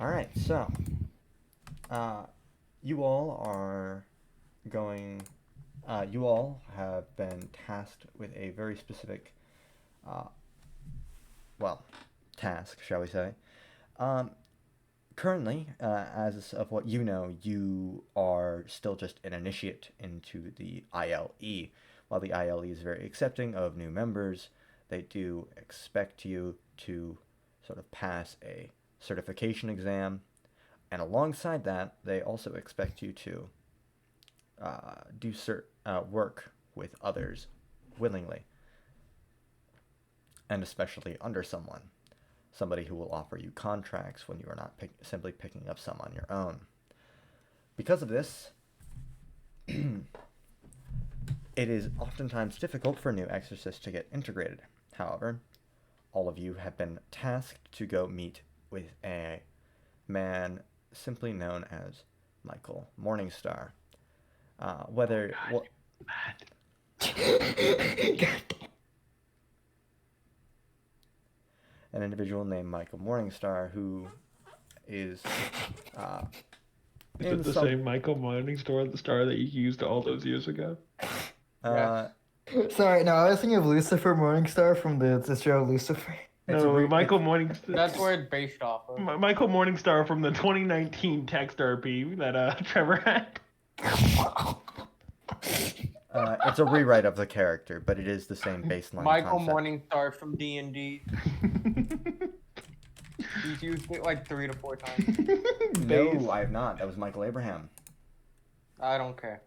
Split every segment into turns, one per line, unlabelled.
Alright, so, you all are going, you all have been tasked with a very specific, uh, well, task, shall we say. Um, Currently, as of what you know, you are still just an initiate into the ILE. While the ILE is very accepting of new members, they do expect you to sort of pass a certification exam, and alongside that, they also expect you to do work with others willingly, and especially under someone. Somebody who will offer you contracts when you are not simply picking up some on your own. Because of this, it is oftentimes difficult for new exorcists to get integrated. However, all of you have been tasked to go meet with a man simply known as Michael Morningstar. Whether
God,
an individual named Michael Morningstar who is
Is it the same Michael Morningstar, the star that you used all those years ago?
Yes.
Sorry, no, I was thinking of Lucifer Morningstar from the show Lucifer.
No, Michael Morningstar.
That's where it's based off of.
Michael Morningstar from the 2019 text RP that Trevor had.
It's a rewrite of the character, but it is the same baseline
Michael
concept.
Morningstar from D&D. He's used it like 3 to 4 times.
No, I have not. That was Michael Abraham.
I don't care.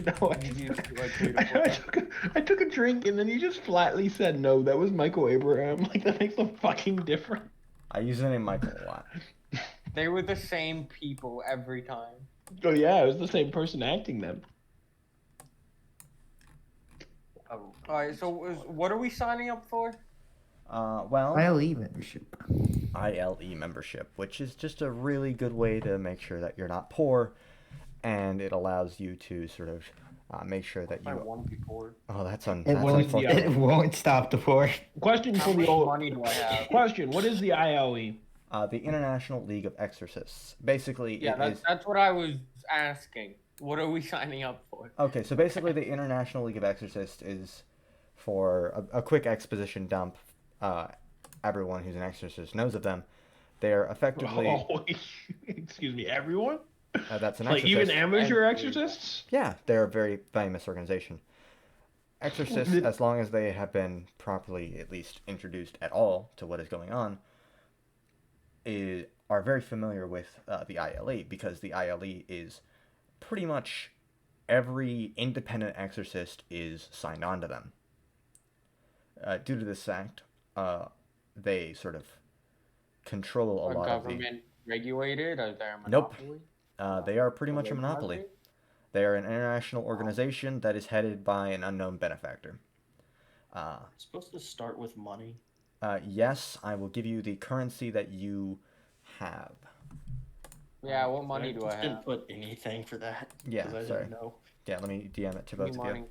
No, I took a drink and then you just flatly said no. That was Michael Abraham. Like that makes a fucking difference.
I use the name Michael a lot.
They were the same people every time.
Oh yeah, it was the same person acting them.
Alright, so what are we signing up for?
Well,
ILE membership.
ILE membership, which is just a really good way to make sure that you're not poor, and it allows you to sort of make sure that you.
I won't be poor.
Oh, that's on.
It won't stop the poor.
Question
How
for
much
the old.
money do I have?
Question: what is the ILE?
The International League of Exorcists. Basically,
Yeah, that's what I was asking. What are we signing up for?
Okay, so basically the International League of Exorcists is for a quick exposition dump. Everyone who's an exorcist knows of them. They're effectively...
Oh, excuse me, everyone?
That's an
like
exorcist.
even amateur exorcists?
Yeah, they're a very famous organization. Exorcists, as long as they have been properly at least introduced at all to what is going on, are very familiar with the ILE, because the ILE is pretty much every independent exorcist is signed on to them. Due to this act, they sort of control a lot of the...
government regulated? Are they a
Nope.
monopoly?
They are pretty much a monopoly. They are an international organization that is headed by an unknown benefactor.
It's supposed to start with money.
Yes, I will give you the currency that you have.
Yeah, what money do I
just didn't
have?
put anything for that.
Yeah,
'cause I
sorry.
didn't know.
Yeah, let me DM it to both of you.
Money.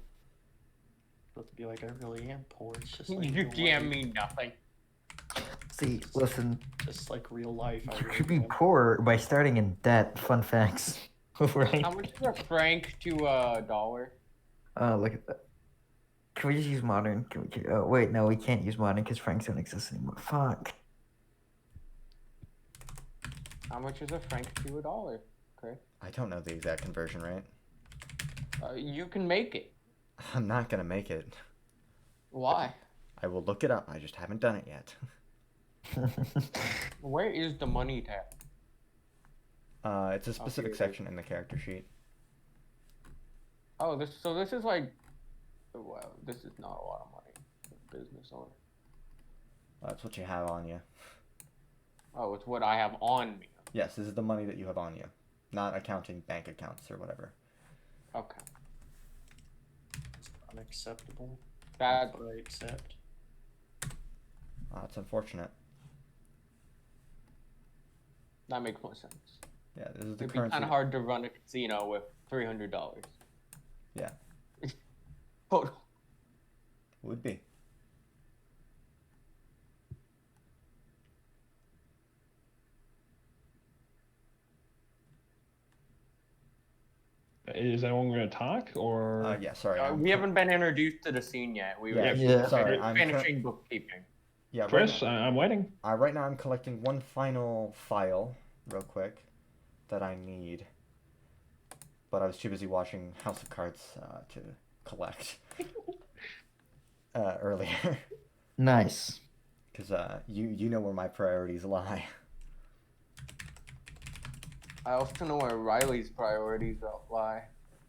Supposed to be like, I really am poor. It's just
You
like
DM me nothing.
See, listen,
just like real life. I
you
really
could be
am.
poor by starting in debt. Fun facts. Right?
How much is a franc to a dollar?
Look at that. Can we just use modern? Can we? Oh, wait, no, we can't use modern because francs don't exist anymore. Fuck.
How much is a franc to a dollar? Okay.
I don't know the exact conversion rate.
You can make it.
I'm not gonna make it.
Why?
I will look it up. I just haven't done it yet.
Where is the money tab?
It's a specific section in the character sheet.
Oh, this is like, well, this is not a lot of money for a business owner.
That's what you have on you.
Oh, it's what I have on me.
Yes, this is the money that you have on you, not accounting bank accounts or whatever.
Okay.
Unacceptable.
That
But I accept.
It's unfortunate.
makes more sense.
Yeah, this is the
It'd be
currency.
kind of hard to run a casino with $300.
Yeah.
Total.
Would be.
is anyone going to talk or?
Yeah, sorry.
We haven't been introduced to the scene yet. We were
Yeah,
yeah.
sorry.
finishing bookkeeping.
Yeah,
Chris,
right
I'm waiting.
right now I'm collecting one final file, real quick, that I need. But I was too busy watching House of Cards to collect earlier.
Nice.
Because you know where my priorities lie.
I also know where Riley's priorities lie.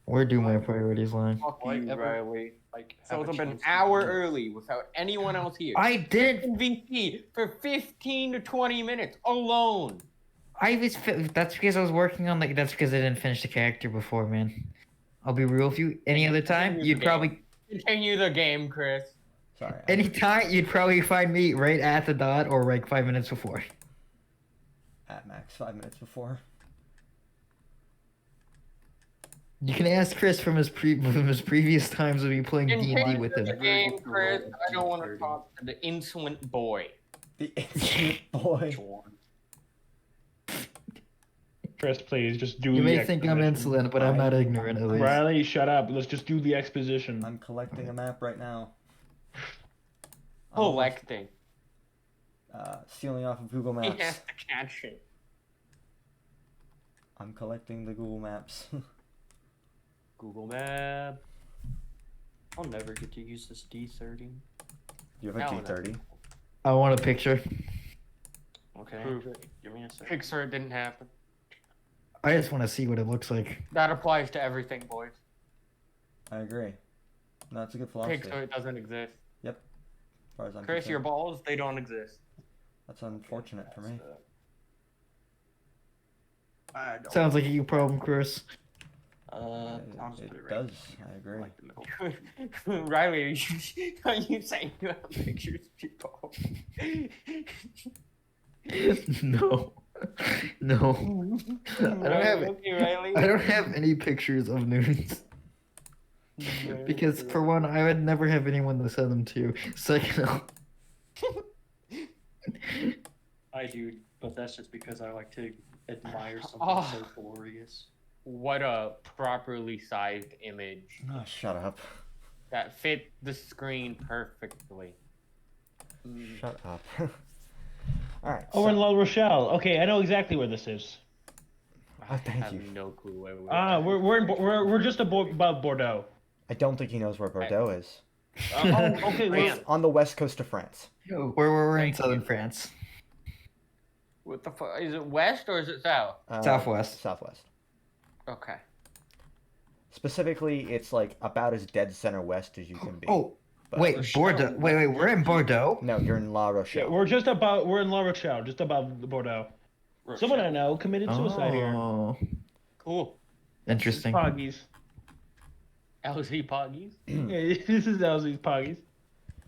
Where do my priorities lie?
Fuck
Why
you,
ever,
Riley.
like,
So
have
it's
a
been an
chance to
hour
do it?
early without anyone else here.
I didn't.
MVP for 15 to 20 minutes alone.
That's because I was working on that's because I didn't finish the character before, man. I'll be real with you. Any other time,
Continue
you'd
the
probably
game. Continue the game, Chris.
Sorry.
anytime you'd probably find me right at the dot or like 5 minutes before.
At max 5 minutes before.
You can ask Chris from his previous times of me playing D&D
Continue
with
the
him.
game, Chris. I don't want to talk to the insolent boy.
The insolent boy.
Chris, please just do.
You
the
may think I'm
exposition.
insolent, but I'm not ignorant at least.
Riley, shut up. Let's just do the exposition.
I'm collecting a map right now.
Collecting.
Stealing off of Google
He
Maps.
has to catch it.
I'm collecting the Google Maps.
Google Map. I'll never get to use this D30.
You have a
Hell no.
D30.
I want a picture.
Okay.
Prove it.
Give me a second.
Pixar, it didn't happen.
I just want to see what it looks like.
That applies to everything, boys.
I agree. No, that's a good philosophy.
Pixar, it doesn't exist.
As far as I'm
Chris, your
concerned.
balls, they don't exist.
That's unfortunate for me.
I don't.
Sounds like a you problem, Chris.
I'll just put
It
it right
does. I agree.
like the middle.
Riley, are you saying you have pictures of your balls?
No. No. I don't have
Okay, Riley.
I don't have any pictures of nudes. Because for one, I would never have anyone to send them to. Second,
I do, but that's just because I like to admire something
Oh.
so glorious.
What a properly sized image
Oh, shut up.
that fit the screen perfectly.
Shut up. Alright.
Oh, we're in La Rochelle. Okay, I know exactly where this is.
Oh, thank
I have
you.
no clue where
We're just above Bordeaux.
I don't think he knows where Bordeaux is.
Okay,
Man.
It's on the west coast of France.
we're in
Thank
southern
you.
France.
What the fuck? Is it west or is it south?
Southwest.
Southwest.
Okay.
Specifically, it's like about as dead center west as you can be.
Oh,
But-
wait,
Rochelle.
Bordeaux. Wait, we're in Bordeaux.
No, you're in La
yeah,
Rochelle.
we're in La Rochelle, just above Bordeaux. Someone I know committed suicide here.
Oh,
Cool.
interesting.
Poggies.
LZ Poggies?
Yeah, this is LZ's Poggies.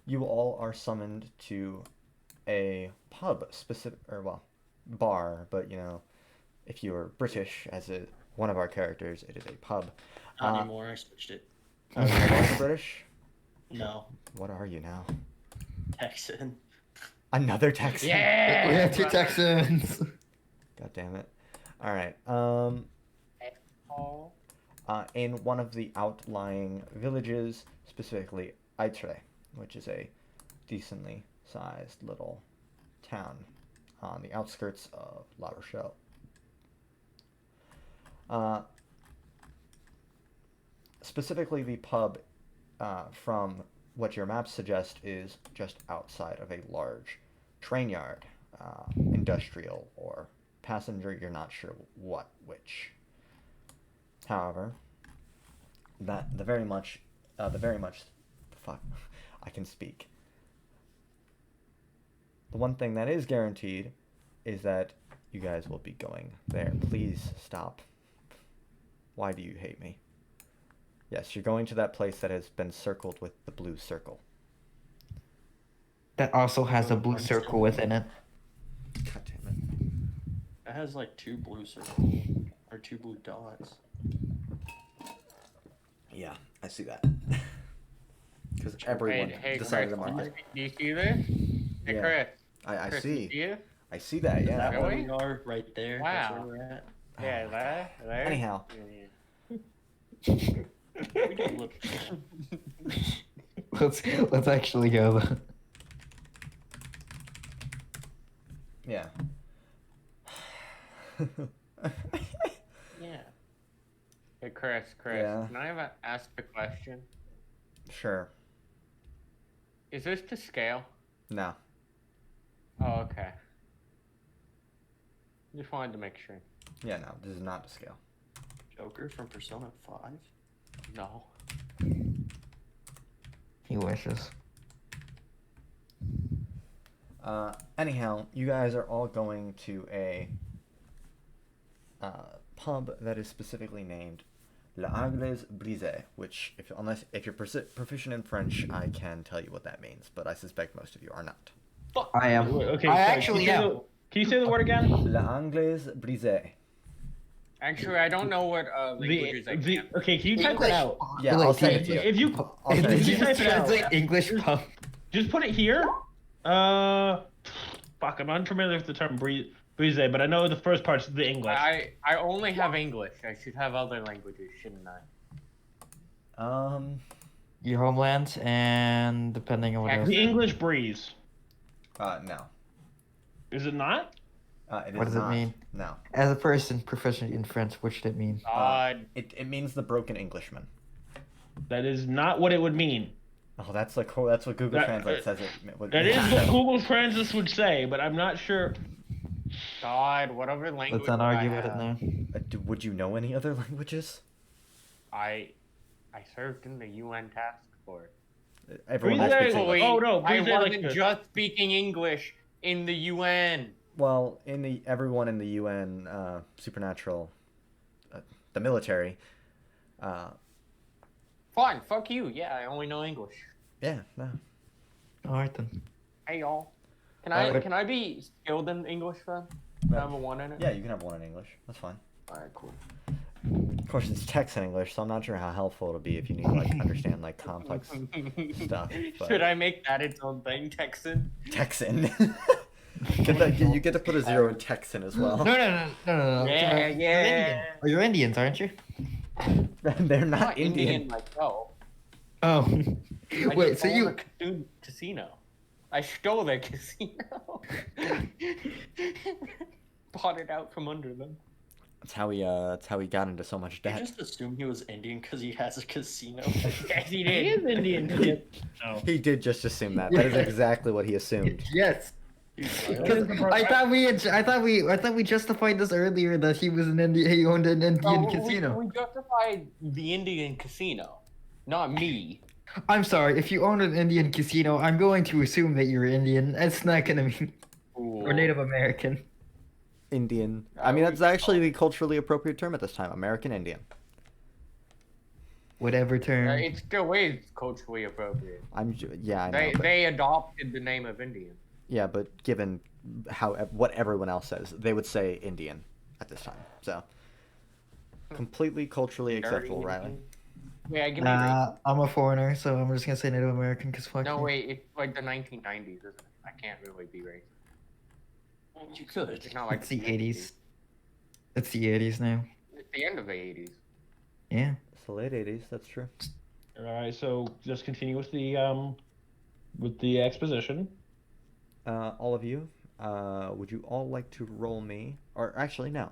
You all are summoned to a pub, bar, but you know, if you are British, as one of our characters, it is a pub.
Not anymore, I switched it.
You're not British?
No,
What are you now?
Texan.
Another Texan?
Yeah!
We have two Texans.
God damn it. Alright,
Oh.
in one of the outlying villages, specifically Aitre, which is a decently sized little town on the outskirts of La Rochelle. Specifically, the pub, from what your maps suggest, is just outside of a large train yard, industrial or passenger. You're not sure which. However, the very much, fuck, I can speak. The one thing that is guaranteed is that you guys will be going there. Please stop. Why do you hate me? Yes, you're going to that place that has been circled with the blue circle.
That also has a blue circle within it.
God damn it.
It has like 2 blue circles or 2 blue dots.
Yeah, I see that. Because everyone
Hey,
decided to
Chris,
mark it.
do you see this? Hey,
Yeah.
Chris.
I
Chris,
see.
Do you?
I see that,
Is
yeah.
that where
Really?
we are? Right there. That's
Wow.
where we're at.
Yeah, there.
Anyhow,
We did look.
Let's actually go. Though.
Yeah.
Yeah.
Hey, Chris,
Yeah.
can I ask a question?
Sure.
Is this to scale?
No.
Oh, okay. Just wanted to make sure.
Yeah, no. This is not to scale.
Joker from Persona 5?
No.
He wishes.
Anyhow, you guys are all going to a pub that is specifically named L'Anglaise Brisée, which, if you're proficient in French, I can tell you what that means, but I suspect most of you are not.
I am.
Okay,
I
sorry,
actually am.
Can you say the word again?
L'Anglaise Brisée.
Actually, I don't know what languages I can.
Okay, can you type it out?
Yeah, I'll say it to you.
If you
I'll say
Did
it
you
to you.
type
just
it out.
translate English pub?
just put it here. Fuck, I'm unfamiliar with the term brise, but I know the first part's the English.
I only have English. I should have other languages, shouldn't I?
Your homeland, and depending on what else.
The English breeze.
No.
Is it not?
It
What
is
does it
not.
mean?
No.
As a person proficient in French, what should it mean?
It means the broken Englishman.
That is not what it would mean.
Oh, that's what Google
That-
Translate says it would.
That is what Google Translate would say, but I'm not sure.
God, whatever language
Let's not
would I
argue about it
have?
now.
Would you know any other languages?
I served in the UN task force.
Everyone
Brise-
speaks English.
Oh, no,
I
Brise like
wasn't
this.
just speaking English in the UN.
Well, everyone in the UN supernatural, the military.
Fine, fuck you. Yeah, I only know English.
Yeah, no.
Alright then.
Hey y'all. Can
Alright.
I be skilled in English then? Can I have a 1 in it?
Yeah, you can have one in English. That's fine.
Alright, cool.
Of course, it's text in English, so I'm not sure how helpful it'll be if you need to understand complex stuff. But...
Should I make that its own thing, Texan?
Texan. You get to put a 0 in Texan as well.
No.
Yeah,
You're
yeah.
Indian. Oh, you're Indians, aren't you?
They're
I'm
not Indian.
myself.
Oh.
I
Wait,
just
so
own
you...
a casino. I stole their casino. Bought it out from under them.
That's how he got into so much
I
debt.
just assumed he was Indian because he has a casino.
Yes, he
He
did.
is Indian. No.
He did just assume that. That is exactly what he assumed.
Yes.
He's
Because
like,
I thought we justified this earlier that he was an Indian. He owned an Indian casino.
We justified the Indian casino, not me.
I'm sorry. If you own an Indian casino, I'm going to assume that you're Indian. That's not gonna mean or Native American.
Indian. I mean, that's actually the culturally appropriate term at this time. American Indian.
Whatever term.
It still is culturally appropriate.
Yeah, I know. but-
They adopted the name of Indian.
Yeah, but given what everyone else says, they would say Indian at this time. So completely culturally acceptable, Riley.
Wait, give me a
I'm a foreigner, so I'm just gonna say Native American because fuck
No,
you.
wait, it's like the 1990s, isn't it? I can't really be racist.
you could.
It's not like
It's the 80s. It's the 80s now.
It's the end of the 80s.
Yeah.
It's the late 80s, that's true.
All right, so just continue with the exposition.
All of you, would you all like to roll me? Or actually, no.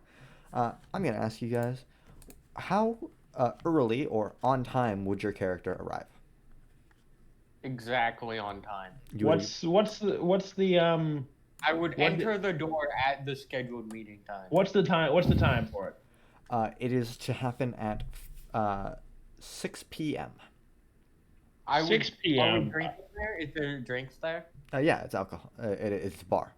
I'm going to ask you guys, how early or on time would your character arrive?
Exactly on time.
You
What's the
I would
What
enter the door at the scheduled meeting time.
What's the time for it?
It is to happen at 6 p.m.
I would,
6
Are
p.m.
we drinking there? Is there drinks there?
Yeah, it's alcohol. It's a bar.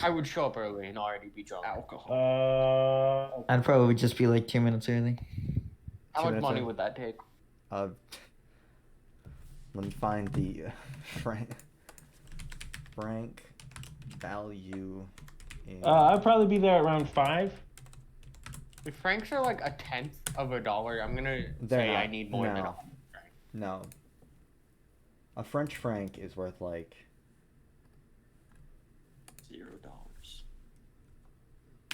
I would show up early and already be drunk.
Alcohol.
I'd probably just be like 2 minutes early.
How
2
much
minutes
money
in.
would that take?
Let me find the frank value.
I'd probably be there around 5.
If francs are like a tenth of a dollar, I'm gonna
They're
say I
not.
need more than
No.
100 francs.
No. A French franc is worth like
$0.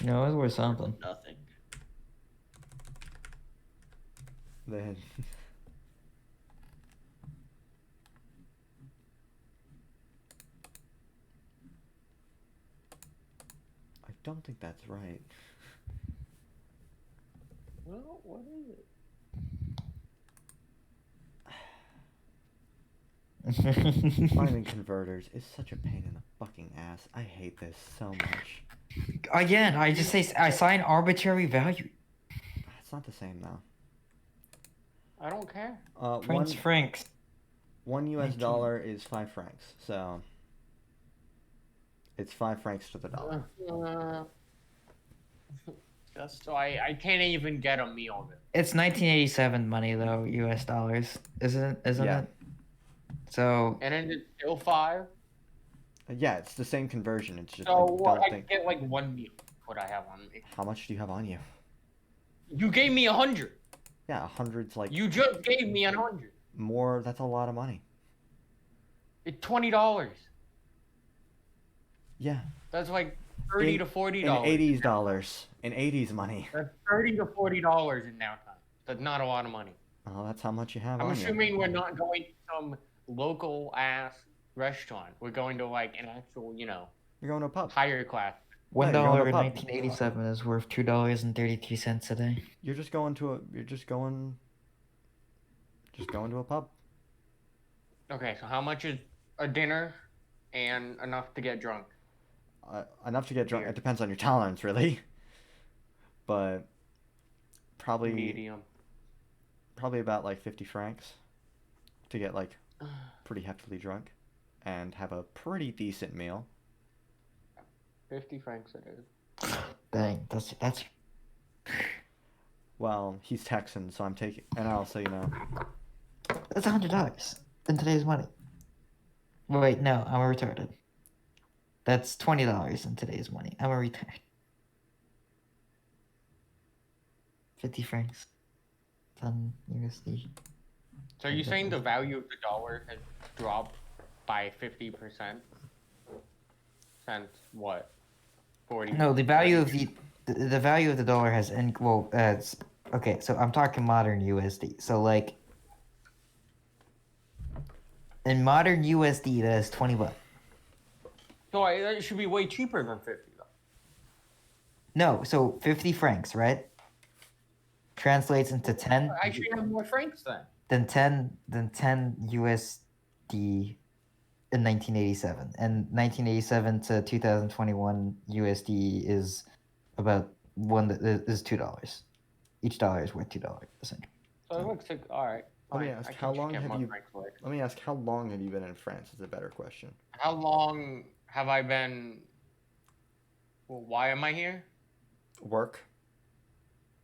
No, it's worth something.
Nothing.
Then I don't think that's right.
Well, what is it?
Finding converters is such a pain in the fucking ass. I hate this so much.
Again, I just say I assign arbitrary value.
It's not the same though.
I don't care.
Francs.
One US
19.
dollar is 5 francs, so it's 5 francs to the dollar.
Just so I can't even get a meal there.
It's 1987 money though, US dollars, isn't
Yeah.
it? So
And then it's still 5.
Yeah, it's the same conversion. It's just
So
I
what,
don't
I
think.
get like 1 meal. What I have on me.
How much do you have on you?
You gave me 100.
Yeah, 100's like
You just gave me 100.
more. That's a lot of money.
It's $20.
Yeah.
That's like $30 to $40.
In 80s dollars. In 80s money.
That's $30 to $40 in now time. That's not a lot of money.
Oh, that's how much you have
I'm
on
assuming we're not going to some local ass restaurant. We're going to like an actual,
you. You're going to a pub.
higher class.
$1
you're going to
in
a pub.
1987 is worth $2.33 a day.
You're just going to a. You're just going to a pub.
Okay, so how much is a dinner and enough to get drunk?
Enough to get drunk.
Beer.
It depends on your tolerance, really. But probably
Medium.
about like 50 francs to get like pretty heftily drunk and have a pretty decent meal.
50 francs it is.
Dang, that's
Well, he's Texan, so I'm taking, and also,
that's $100 in today's money. Wait, no, I'm a retarded. That's $20 in today's money. I'm a retard. 50 francs. 10 USD.
So you're saying the value of the dollar has dropped by 50% since what? 40.
No, the value of the value of the dollar has okay. So I'm talking modern USD. So like in modern USD, that is $20.
So it should be way cheaper than 50 though.
No, so 50 francs, right? Translates into 10.
I should have more francs then.
Then 10 USD in 1987, and 1987 to 2021 USD is about is $2. Each dollar is worth $2 essentially.
So it looks like all right.
Let me
fine,
ask,
I can
how
just
long
get
have
more
you?
francs later.
Let me ask, how long have you been in France? Is a better question.
How long have I been? Well, why am I here?
Work.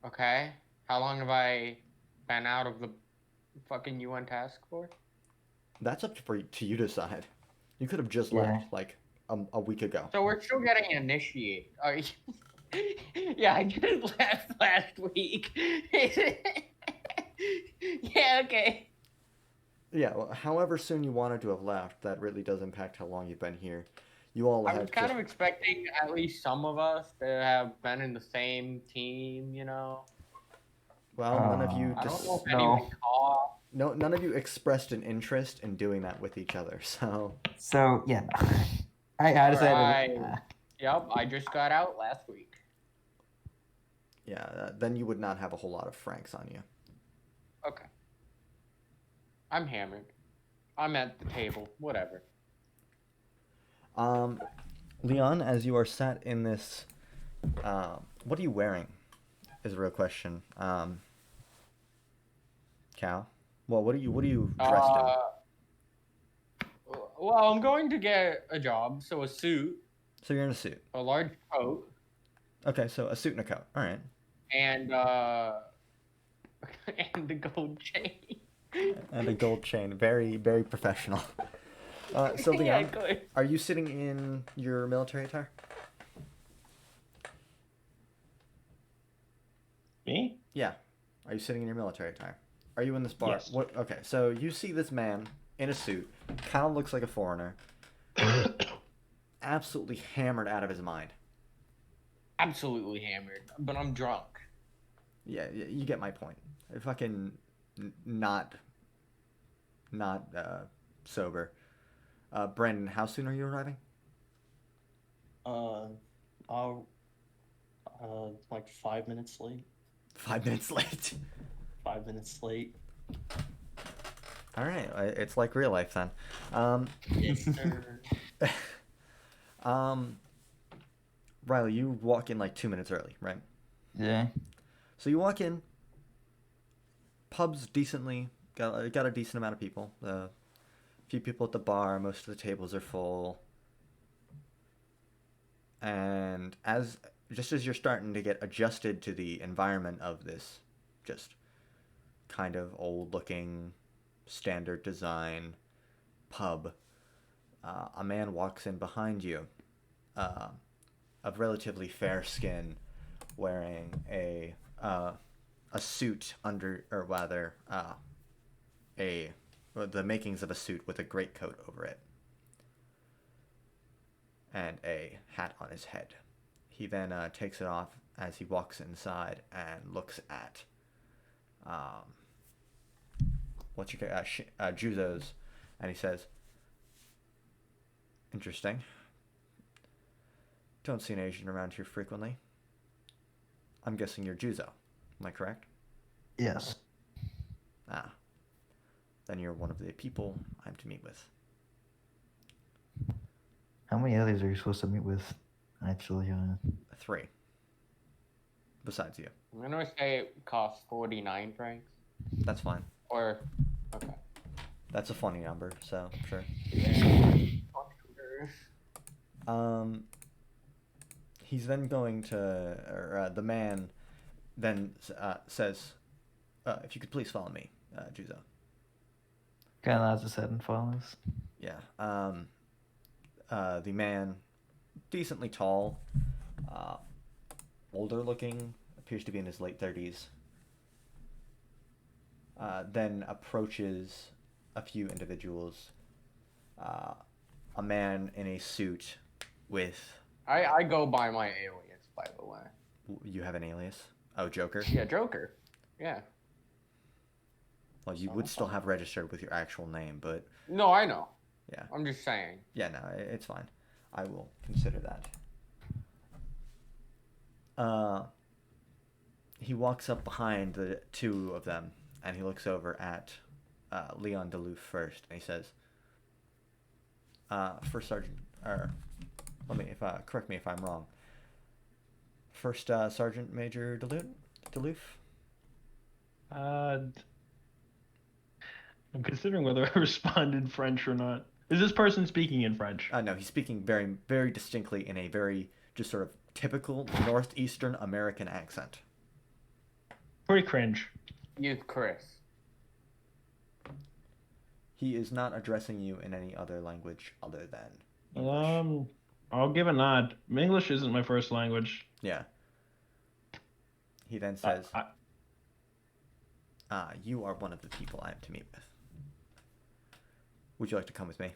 Okay. How long have I been out of the fucking UN task force?
That's up to you to decide. You could have just
Yeah.
left like a week ago.
So we're still getting initiated. Yeah, I just left last week. Yeah, okay.
Yeah. Well, however soon you wanted to have left, that really does impact how long you've been here. You all
I
have
was kind
just-
of expecting at least some of us to have been in the same team, you know.
Well, none of you
I don't know if
No.
anyone caught.
No, none of you expressed an interest in doing that with each other. So
Yeah, no. I decided.
Alright. Yep, I just got out last week.
yeah, then you would not have a whole lot of francs on you.
Okay. I'm hammered. I'm at the table. Whatever.
Leon, as you are sat in this, what are you wearing? Is a real question. Cal, well, what are you dressed in?
Well, I'm going to get a job, so a suit,
So you're in a suit.
a large coat,
Okay, so a suit and a coat. All right.
and and a gold chain.
And a gold chain. Very, very professional. So
Yeah,
Leon,
good.
are you sitting in your military attire?
Me?
Yeah. Are you sitting in your military attire? Are you in this bar?
Yes.
What? Okay, so you see this man in a suit, kind of looks like a foreigner, absolutely hammered out of his mind.
Absolutely hammered, but I'm drunk.
Yeah, you get my point. Fucking not sober. Brandon, how soon are you arriving?
I'll like 5 minutes late.
5 minutes late.
5 minutes late.
All right, it's like real life then.
Yes, sir.
Riley, you walk in like 2 minutes early, right?
Yeah.
So you walk in. Pub's decently got a decent amount of people. A few people at the bar. Most of the tables are full. And just as you're starting to get adjusted to the environment of this, just kind of old-looking, standard design pub, a man walks in behind you, of relatively fair skin, wearing a suit under, or rather, the makings of a suit with a greatcoat over it, and a hat on his head. He then takes it off as he walks inside and looks at Juzo's, and he says, "Interesting. Don't see an Asian around here frequently. I'm guessing you're Juzo. Am I correct?"
Yes.
Ah. Then you're one of the people I'm to meet with.
How many others are you supposed to meet with? Actually,
3. Besides you.
I'm gonna say it costs 49 francs.
That's fine.
Or, okay.
That's a funny number, so sure. He's then going to, or the man then says, "If you could please follow me, Juzo."
kind of nods his head and follows.
Yeah. The man, decently tall, older looking, appears to be in his late 30s. Then approaches a few individuals. A man in a suit with...
I go by my alias, by the way.
You have an alias? Oh, Joker?
Yeah, Joker. Yeah.
Well, you would still have registered with your actual name, but...
No, I know.
Yeah.
I'm just saying.
Yeah, no, it's fine. I will consider that. He walks up behind the two of them, and he looks over at Leon Duluth first, and he says, "First Sergeant, or correct me if I'm wrong. First Sergeant Major Duluth?
I'm considering whether I respond in French or not. Is this person speaking in French?
No, he's speaking very, very distinctly in a very just sort of typical Northeastern American accent.
Pretty cringe.
Use Chris.
He is not addressing you in any other language other than English.
I'll give a nod. English isn't my first language.
Yeah. He then says, "You are one of the people I am to meet with. Would you like to come with me?"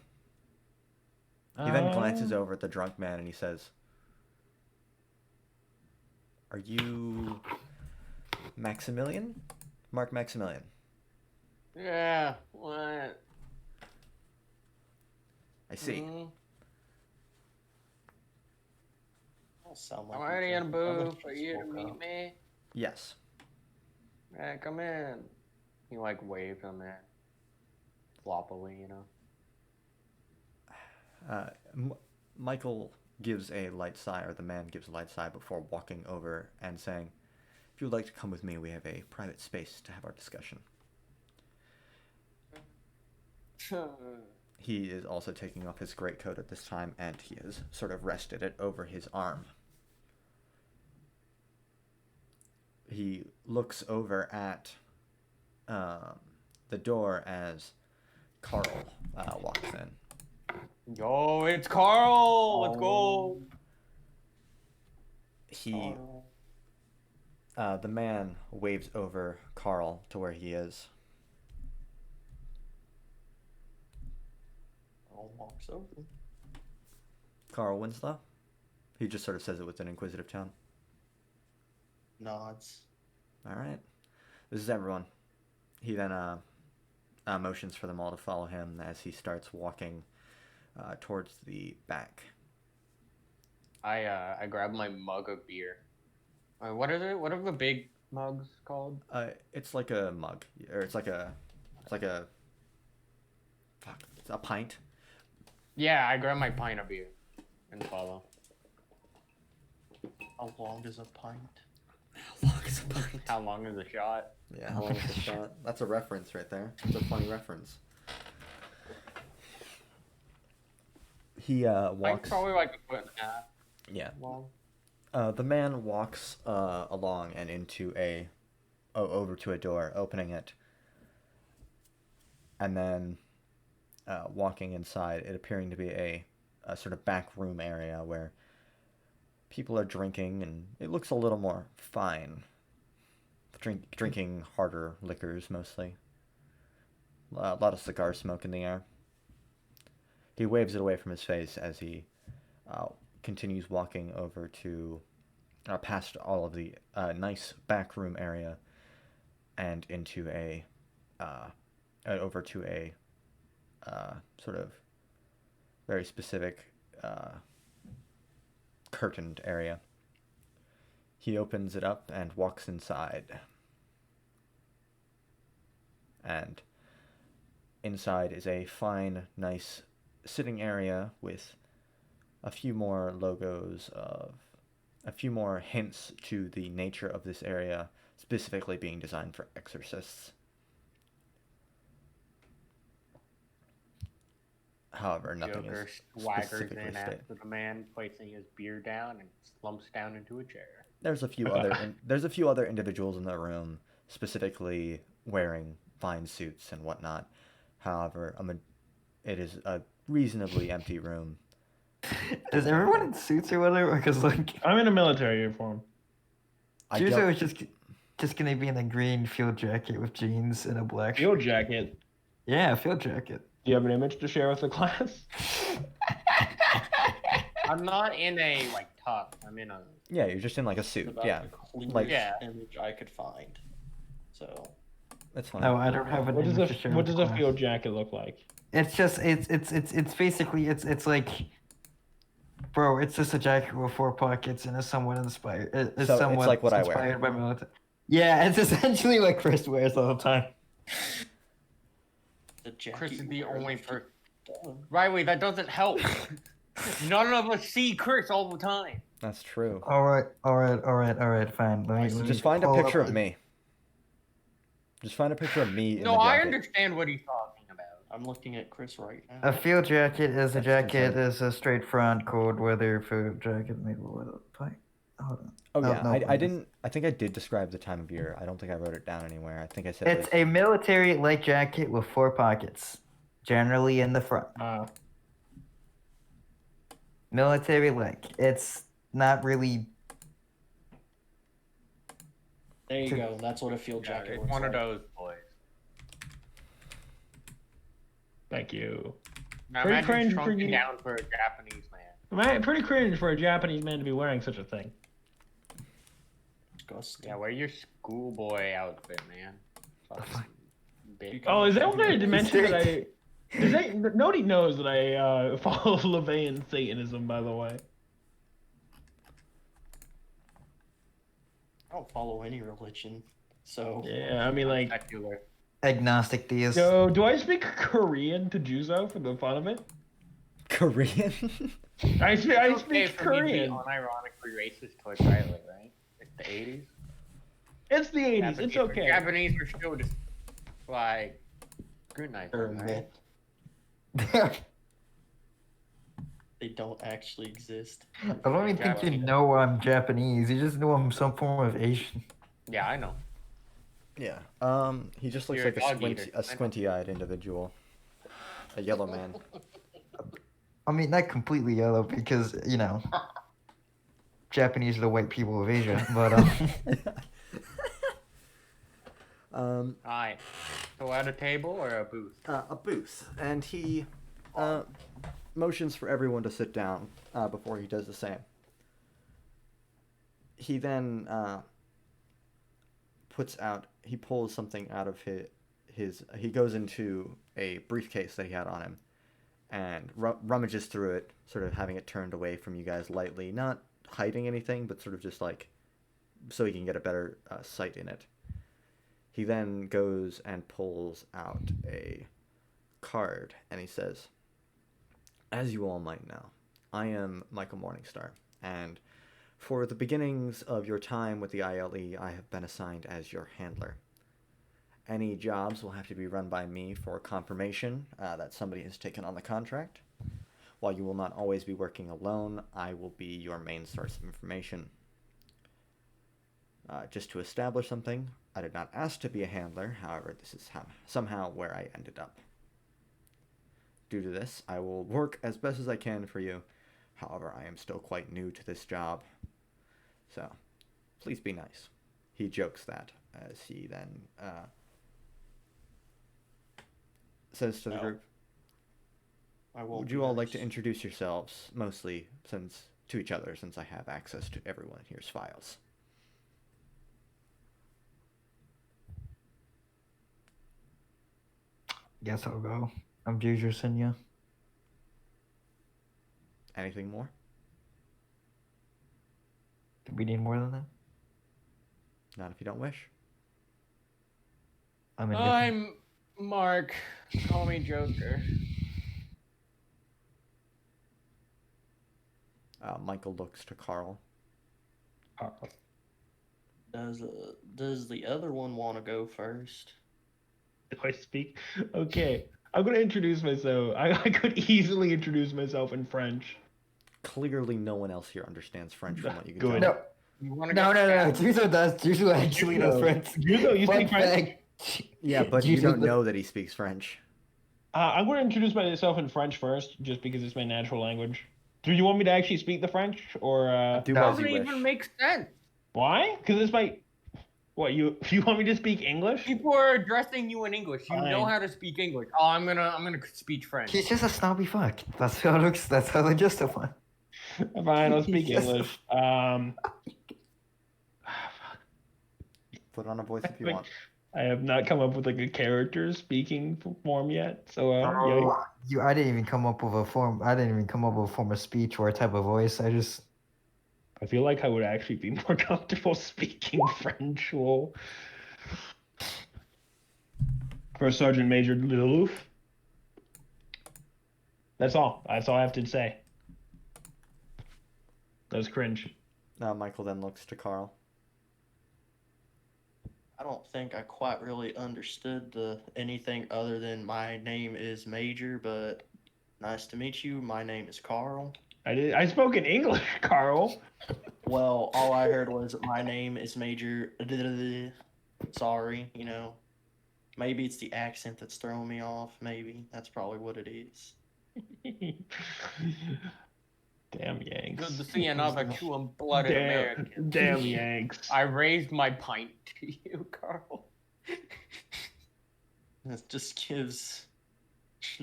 He then glances over at the drunk man and he says, "Are you Maximillion? Mark Maximillion?"
Yeah, what?
"I see.
Sound like
I'm
you
already in a
just- I
booth
just
for you to
woke
meet
up.
me.
Yes."
Yeah, come in. He like waves him in. Floppily, you know.
Michael gives a light sigh, or the man gives a light sigh before walking over and saying, "If you would like to come with me, we have a private space to have our discussion." He is also taking off his greatcoat at this time, and he has sort of rested it over his arm. He looks over at the door as Carl walks in.
Yo, it's Carl! Let's go!
He, the man waves over Carl to where he is.
All walks over.
"Carl Winslow?" He just sort of says it with an inquisitive tone.
Nods.
"All right. This is everyone. he then motions for them all to follow him as he starts walking towards the back.
I grab my mug of beer. What are the big mugs called?
It's like a mug, or it's like a fuck, it's a pint.
Yeah, I grab my pint of beer and follow.
How long is a pint?
How long is a pint?
How long is a shot?
Yeah, how long is a shot? That's a reference right there. It's a funny reference. He
Pint's
walks.
probably like a foot and a half
Yeah.
long.
The man walks along and into over to a door, opening it, and then walking inside, it appearing to be a sort of back room area where people are drinking, and it looks a little more fine. Drinking harder liquors mostly. A lot of cigar smoke in the air. He waves it away from his face as he continues walking over to past all of the nice back room area and into over to a sort of very specific curtained area. He opens it up and walks inside. And inside is a fine, nice sitting area with a few more a few more hints to the nature of this area, specifically being designed for exorcists. However, nothing
Joker
is
swaggers
specifically
in
stated.
after the man placing his beer down and slumps down into a chair.
There's a few other individuals in the room, specifically wearing fine suits and whatnot. However, it is a reasonably empty room.
Is everyone in suits or whatever? Because like
I'm in a military uniform.
Juzo is just gonna be in a green field jacket with jeans and a black shirt.
Field jacket.
Yeah, field jacket.
Do you have an image to share with the class?
I'm not in a tux. I'm in a.
Yeah, you're just in like a suit.
About
Yeah,
the cleanest
like-
Yeah.
image I could find. So
that's fine.
No, I don't have an
What does
image to share
what
with
does
the
a
class.
field jacket look like?
It's just it's basically it's like, bro, it's just a jacket with 4 pockets and it's somewhat inspired. It's
So it's
somewhat
like what I wear.
inspired by military. Yeah, it's essentially what Chris wears all the time.
the jacket.
Chris is
you
the
wear
only
left
person.
down.
Riley, that doesn't help. None of us see Chris all the time.
That's true.
All right, fine. Let me
Just find a
pull
picture
up
of me. Just find a picture of me in
No,
the
I
jacket.
understand what he's talking about.
I'm looking at Chris right now.
A field jacket is a
That's
jacket
insane.
is a straight front cold weather field jacket made with a pipe. Hold on.
Oh
No,
yeah,
no,
I
it's-
didn't. I think I did describe the time of year. I don't think I wrote it down anywhere. I think I said it
It's
was-
a military light jacket with 4 pockets, generally in the front. Military like it's not really.
There you go. That's what a field
Yeah,
jacket
it's
looks
one
like.
of those boys.
Thank you.
Now
Pretty
imagine
cringe for
shrunken
you.
down for a Japanese man.
Pretty cringe for a Japanese man to be wearing such a thing.
Disgusting.
Yeah, wear your schoolboy outfit, man. Fucking bitch.
Oh, is that what I mentioned that
serious?
Nobody knows that I follow Levian Satanism, by the way.
I don't follow any religion, so
Yeah, I mean, like,
Secular.
Agnostic theist.
so do I speak Korean to Juzo for the fun of it?
Korean.
I
It's okay
speak
for me to be
Korean.
unironically racist towards Riley, right? It's the 80s.
It's the 80s. It's okay.
Japanese were still just like scrutinized.
they're a
Right?
myth. They don't actually exist.
I don't even think you
Japanese.
know I'm Japanese. You just know I'm some form of Asian.
Yeah, I know.
Yeah. He just looks
You're a
like a
dog eater. I know.
squinty-eyed individual. A yellow man.
I mean, not completely yellow because Japanese are the white people of Asia, but
Alright. So at a table or a booth?
A booth, and he motions for everyone to sit down before he does the same. He then pulls something out of he goes into a briefcase that he had on him and rummages through it, sort of having it turned away from you guys lightly, not hiding anything, but sort of just like so he can get a better sight in it. He then goes and pulls out a card, and he says, "As you all might know, I am Michael Morningstar, and for the beginnings of your time with the ILE, I have been assigned as your handler. Any jobs will have to be run by me for confirmation that somebody has taken on the contract. While you will not always be working alone, I will be your main source of information. Just to establish something, I did not ask to be a handler, however, this is somehow where I ended up. Due to this, I will work as best as I can for you. However, I am still quite new to this job. So, please be nice." He jokes that as he then says to the group,
I won't.
"Would you all like to introduce yourselves, mostly to each other, since I have access to everyone here's files?"
Guess I'll go. I'm Juzo Shinya.
Anything more?
Do we need more than that?
Not if you don't wish.
I'm indifferent.
I'm Mark. Call me Joker.
Michael looks to Carl.
Does the other one want to go first?
Do I speak? Okay. I'm going to introduce myself. I could easily introduce myself in French.
Clearly no one else here understands French from what you can
Good.
tell.
No,
You want to
no.
get
Juzo does. Juzo actually knows French.
Juzo, you
Fun
speak French?
fact.
Yeah, but you
Juzo
don't
does-
know that he speaks French.
I'm going to introduce myself in French first, just because it's my natural language. Do you want me to actually speak the French, or
Do
No.
as
doesn't
you wish.
even make sense.
why? Because it's my. What you want me to speak English?
People are addressing you in English. You know
Fine.
how to speak English. Oh, I'm gonna speak French.
He's just a snobby fuck. That's how it looks. That's how they justify.
Fine, I'll speak
Yes.
English.
Put on a voice if you want.
I have not come up with like a character speaking form yet, so yeah.
I didn't even come up with a form. I didn't even come up with a form of speech or a type of voice.
I feel like I would actually be more comfortable speaking French. Well, First Sergeant Major Lelouch. That's all. That's all I have to say. That was cringe.
Michael then looks to Carl.
I don't think I quite really understood anything other than my name is Major, but nice to meet you. My name is Carl.
I spoke in English, Carl.
Well, all I heard was my name is Major. Sorry, maybe it's the accent that's throwing me off. Maybe that's probably what it is.
Damn Yanks.
Good to see another true blooded American.
Damn Yanks.
I raised my pint to you, Carl.
It just gives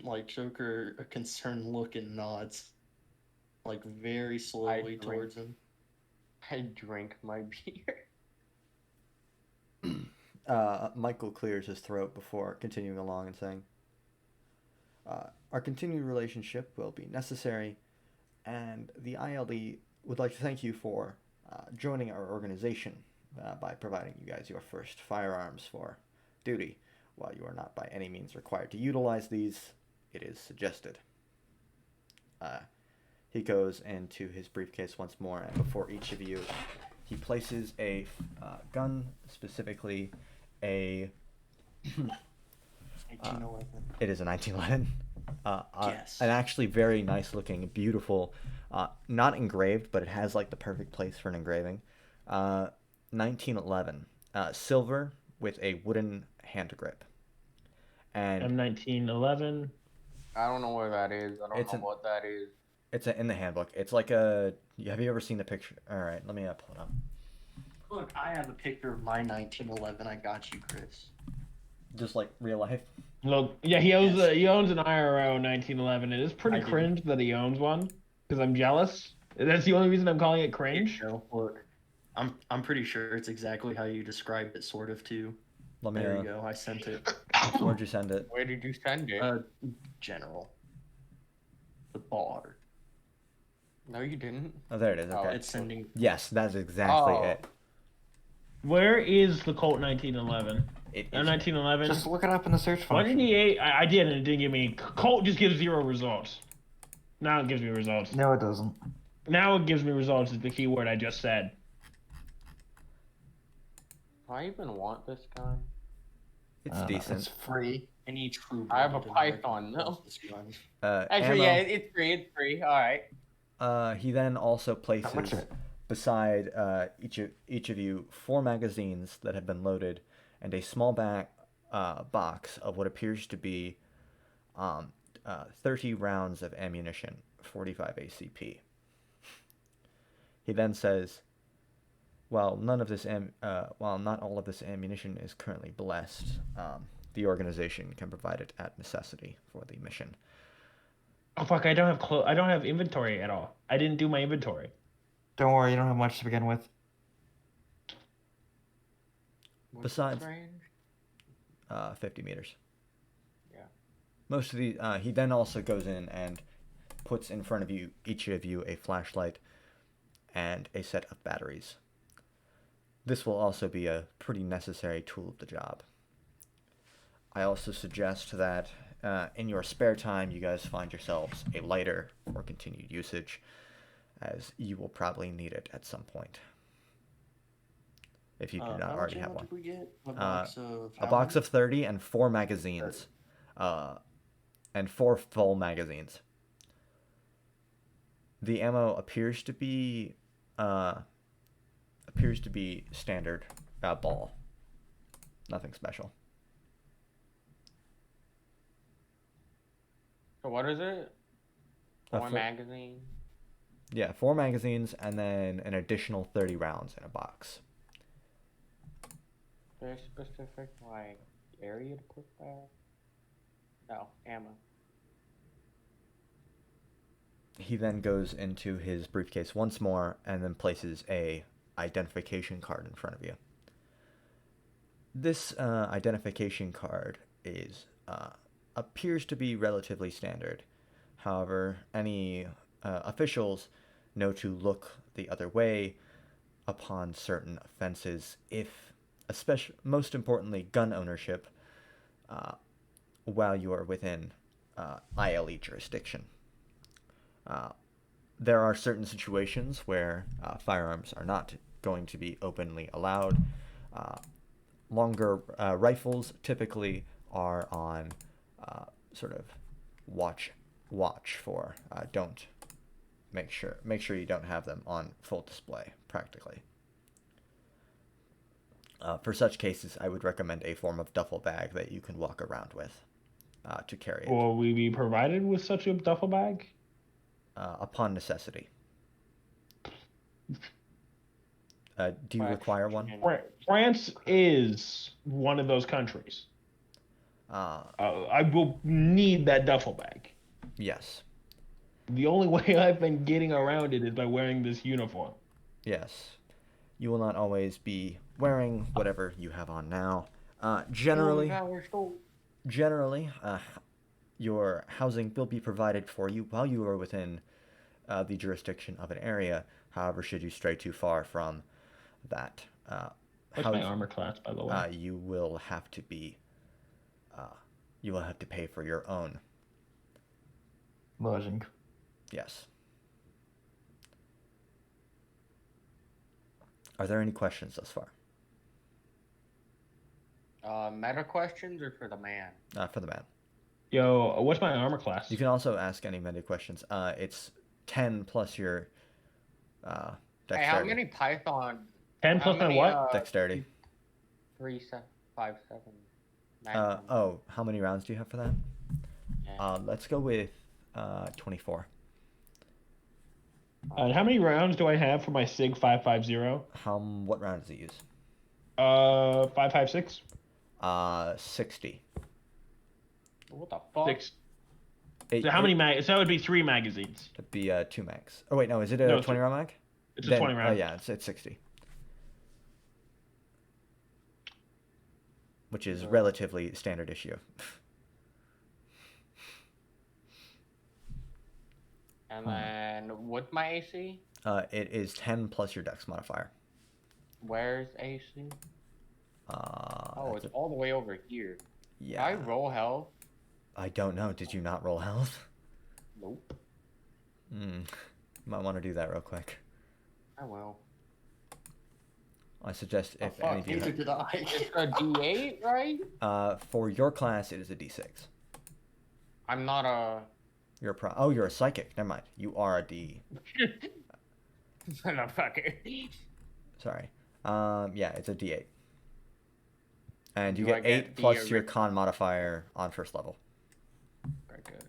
like Joker a concerned look and nods, like very slowly towards him.
I drank my beer.
Michael clears his throat before continuing along and saying, "Our continued relationship will be necessary, and the ILD would like to thank you for joining our organization by providing you guys your first firearms for duty. While you are not by any means required to utilize these, it is suggested." He goes into his briefcase once more, and before each of you, he places a gun, specifically a...
1911.
It is a 1911.
Yes.
An actually very nice looking, beautiful, not engraved, but it has like the perfect place for an engraving. 1911. Silver with a wooden hand grip. And
M1911.
I don't know where that is. I don't
It's
know what that is.
it's in the handbook. It's like a... Have you ever seen the picture? All right, let me pull it up.
Look, I have a picture of my 1911. I got you, Chris.
Just like real life.
Look, yeah, he owns an IRO 1911. It is pretty
I do.
cringe that he owns one, because I'm jealous. That's the only reason I'm calling it cringe.
Look, I'm pretty sure it's exactly how you described it, sort of too.
Let me.
There you go. I sent it.
Where'd you send it?
Where did you send it?
General. The bar.
No, you didn't.
Oh, there it is.
Oh,
Okay.
It's sending.
Yes, that's exactly
Oh.
it.
Where is the Colt 1911?
It is.
1911.
Just look it up in the search
Why
function.
didn't he? I did, and it didn't give me. Colt just gives 0 results. Now it gives me results.
No, it doesn't.
Now it gives me results is the keyword I just said.
Do I even want this gun?
It's decent.
It's free.
Any true.
I have a
blooded
python,
American
no.
loves this gun.
Actually,
ammo.
yeah, it's free. It's free. All right.
He then also
How much
places
is it?
beside each of you 4 magazines that have been loaded and a small box of what appears to be 30 rounds of ammunition, 45 ACP. He then says, while not all of this ammunition is currently blessed, the organization can provide it at necessity for the mission.
Oh fuck! I don't have I don't have inventory at all. I didn't do my inventory.
Don't worry, you don't have much to begin with.
What's
Besides-
its range?
50 meters.
Yeah.
Most of the he then also goes in and puts in front of you, each of you, a flashlight and a set of batteries. This will also be a pretty necessary tool of the job. I also suggest that in your spare time you guys find yourselves a lighter for continued usage, as you will probably need it at some point. If you do not
How much
already
ammo
have one.
did we get? A box of.
A box of 30 and 4 magazines. And 4 full magazines. The ammo appears to be standard ball. Nothing special.
So what is it?
A
4
full-
magazine.
Yeah, 4 magazines and then an additional 30 rounds in a box.
There's specific like area to put that. No ammo.
He then goes into his briefcase once more and then places a identification card in front of you. This identification card is appears to be relatively standard. However, any officials know to look the other way upon certain offenses, if, especially, most importantly, gun ownership, while you are within ILE jurisdiction. There are certain situations where firearms are not going to be openly allowed. Longer rifles typically are on sort of watch for. Don't make sure you don't have them on full display practically. For such cases, I would recommend a form of duffel bag that you can walk around with to carry it.
Will we be provided with such a duffel bag?
Upon necessity. Do you require one?
France is one of those countries. I will need that duffel bag.
Yes.
The only way I've been getting around it is by wearing this uniform.
Yes. You will not always be wearing whatever you have on now. Generally, your housing will be provided for you while you are within the jurisdiction of an area. However, should you stray too far from that,
What's my armor class, by the way?
you will have to be. You will have to pay for your own.
Lodging.
Yes. Are there any questions thus far?
Meta questions or for the man?
For the man.
Yo, what's my armor class?
You can also ask any meta questions. It's 10 plus your dexterity.
Hey, how many Python?
10
how
plus my
many,
what?
Dexterity.
3, 5, 7. Maximum.
How many rounds do you have for that?
Yeah.
Let's go with 24.
And how many rounds do I have for my SIG 550?
What round does it use?
556.
60.
What the fuck?
6. So how many mag? So that would be 3 magazines.
It'd be 2 mags. Oh wait, no, is it a
No,
20 round mag?
It's a 20 round.
Oh yeah, it's 60. which is relatively standard issue.
And then what's my AC?
It is 10 plus your dex modifier.
Where's AC? Oh,
That's
it's all the way over here.
yeah.
Did I roll health?
I don't know. Did you not roll health?
Nope.
Might want to do that real quick.
I will.
I suggest
Oh,
if any
fuck,
of you
neither did I.
It's a D8, right?
for your class, it is a D6.
I'm not a...
You're you're a psychic. Never mind. You are a D.
Motherfucker.
Sorry. Yeah, it's a D8. And you
Do I
get
get
8
the
plus your con modifier on first level.
Very good.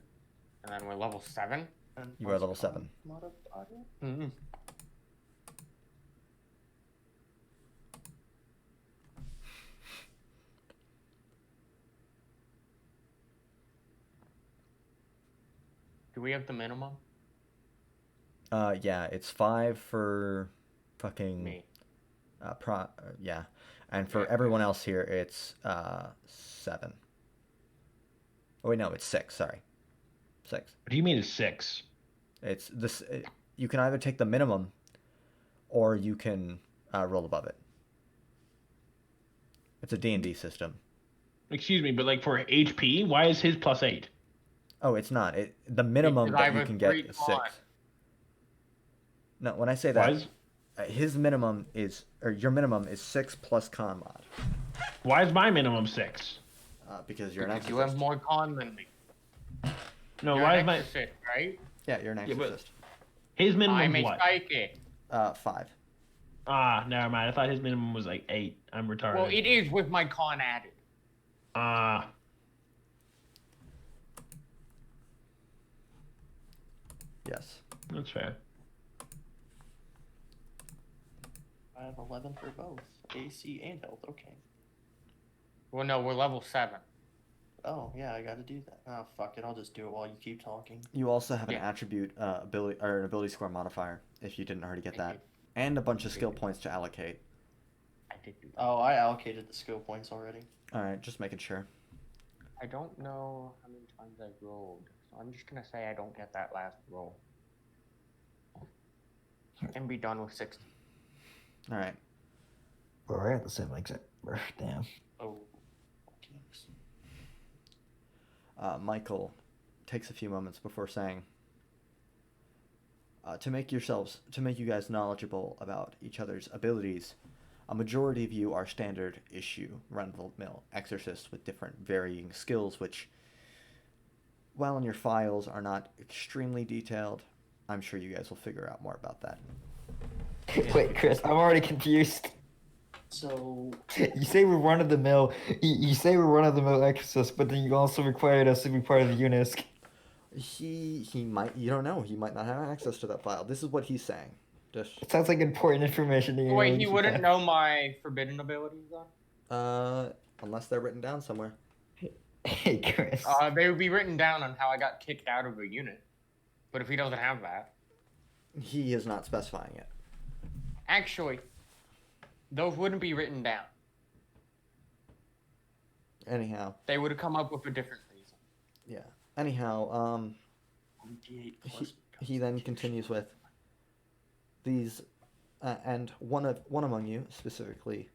And then we're level 7?
And
You are
plus
level
con
7.
modifier?
Mm-hmm. Do we have the minimum?
Yeah, it's 5 for fucking
Me.
yeah. And for
Yeah.
everyone else here, it's 7. Oh wait, no, it's 6. Sorry, 6.
What do you mean it's 6?
It's this. You can either take the minimum, or you can roll above it. It's a D&D system.
Excuse me, but like for HP, why is his +8?
Oh, it's not. The minimum
Because I
that you
have a
can get
3
is
con.
6. No, when I say
Why
that,
is
his minimum is, or your minimum is 6 plus con mod.
why is my minimum 6?
Because you're an
Because
exorcist.
you have more con than me.
No,
You're
why
an
is my
exorcist, right?
Yeah, you're an
Yeah, but-
exorcist.
his
I'm
minimum
a
what?
psychic.
5.
Ah, never mind. I thought his minimum was like 8. I'm retarded.
Well, it is with my con added.
Ah,
Yes.
that's fair.
I have 11 for both AC and health. Okay.
Well, no, we're level 7.
Oh yeah, I gotta do that. Oh fuck it, I'll just do it while you keep talking.
You also have an
Yeah.
attribute ability or an ability score modifier if you didn't already get
I
that,
did.
and a bunch of skill points to allocate.
I did do that.
Oh, I allocated the skill points already.
All right, just making sure.
I don't know how many times I rolled, so I'm just gonna say I don't get that last roll. And be done with 60.
All right.
Well, we're at the same exact. Damn.
Oh. Yes.
Michael takes a few moments before saying, to make you guys knowledgeable about each other's abilities, a majority of you are standard issue, run-of-the-mill exorcists with different varying skills, which, while in your files are not extremely detailed, I'm sure you guys will figure out more about that.
Wait, Chris, I'm already confused.
So
You say we're run of the mill. You say we're run of the mill exorcists, but then you also required us to be part of the UNISC.
He might, you don't know, he might not have access to that file. This is what he's saying. Just
It sounds like important information to you.
Wait, he wouldn't know my forbidden abilities then?
unless they're written down somewhere.
Hey, Chris.
They would be written down on how I got kicked out of a unit. But if he doesn't have that,
He is not specifying it.
actually, those wouldn't be written down.
Anyhow,
They would have come up with a different reason.
yeah. Anyhow,
1d8 plus
he then continues with these, and one among you, specifically,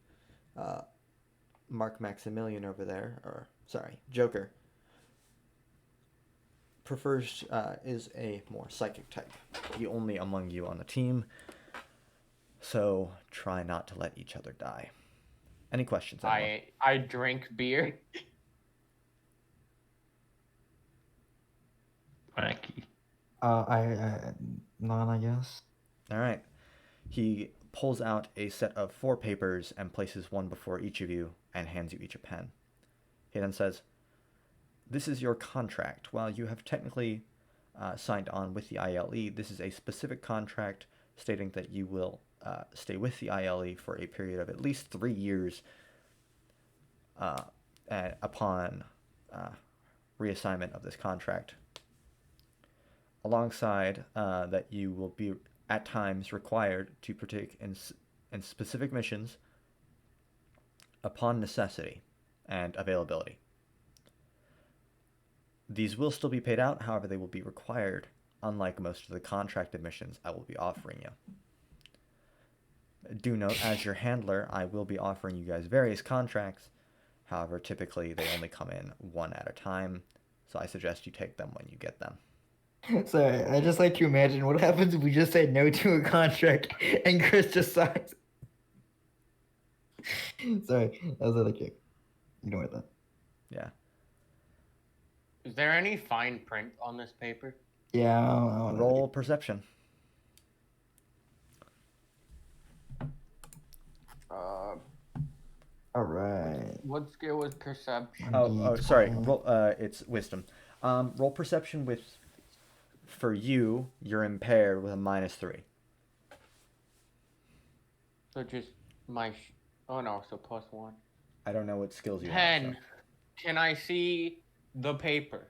Mark Maximillion over there, or sorry, Joker, prefers is a more psychic type. The only among you on the team. So try not to let each other die. Any questions? Anyone?
I drink beer.
Wacky.
None, I guess.
All right. He pulls out a set of 4 papers and places one before each of you and hands you each a pen. He then says, "This is your contract. While you have technically signed on with the ILE, this is a specific contract stating that you will stay with the ILE for a period of at least 3 years upon reassignment of this contract. Alongside that you will be at times required to partake in specific missions upon necessity, and availability. These will still be paid out, however, they will be required, unlike most of the contracted missions I will be offering you. Do note, as your handler, I will be offering you guys various contracts. However, typically they only come in one at a time, so I suggest you take them when you get them.
Sorry, I just like to imagine what happens if we just say no to a contract and Chris just signs. Sorry, that was another kick. Ignore that.
Yeah.
Is there any fine print on this paper?
Yeah, I don't know.
Roll perception.
All right.
What skill is perception?
Oh, sorry. Roll, it's wisdom. Roll perception with, for you, you're impaired with a -3.
So just my. Oh no, so +1.
I don't know what skills you
10.
have. So.
Can I see the paper?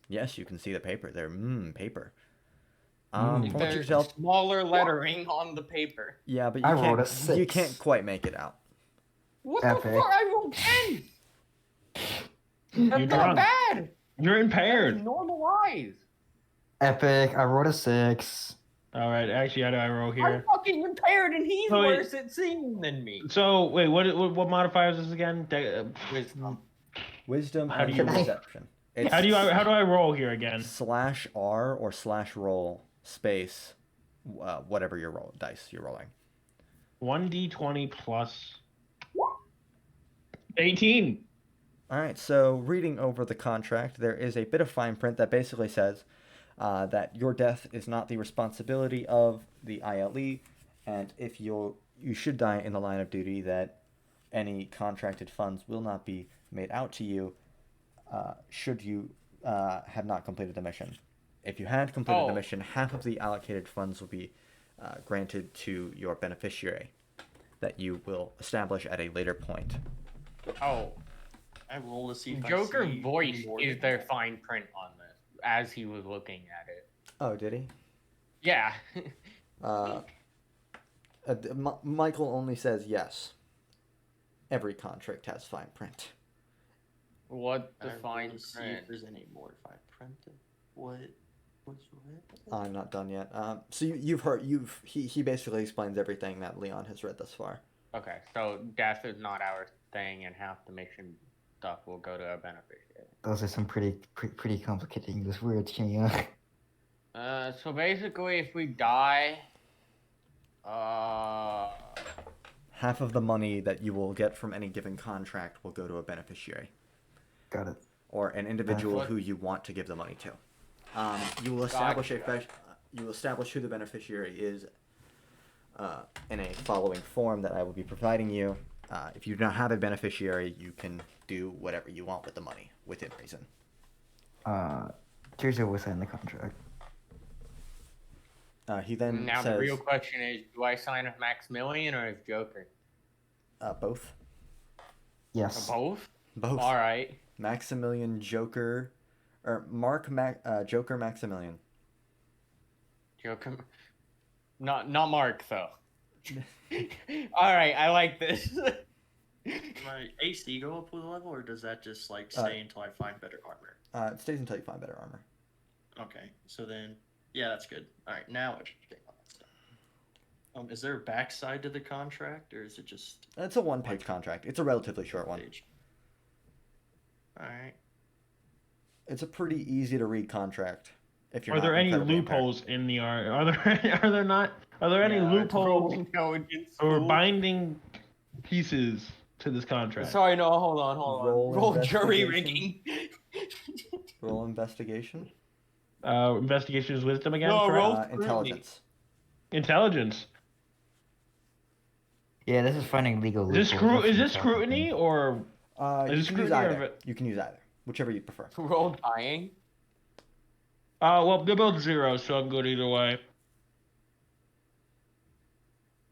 Yes, you can see the paper there. Paper.
Mm.
From what you
There's
can tell,
smaller lettering on the paper.
yeah, but
I
you
rolled a
can't. You
6.
can't quite make it out.
What
Epic.
the fuck? I rolled 10.
You're
That's not
drunk.
bad.
You're
That's
impaired.
normal eyes.
Epic. I rolled a 6.
All right. Actually, how do I roll
I'm
here?
fucking impaired, and he's
So
worse at seeing than me.
So wait, what modifier is this again?
Wisdom.
Wisdom
How do
and
you-
perception. It's
How do I roll here again?
/R or /roll space, whatever your roll dice you're rolling.
1d20 plus 18.
All right, so reading over the contract, there is a bit of fine print that basically says that your death is not the responsibility of the ILE, and if you should die in the line of duty, that any contracted funds will not be made out to you should you have not completed the mission. If you had completed the mission, half of the allocated funds will be granted to your beneficiary that you will establish at a later point.
Oh,
I roll to see if
Joker
I see
voice
more
is
than
there
that.
fine print on this as he was looking at it.
Oh, did he?
Yeah.
Michael only says yes. Every contract has fine print.
What
I
the
roll
fine
to see
print?
if there's any more if I printed. What's
I'm not done yet. So you've heard he basically explains everything that Leon has read thus far.
Okay, so death is not our thing, and half the mission stuff will go to our beneficiary.
Those are some pretty complicated English words, Shinya.
So basically, if we die,
Half of the money that you will get from any given contract will go to a beneficiary
Got it.
or an individual
What?
who you want to give the money to. You will establish you will establish who the beneficiary is in a following form that I will be providing you. If you don't have a beneficiary, you can do whatever you want with the money within reason.
Juzo will sign the contract.
He then
now
says
the real question is, do I sign with Maximillion or as Joker?
both.
Yes.
Both?
Both.
All right.
Maximillion Joker, or Joker Maximillion.
Joker. Not Mark though. All right, I like this.
Does my AC go up with a level, or does that just like stay until I find better armor?
It stays until you find better armor.
Okay, so then yeah, that's good. All right, now I should take all that stuff. Is there a backside to the contract, or is it just
It's a one-page contract. It's a relatively short one.
page? All right.
It's a pretty easy to read contract. If you're
Are
not
there any
incredibly impaired.
loopholes in the art? Are there not? Are there any
Yeah, it's
loopholes
intelligence
or
school.
binding pieces to this contract?
Sorry, no, hold on.
Roll
jury
investigation.
rigging.
Roll investigation.
Investigation is wisdom again.
No,
correct?
roll scrutiny.
Intelligence.
Intelligence.
Yeah, this is finding legal
Is
loopholes.
this
That's
scrutiny or
You
Is it
can use
scrutiny or
either. You can use either. Whichever you prefer.
Roll dying.
well, they're both 0, so I'm good either way.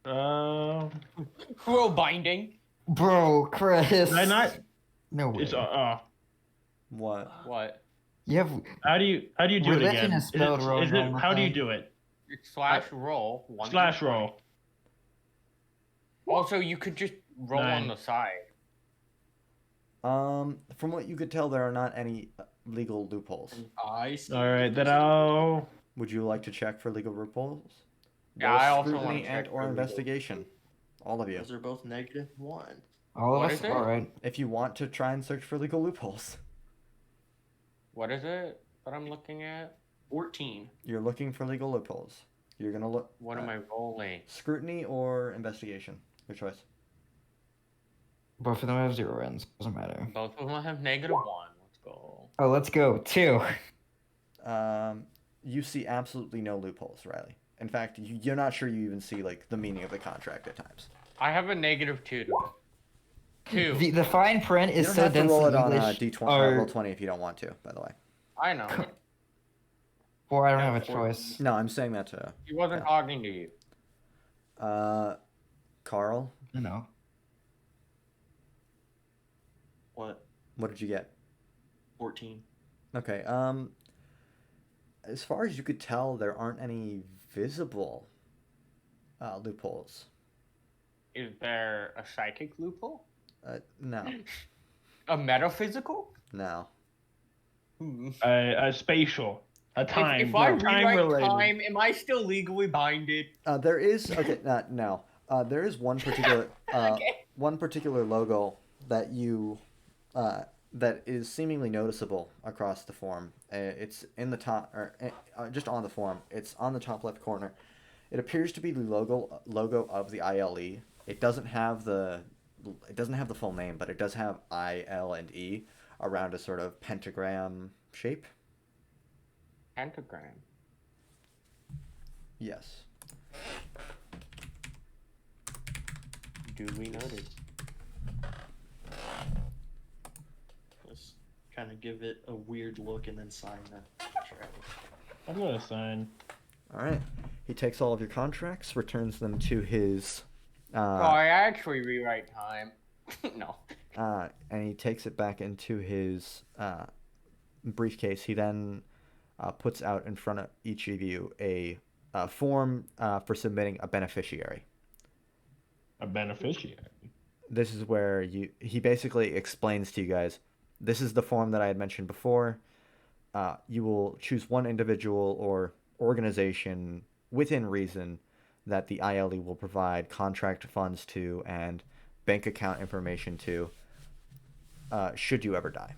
Roll binding.
Bro, Chris.
Did I not?
No way.
It's
What?
What?
You have
how do you do it
Religion
again?
is spelled wrong on the
How do you
thing.
do it?
Slash roll.
Slash roll.
Also, you could just roll on
9.
the side.
From what you could tell, there are not any legal loopholes.
I see.
All right, then I'll.
Would you like to check for legal loopholes?
Yeah,
Both
I also wanna
scrutiny
check
and or
for legal.
investigation. All of you.
Those are both -1.
All of
What
us?
is it?
Alright.
If you want to try and search for legal loopholes,
What is it that I'm looking at?
14.
you're looking for legal loopholes. You're gonna look.
What am I rolling?
Scrutiny or investigation? Your choice.
Both of them have 0 ends. Doesn't matter.
Both of them have -1. Let's go.
Oh, let's go. 2.
You see absolutely no loopholes, Riley. In fact, you're not sure you even see like the meaning of the contract at times.
I have a -2 to it. 2.
The fine print
You
is
don't
so
have to
dense
roll
in
it on
English.
D20, roll 20 if you don't want to. By the way.
I know.
Or I don't
Yeah,
have a
14.
choice.
No, I'm saying that to
He wasn't talking to you.
Carl.
No.
What?
What did you get?
14.
Okay. As far as you could tell, there aren't any visible loopholes.
Is there a psychic loophole?
No,
A metaphysical?
no.
A spatial. A time.
If I
time
rewrite
related.
time, am I still legally binded?
There is okay. No. There is one particular
Okay.
one particular logo that you that is seemingly noticeable across the form. It's in the top or just on the form. It's on the top left corner. It appears to be the logo of the ILE. It doesn't have the full name, but it does have I, L, and E around a sort of pentagram shape.
Pentagram.
Yes.
Duly noted.
Let's kind of give it a weird look and then sign the contract.
I'm gonna sign.
All right. He takes all of your contracts, returns them to his.
Oh, I actually rewrite time. No.
And he takes it back into his briefcase. He then puts out in front of each of you a form for submitting a beneficiary.
A beneficiary.
This is where he basically explains to you guys, this is the form that I had mentioned before. You will choose one individual or organization within reason that the ILE will provide contract funds to and bank account information to should you ever die.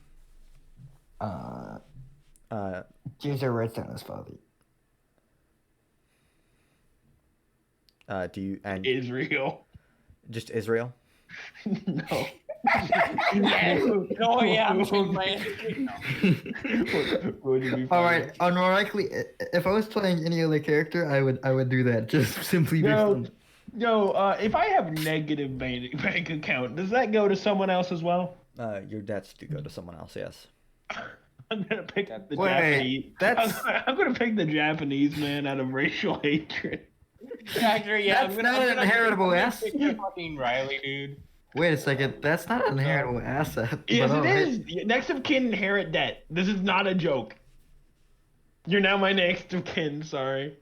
Juzo writes down his father.
Do you and
Israel.
just Israel?
No.
No, yeah, I'm saying my
Would you be
Alright, unlikely. If I was playing any other character, I would do that. Just simply
Yo, if I have negative bank account, does that go to someone else as well?
Your debts do go to someone else, yes.
I'm gonna pick the
Wait,
Japanese.
that's-
I'm gonna pick the Japanese man out of racial hatred.
Actually, yeah,
That's not an inheritable asset.
Fucking Riley, dude.
Wait a second. That's not an inheritable asset.
Yes,
but
it
alright.
is. Next of kin inherit debt. This is not a joke. You're now my next of kin. Sorry.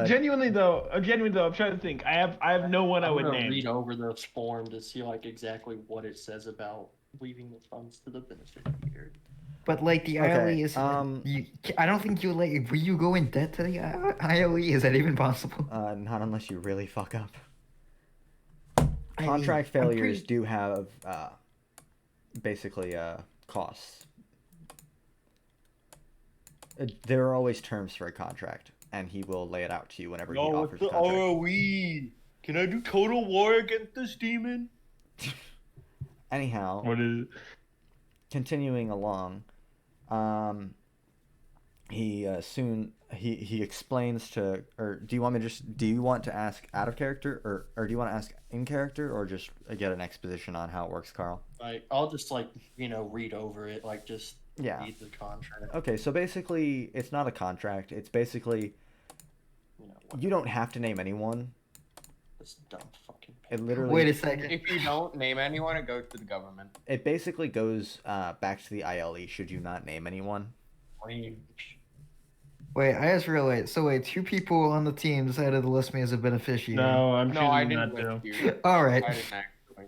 Genuinely though, I'm trying to think. I have no one I
I'm
would
gonna
name.
read over this form to see like exactly what it says about leaving the funds to the beneficiary.
But like the
Okay,
ILE is, I don't think you will you go in debt to the ILE? Is that even possible?
Not unless you really fuck up.
I mean,
Contract
I'm
failures
pretty-
do have basically costs. There are always terms for a contract, and he will lay it out to you whenever he offers a contract.
ROE? Can I do total war against this demon?
Anyhow,
What is it?
continuing along, he explains to, or do you want to ask out of character, or do you want to ask in character, or just get an exposition on how it works, Carl?
I'll just read over it, just
Yeah.
read the contract.
Okay, so basically, it's not a contract. It's basically, you don't have to name anyone.
This dumb fucking.
It literally.
Wait a second.
If you don't name anyone, it goes to the government.
It basically goes back to the ILE. Should you not name anyone?
Wait, I just realized. So wait, 2 people on the team decided to list me as a beneficiary.
No, I'm
No, I
choosing
didn't
not to.
list you.
All right.
I didn't actually.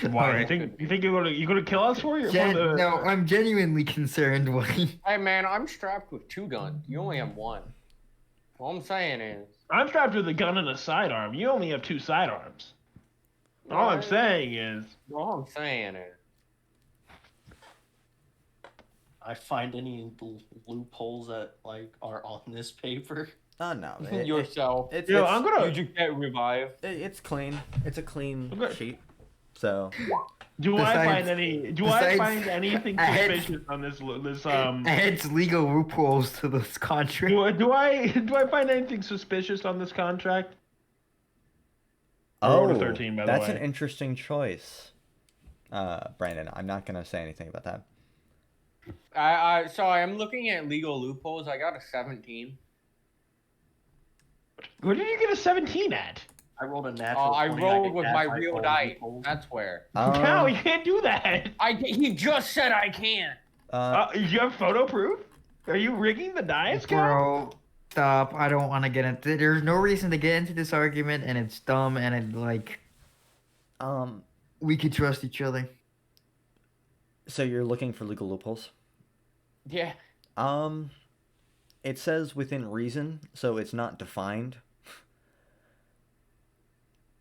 Why?
Alright.
You think you're gonna kill us for the?
No, I'm genuinely concerned. Why?
Hey man, I'm strapped with 2 guns. You only have 1. All I'm saying is.
I'm strapped with a gun and a sidearm. You only have 2 sidearms. All I'm saying is.
All I'm saying is.
I find any loopholes that like are on this paper.
No.
Yourself.
It's
I'm gonna.
You just get revived.
it's clean. It's a clean
Okay.
sheet. So.
Do I find anything
ahead-
suspicious on this?
Adds legal loopholes to this contract.
Do I find anything suspicious on this contract? I
Oh,
rolled a 13, by the
that's
way.
an interesting choice, Brandon. I'm not gonna say anything about that.
So I'm looking at legal loopholes. I got a 17.
Where did you get a 17 at?
I rolled a natural.
I
20,
rolled
could
with
add
my real
own
dice.
loopholes.
That's where.
No, you can't do that.
He just said I can't.
You have photo proof? Are you rigging the dice, Cal?
Bro, stop. I don't want to get into. There's no reason to get into this argument, and it's dumb, and it like. We could trust each other.
So you're looking for legal loopholes?
Yeah.
It says within reason, so it's not defined.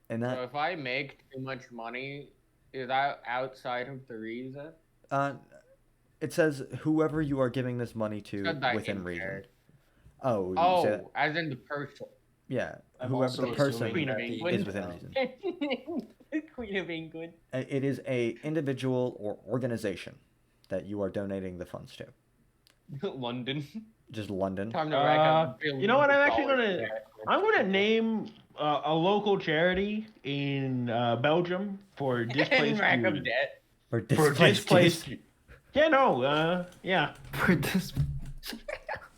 And
So
that
if I make too much money, is that outside of the reason?
it says whoever you are giving this money to
Said that
within reason.
impaired.
Oh, you say that?
As in the person.
Yeah,
I'm
whoever
also
the person
assuming that
Queen of
the-
is within reason.
Queen of England.
It is a individual or organization that you are donating the funds to.
London.
Just London.
Time to rack up
You know what? I'm actually
$1
gonna name a local charity in Belgium for displaced
rack up
Jews.
debt.
For
For displaced. Yeah, no. Yeah.
For this.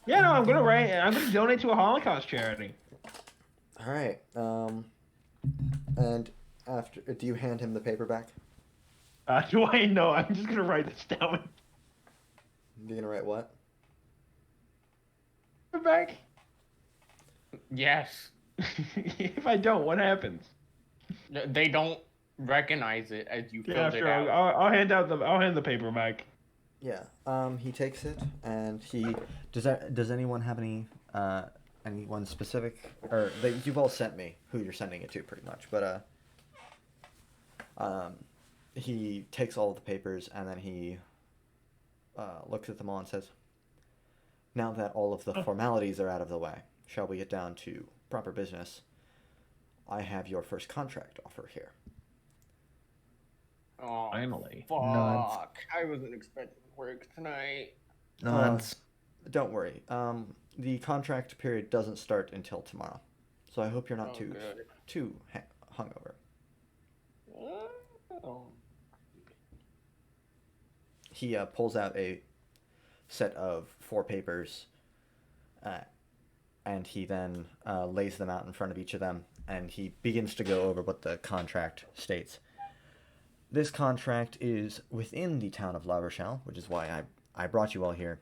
Yeah, no. I'm gonna donate to a Holocaust charity.
All right. And after, do you hand him the paper back?
Do I know? I'm just gonna write this down.
You're gonna write what?
Back.
Yes.
If I don't, what happens?
They don't recognize it as you
Yeah,
filled it
sure.
out.
I'll hand the paper back.
Yeah. He takes it, and he does anyone have anyone specific, or you've all sent me who you're sending it to, pretty much. But he takes all of the papers, and then he looks at them all and says, "Now that all of the formalities are out of the way, shall we get down to proper business? I have your first contract offer here."
Oh,
Finally.
fuck.
Nuts.
I wasn't expecting work tonight.
No,
Don't worry. The contract period doesn't start until tomorrow, so I hope you're not
Oh, good.
too hungover.
Oh.
He pulls out a set of 4 papers, and he then lays them out in front of each of them, and he begins to go over what the contract states. This contract is within the town of La Rochelle, which is why I brought you all here.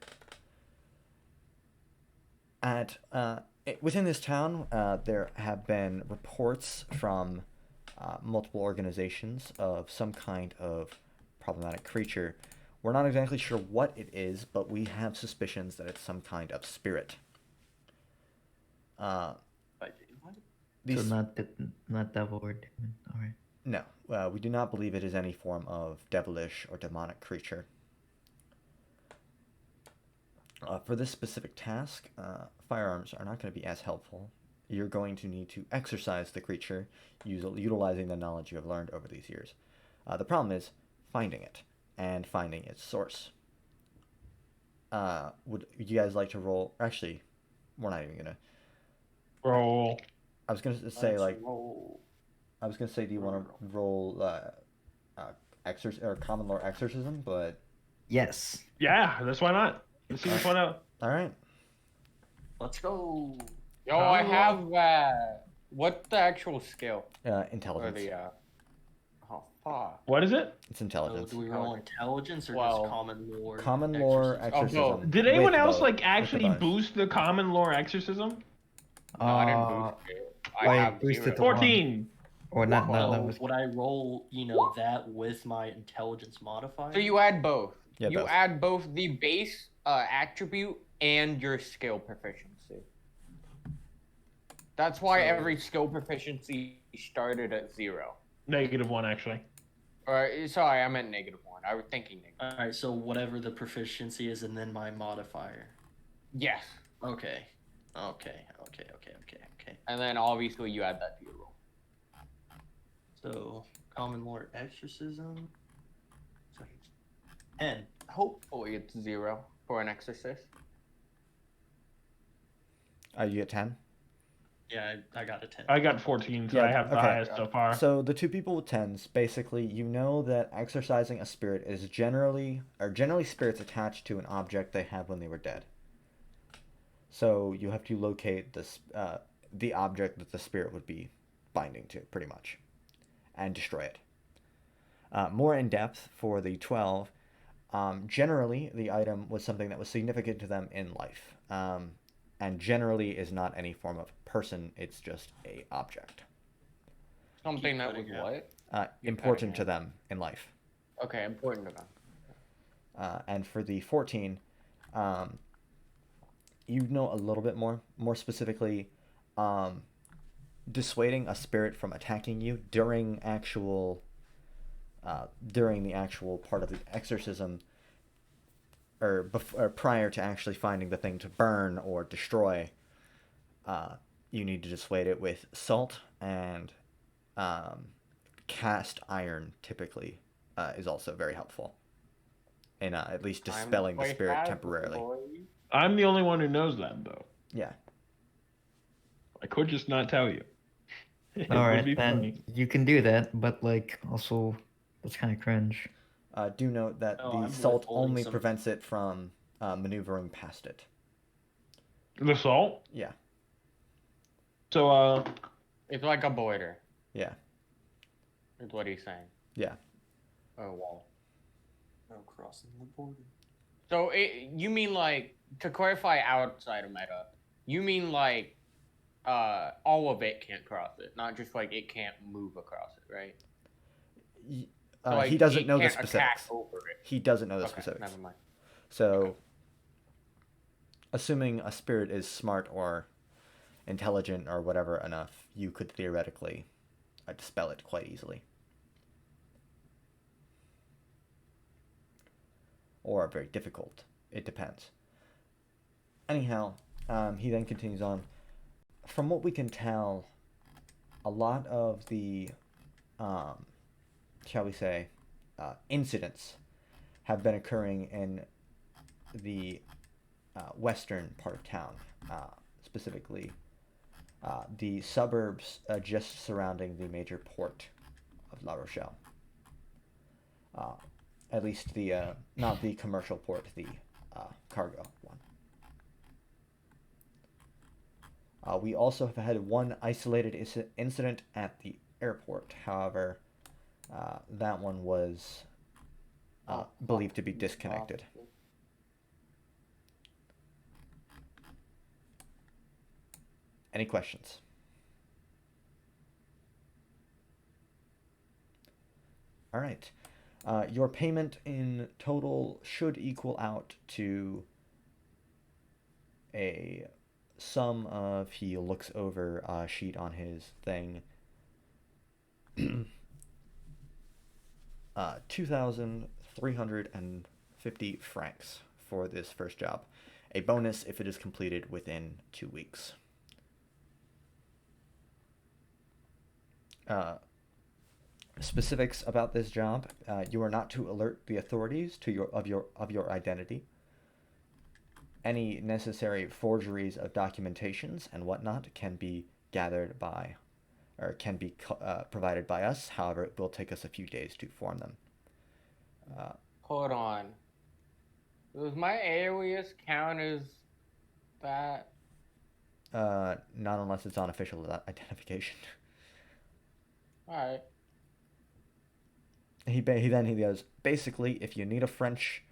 Within this town, there have been reports from multiple organizations of some kind of problematic creature. We're not exactly sure what it is, but we have suspicions that it's some kind of spirit. These,
so not devil or demon. All right.
no, we do not believe it is any form of devilish or demonic creature. For this specific task, firearms are not going to be as helpful. You're going to need to exorcise the creature, utilizing the knowledge you have learned over these years. The problem is finding it, and finding its source. Would you guys like to roll? Actually, we're not even gonna
Roll.
I was gonna say do you want to roll common lore exorcism? But
Yes.
Yeah, that's why not. Let's see which one out.
all right.
Let's go.
Yo, I have what's the actual skill? Or
Intelligence.
the oh fuck.
What is it?
It's
So
intelligence.
do we roll intelligence or
Well,
just common lore?
Common lore
exorcism?
Oh,
exorcism.
Did anyone
with
else
both-
like
with the
actually
bonus.
boost the common lore exorcism?
No, I didn't boost it. I
wait,
have
boost it
0.
to one.
14.
Or not?
Wow.
That
So
was
would I roll, that with my intelligence modifier?
So you add both.
Yeah,
you
both.
add both the base attribute and your skill proficiency. That's why
So-
every skill proficiency started at 0.
-1 actually.
Or sorry, I meant -1. I was thinking negative.
All right, so whatever the proficiency is, and then my modifier.
Yes.
Okay. Okay.
And then obviously you add that to your roll.
So common lore exorcism. 10.
Hopefully it's 0 for an exorcist.
You get 10.
Yeah, I got a 10.
I got 14, so
Yeah,
I have the
okay.
highest so far.
So the two people with 10s, basically, you know that exorcising a spirit is generally spirits attached to an object they had when they were dead. So you have to locate the object that the spirit would be binding to, pretty much, and destroy it. More in depth for the 12, generally the item was something that was significant to them in life. And generally is not any form of person, it's just a object.
Something that was
cutting out.
what?
Important to them in life.
Okay, important to them.
And for the 14, you know a little bit more specifically, dissuading a spirit from attacking you during the actual part of the exorcism, or prior to actually finding the thing to burn or destroy. You need to dissuade it with salt and cast iron. Typically, is also very helpful in at least dispelling the spirit temporarily.
I'm the only one who knows that, though.
Yeah.
I could just not tell you. It
all
would
right.
be
Then
funny.
you can do that, but like also that's kind of cringe.
Do note that
Oh,
the
I'm
salt
withholding
only
some-
prevents it from maneuvering past it.
The salt?
Yeah.
So,
It's like a border,
Yeah.
is what he's saying.
Yeah.
Or a wall.
No crossing the border.
So you mean like, to clarify outside of meta, you mean like all of it can't cross it, not just like it can't move across it, right? So, like,
He doesn't
it
know the
can't attack
specifics.
over it.
He doesn't know the
Okay,
specifics.
never mind.
So,
Okay.
assuming a spirit is smart or intelligent or whatever enough, you could theoretically dispel it quite easily. Or very difficult. It depends. Anyhow, he then continues on. From what we can tell, a lot of the, shall we say, incidents have been occurring in the western part of town, specifically the suburbs just surrounding the major port of La Rochelle. At least the not the commercial port, the cargo one. We also have had one isolated incident at the airport. However, that one was believed to be disconnected. Any questions? All right. Your payment in total should equal out to a sum of, he looks over a sheet on his thing, 2,350 francs for this first job. A bonus if it is completed within 2 weeks. Specifics about this job: you are not to alert the authorities to your identity. Any necessary forgeries of documentations and whatnot can be gathered by, or can be provided by us. However, it will take us a few days to form them.
Hold on. Does my alias count as that?
Not unless it's on official identification.
Alright.
He goes, basically, if you need a French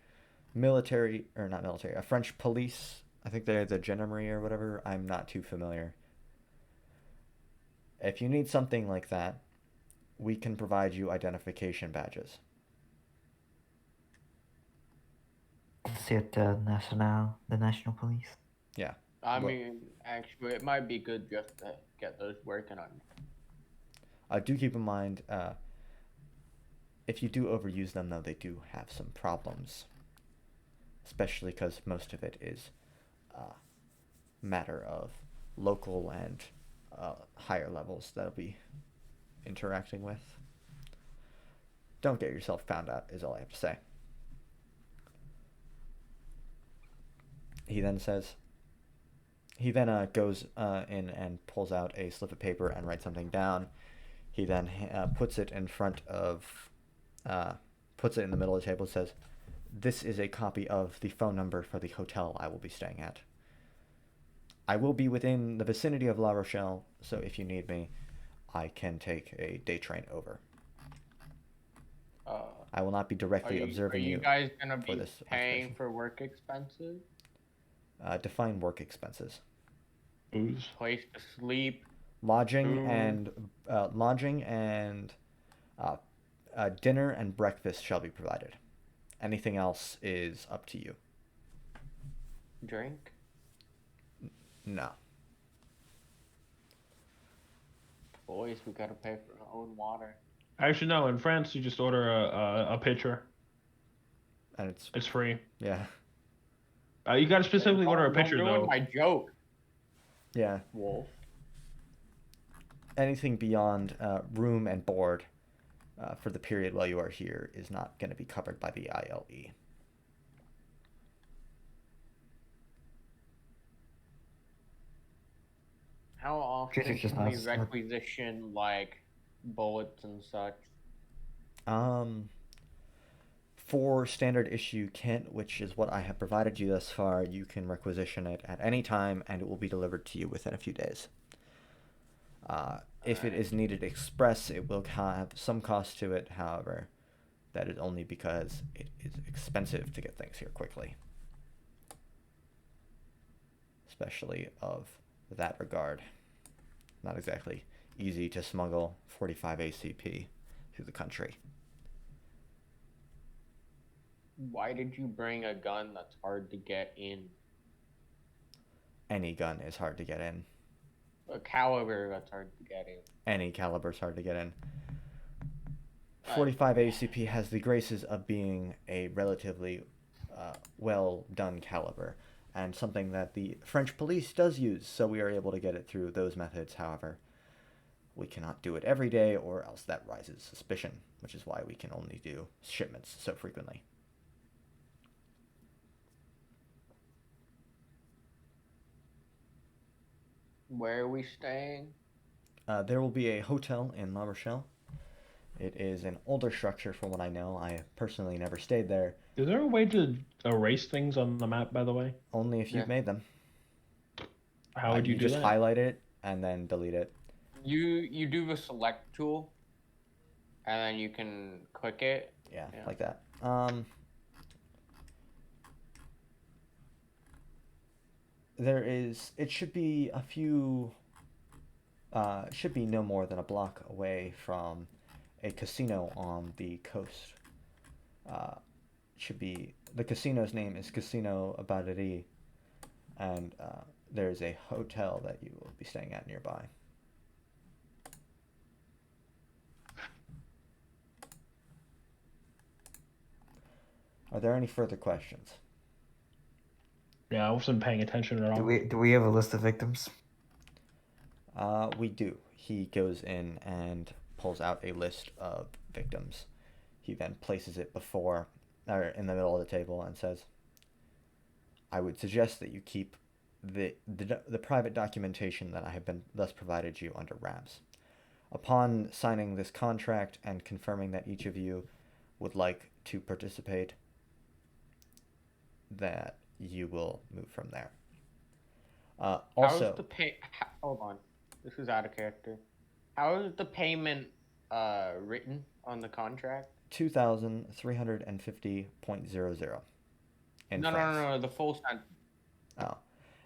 military, or not military, a French police, I think they're the gendarmerie or whatever, I'm not too familiar. If you need something like that, we can provide you identification badges.
Is it the national police?
Yeah.
I
Well-
mean, actually, it might be good just to get those working on.
Do keep in mind, if you do overuse them, though, they do have some problems. Especially because most of it is matter of local and higher levels that'll be interacting with. Don't get yourself found out, is all I have to say. He then goes in and pulls out a slip of paper and writes something down. He then puts it in front of, puts it in the middle of the table and says, "This is a copy of the phone number for the hotel I will be staying at. I will be within the vicinity of La Rochelle, so if you need me, I can take a day train over. I will not be directly observing you.
Are you guys gonna
for
be
this
paying
occupation.
for work expenses?
Define work expenses.
Booze.
Place to sleep?
Lodging
Food.
and dinner and breakfast shall be provided. Anything else is up to you.
Drink?
No.
Boys, we gotta pay for our own water.
Actually, no. In France, you just order a pitcher.
And
It's free.
yeah.
You gotta specifically order a
Don't
pitcher
ruin
though.
my joke,
Yeah.
Wolf.
Anything beyond room and board for the period while you are here is not going to be covered by the ILE.
How often
Just
can we
not-
requisition like bullets and such?
For standard issue kit, which is what I have provided you thus far, you can requisition it at any time and it will be delivered to you within a few days. If it is needed express, it will have some cost to it. However, that is only because it is expensive to get things here quickly. Especially of that regard. Not exactly easy to smuggle 45 ACP through the country.
Why did you bring a gun that's hard to get in?
Any gun is hard to get in.
A caliber that's hard to get in.
Any caliber is hard to get in. 45 ACP has the graces of being a relatively well done caliber, and something that the French police does use, so we are able to get it through those methods. However, we cannot do it every day, or else that raises suspicion, which is why we can only do shipments so frequently.
Where are we staying?
There will be a hotel in La Rochelle. It is an older structure from what I know. I have personally never stayed there.
Is there a way to erase things on the map, by the way?
Only if you've
Yeah.
made them.
How would you do
just
that?
highlight it and then delete it.
You do the select tool, and then you can click it.
Yeah,
Yeah.
like that. It should be a few, it should be no more than a block away from a casino on the coast. The casino's name is Casino Abaderie, and there's a hotel that you will be staying at nearby. Are there any further questions?
Yeah, I wasn't paying attention at all.
Do we have a list of victims?
We do. He goes in and pulls out a list of victims. He then places it before, or in the middle of the table, and says, "I would suggest that you keep the private documentation that I have been thus provided you under wraps. Upon signing this contract and confirming that each of you would like to participate, that you will move from there." Also,
How's the hold on, this is out of character. How is the payment written on the contract?
2,350.00 in
No,
France.
no, the full sentence.
Oh.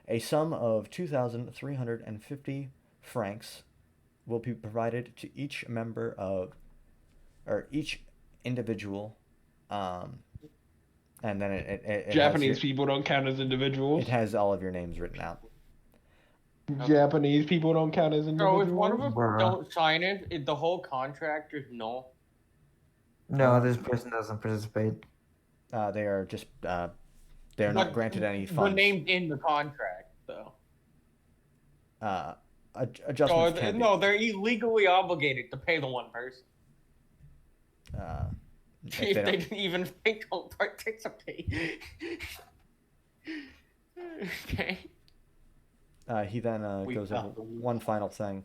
A sum of 2,350 francs will be provided to each member of or each individual, and then it
Japanese
has
people don't count as individuals.
it has all of your names written out.
Japanese people don't count as
So
individuals.
if one of them
Bruh.
don't sign it, the whole contract is null.
No, this person doesn't participate.
They are just they are not granted any
The
funds.
named in the contract, though.
Adjustments can be.
They're illegally obligated to pay the one person.
If
If
they
they
don't-
didn't even they don't participate. Okay.
He then
We
goes
got
over
the loot.
one final thing.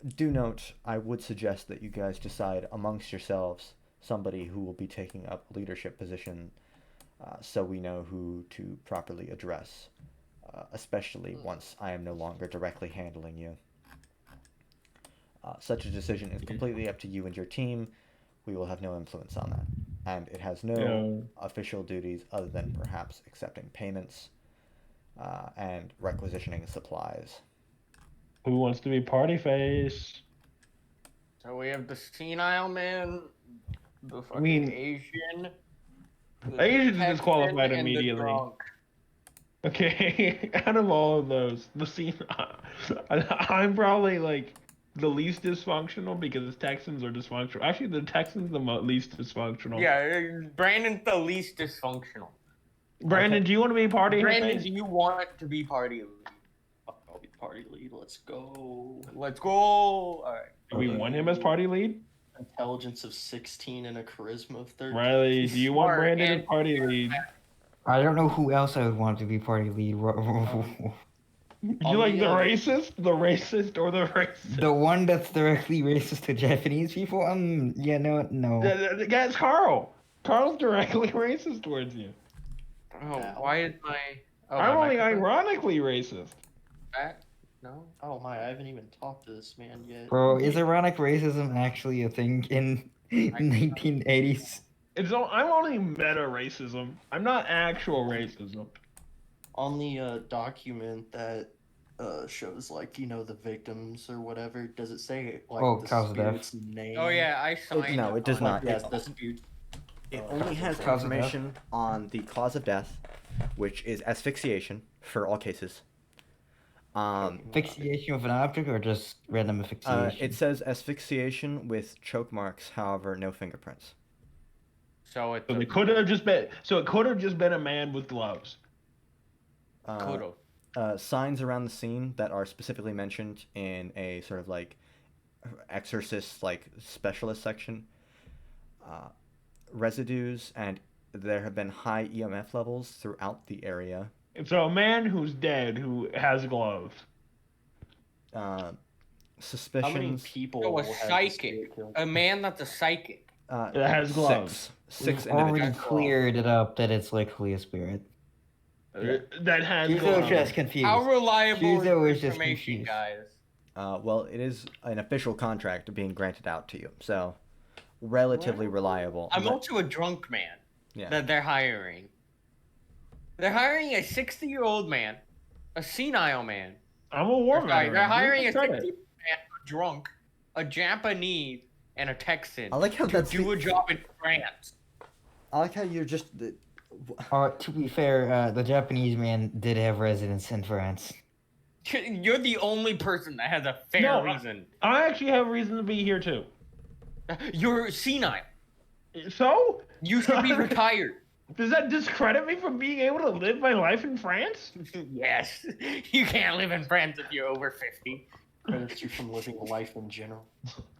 Do note, I would suggest that you guys decide amongst yourselves somebody who will be taking up a leadership position, so we know who to properly address, especially once I am no longer directly handling you. Such a decision is completely up to you and your team. We will have no influence on that, and it has no official duties other than perhaps accepting payments and requisitioning supplies.
Who wants to be party face?
So we have the senile man, the fucking
mean,
Asian. the
Asian is
Texan,
disqualified
and the
immediately.
drunk.
Okay, out of all of those, the scene, I'm probably like the least dysfunctional because Texans are dysfunctional. Actually, the Texans the least dysfunctional.
Yeah, Brandon's the least dysfunctional.
Brandon, do you want to be party
Brandon,
face?
do you want to be party lead?
I'll be party lead. Let's go.
Let's go. All right.
Do we want him as party lead?
Intelligence of 16 and a charisma of 13.
Riley, do you want
Smart
Brandon as
and-
party lead?
I don't know who else I would want to be party lead.
You like the racist? The racist or the racist?
The one that's directly racist to Japanese people? Yeah, no.
The guy's Carl. Carl's directly racist towards you.
Oh, why is my? Oh,
I'm
my
only
microphone
ironically racist.
back? No.
Oh my, I haven't even talked to this man yet.
Bro, is ironic racism actually a thing in 1980s?
I'm only meta racism. I'm not actual racism.
On the document that shows like the victims or whatever, does it say like
Oh,
the
cause of death.
spirit's name?
Oh yeah, I signed.
No, it does
Like,
not.
yes,
It-
the spirit.
It only has
Cause of death?
information on the cause of death, which is asphyxiation for all cases.
Asphyxiation of an object or just random asphyxiation?
It says asphyxiation with choke marks, however, no fingerprints.
So it's
So it could have just been a man with gloves.
Signs around the scene that are specifically mentioned in a sort of like exorcist like specialist section. Residues, and there have been high EMF levels throughout the area.
So a man who's dead who has gloves.
How many
Suspicions.
people?
So a
will have the
psychic,
spirit killed?
a man that's a psychic.
That has gloves.
Six
We've already
individuals.
cleared it up that it's likely a spirit.
That has
Juzo
gloves.
was just confused.
How reliable
Juzo was
is
just
information,
confused.
guys?
Well, it is an official contract being granted out to you, so relatively reliable.
I'm also a drunk man
Yeah.
that they're hiring. They're hiring a 60-year-old man, a senile man.
I'm a war
They're
veteran.
hiring a
Give me
60
credit.
man, a drunk, a Japanese, and a Texan
I like how
to
that's
do a job in France.
I like how you're just.
To be fair, the Japanese man did have residence in France.
You're the only person that has a fair
No,
reason.
I actually have reason to be here too.
You're senile.
So?
You should be retired.
Does that discredit me from being able to live my life in France?
Yes. You can't live in France if you're over 50.
Credits you from living a life in general.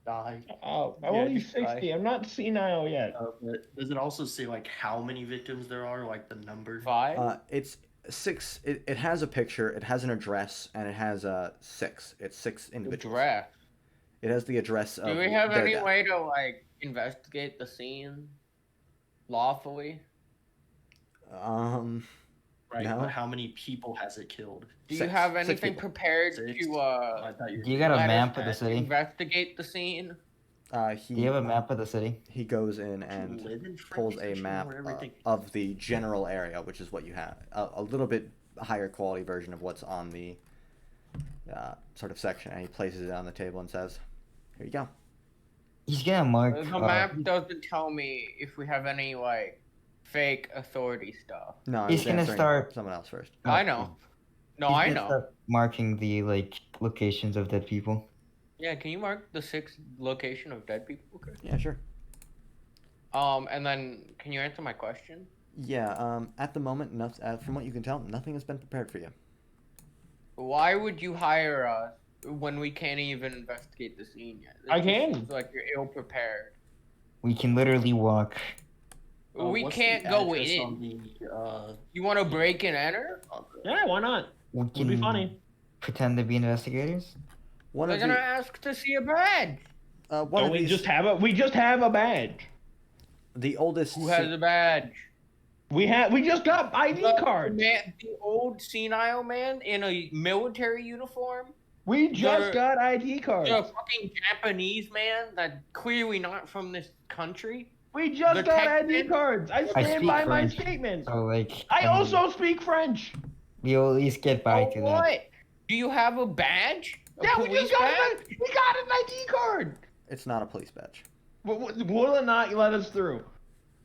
Die.
Oh, I'm
Yeah,
only
just
60. I'm not senile yet.
But does it also say like how many victims there are, like the number?
5?
It's 6. It has a picture. It has an address, and it has 6. It's 6 individuals.
Giraffe.
It has the address of.
Do we have
their
any
death.
way to like investigate the scene lawfully?
Right.
No.
But how many people has it killed?
Do you
6.
have
6
anything
people.
prepared
6?
to
I thought you were.
Do you got a
let us
map of the city?
investigate the scene?
He
Do you have a map of the city?
he goes in
You
and
live in
pulls
France,
a
you know
map
where everything-
of the general area, which is what you have. A little bit higher quality version of what's on the sort of section, and he places it on the table and says, "Here you go."
He's gonna mark.
The map doesn't tell me if we have any like fake authority stuff.
No, I
He's
was
gonna
answering
start-
someone else first.
I know. No,
he's
I
gonna
know.
start marking the locations of dead people.
Yeah, can you mark the 6 location of dead people? Okay.
Yeah, sure.
And then can you answer my question?
Yeah, at the moment, from what you can tell, nothing has been prepared for you.
Why would you hire us when we can't even investigate the scene yet?
I
It just
can.
seems like you're ill prepared.
We can literally walk.
We
What's
can't
the
go
address
in.
on the,
You want to break and enter?
Yeah, why not?
We
Would
can
be funny.
pretend to be investigators.
One
They're
of
gonna
the,
ask to see a badge.
one
No,
of
we
these,
just have a badge.
the oldest.
Who has a badge?
We just got ID cards.
The old senile man in a military uniform.
We just
The-
got ID cards.
The fucking Japanese man that clearly not from this country.
We just
the
got
tech
ID
man-
cards. I stand
speak
by my
French.
statement.
So like.
I also speak French.
We'll at least get by
Oh,
to that.
what? Do you have a badge? A
Yeah, we
police
just got
badge?
we got an ID card.
It's not a police badge.
Will it not let us through?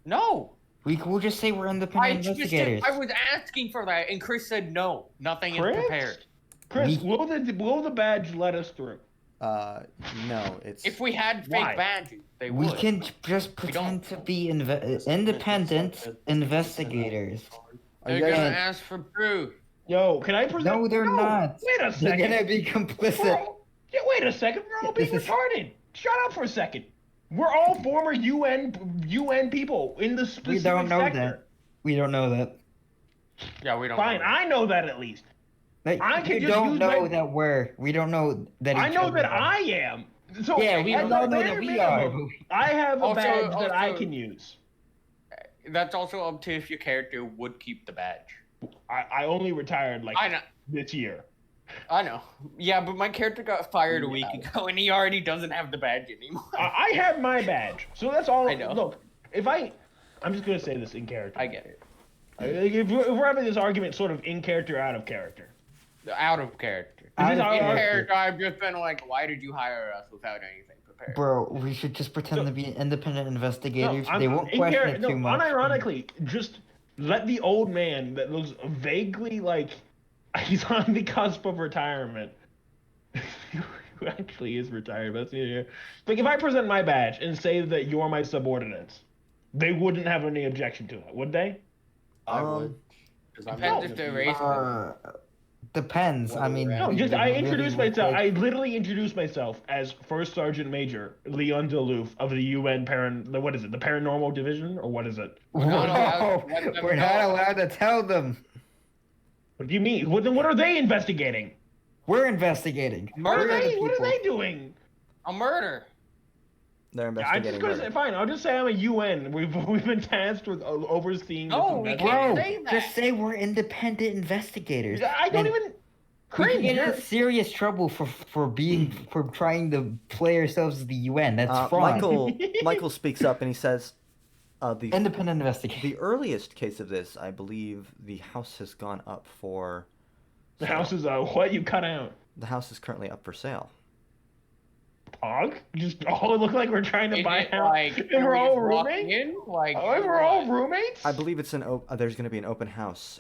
No.
We'll just say we're independent investigators.
I was asking for that, and Chris said no. Nothing
Chris?
is prepared.
Chris,
We-
will the badge let us through?
No, it's.
If we had
Why?
fake badges, they
We
would.
can just
We don't.
pretend to be independent investigators.
Are
They're
you
gonna
guys?
ask for proof.
Yo, can I present?
No, they're not.
Wait a
They're
second.
gonna be complicit.
Yeah, wait a second. We're all being
This is-
retarded. Shut up for a second. We're all former UN people in the specific
We don't know
sector.
that. We don't know that.
Yeah, we don't.
Fine,
know.
I know that at least.
Like,
I can
we
just
don't
use
know
my-
that we're. We don't know that.
I
each
know
other
that
are.
I am. So
Yeah, we
at
don't
the
know that
bare
we are.
minimum, I have a
Also-
badge that I
also-
can use.
That's also up to if your character would keep the badge.
I only retired like
I know.
this year.
I know. Yeah, but my character got fired a week
Yeah.
ago, and he already doesn't have the badge anymore.
I have my badge, so that's all.
I know.
Look, I'm just gonna say this in character.
I get it.
If we're having this argument, sort of in character, out of character.
Out of character.
Out
This
of
is
In
our-
character, I've just been like, why did you hire us without anything prepared?
Bro, we should just pretend to be independent investigators.
I'm-
they won't
in
question
char-
it
no,
too much.
unironically, just let the old man that looks vaguely like he's on the cusp of retirement. Who actually is retired, but that's neither here. Like if I present my badge and say that you're my subordinates, they wouldn't have any objection to it, would they?
I would. 'Cause I'm not
Depends if
gonna
they're
be-
racist.
Depends. I mean,
No,
No, just
we
I
really
introduced
would
myself.
like-
I literally introduced myself as First Sergeant Major Leon Delouf of the UN what is it? The Paranormal Division or what is it?
We're not allowed to
No,
let them
we're not
know.
allowed to tell them.
What do you mean? What are they investigating?
We're investigating.
What are
Murder
they?
the
What are
people.
they doing?
A murder.
They're
I'm
investigating.
just gonna
murder.
say fine. I'll just say I'm a UN. We've been tasked with overseeing.
No,
this
we can't
Bro,
say that.
just say we're independent investigators.
I don't
And
even.
We
Cringe.
can get
you're-
in serious trouble for trying to play ourselves as the UN. That's fraud.
Michael speaks up and he says, "The
Independent investigator.
the earliest case of this, I believe, the house has gone up for.
The
sale.
house is what you cut out.
The house is currently up for sale.
Pog? Just all look like we're trying to
Is
buy a
it
house.
like,
And
can
we're
we
all
just walk
roommates?
in? Like,
Oh, we're all roommates?
I believe it's there's going to be an open house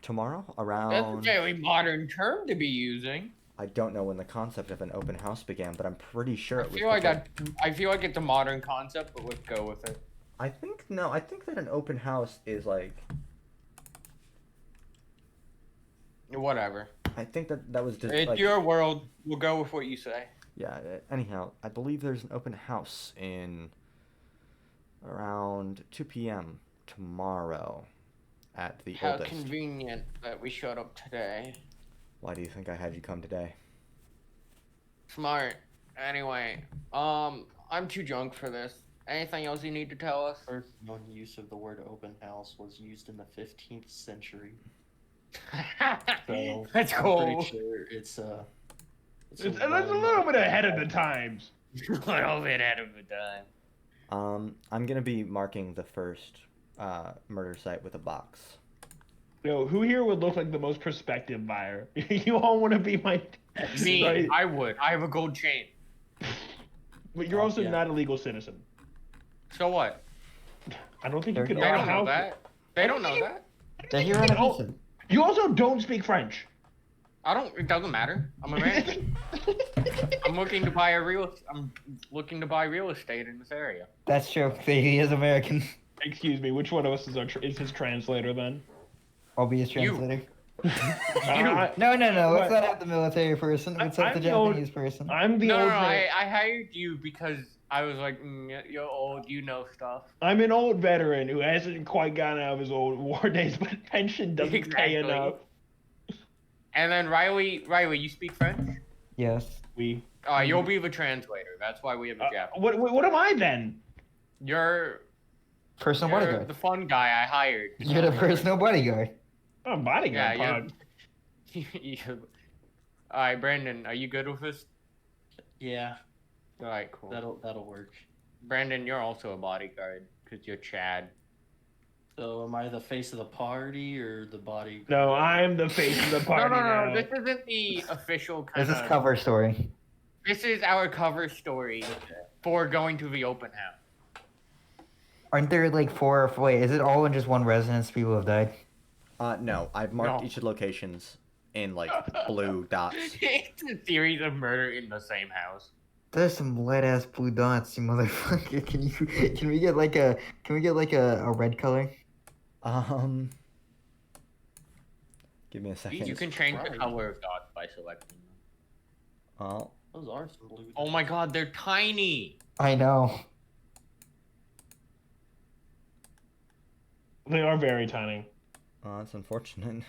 tomorrow
That's a
around.
very modern term to be using.
I don't know when the concept of an open house began, but I'm pretty sure
I
it was.
feel like
before-
I feel like it's a modern concept, but let's go with it.
I think no. I think that an open house is like.
Whatever.
I think that was just
It's
like.
your world. We'll go with what you say.
Yeah. Anyhow, I believe there's an open house in. Around 2 p.m. tomorrow, at the
How
oldest.
convenient that we showed up today.
Why do you think I had you come today?
Smart. Anyway, I'm too drunk for this. Anything else you need to tell us?
First known use of the word open house was used in the 15th century. So
That's
I'm
cool.
pretty sure it's
It's a little bit ahead of the times.
A little bit out of the time.
I'm gonna be marking the first murder site with a box.
Yo, who here would look like the most prospective buyer? You all want to be my.
Me,
Right.
I would. I have a gold chain.
But you're also
yeah.
not a legal citizen.
So what?
I don't think you
They
can
They
own a
don't know
house.
that. They don't know that.
They're here on a
Oh.
mission.
You also don't speak French.
I don't. It doesn't matter. I'm American. I'm looking to buy real estate in this area.
That's true. He is American.
Excuse me, which one of us is his translator then?
I'll be his
You.
translator.
I,
No. Let's
What?
not have the military person. Let's have the
I'm the old-
Japanese person.
I'm the
No,
old
no,
man.
I hired you because I was like, you're old, you know stuff.
I'm an old veteran who hasn't quite gotten out of his old war days, but pension doesn't pay
Exactly.
enough.
And then Riley, you speak French?
Yes.
We.
You'll be the translator. That's why we have a Japanese.
What am I then?
You're
Personal
You're
bodyguard.
the fun guy I hired.
You're the personal bodyguard.
I'm bodyguard.
Yeah,
pod.
All right, Brandon, are you good with this?
Yeah,
All right, cool.
that'll work.
Brandon, you're also a bodyguard because you're Chad.
So am I the face of the party or the body?
No, I'm the face of the party
No.
now.
This isn't the official kind
This
of.
is cover story.
This is our cover story for going to the open house.
Aren't there like four? Wait, is it all in just one residence? People have died.
No, I've marked
No.
each of the locations in like blue dots.
It's a series of murder in the same house.
There's some light ass blue dots, you motherfucker. Can we get like a red color?
Give me a second.
You can change the
Right.
color of dots by selecting them.
Oh,
Those are some blue.
Oh my god, they're tiny!
I know.
They are very tiny.
that's unfortunate.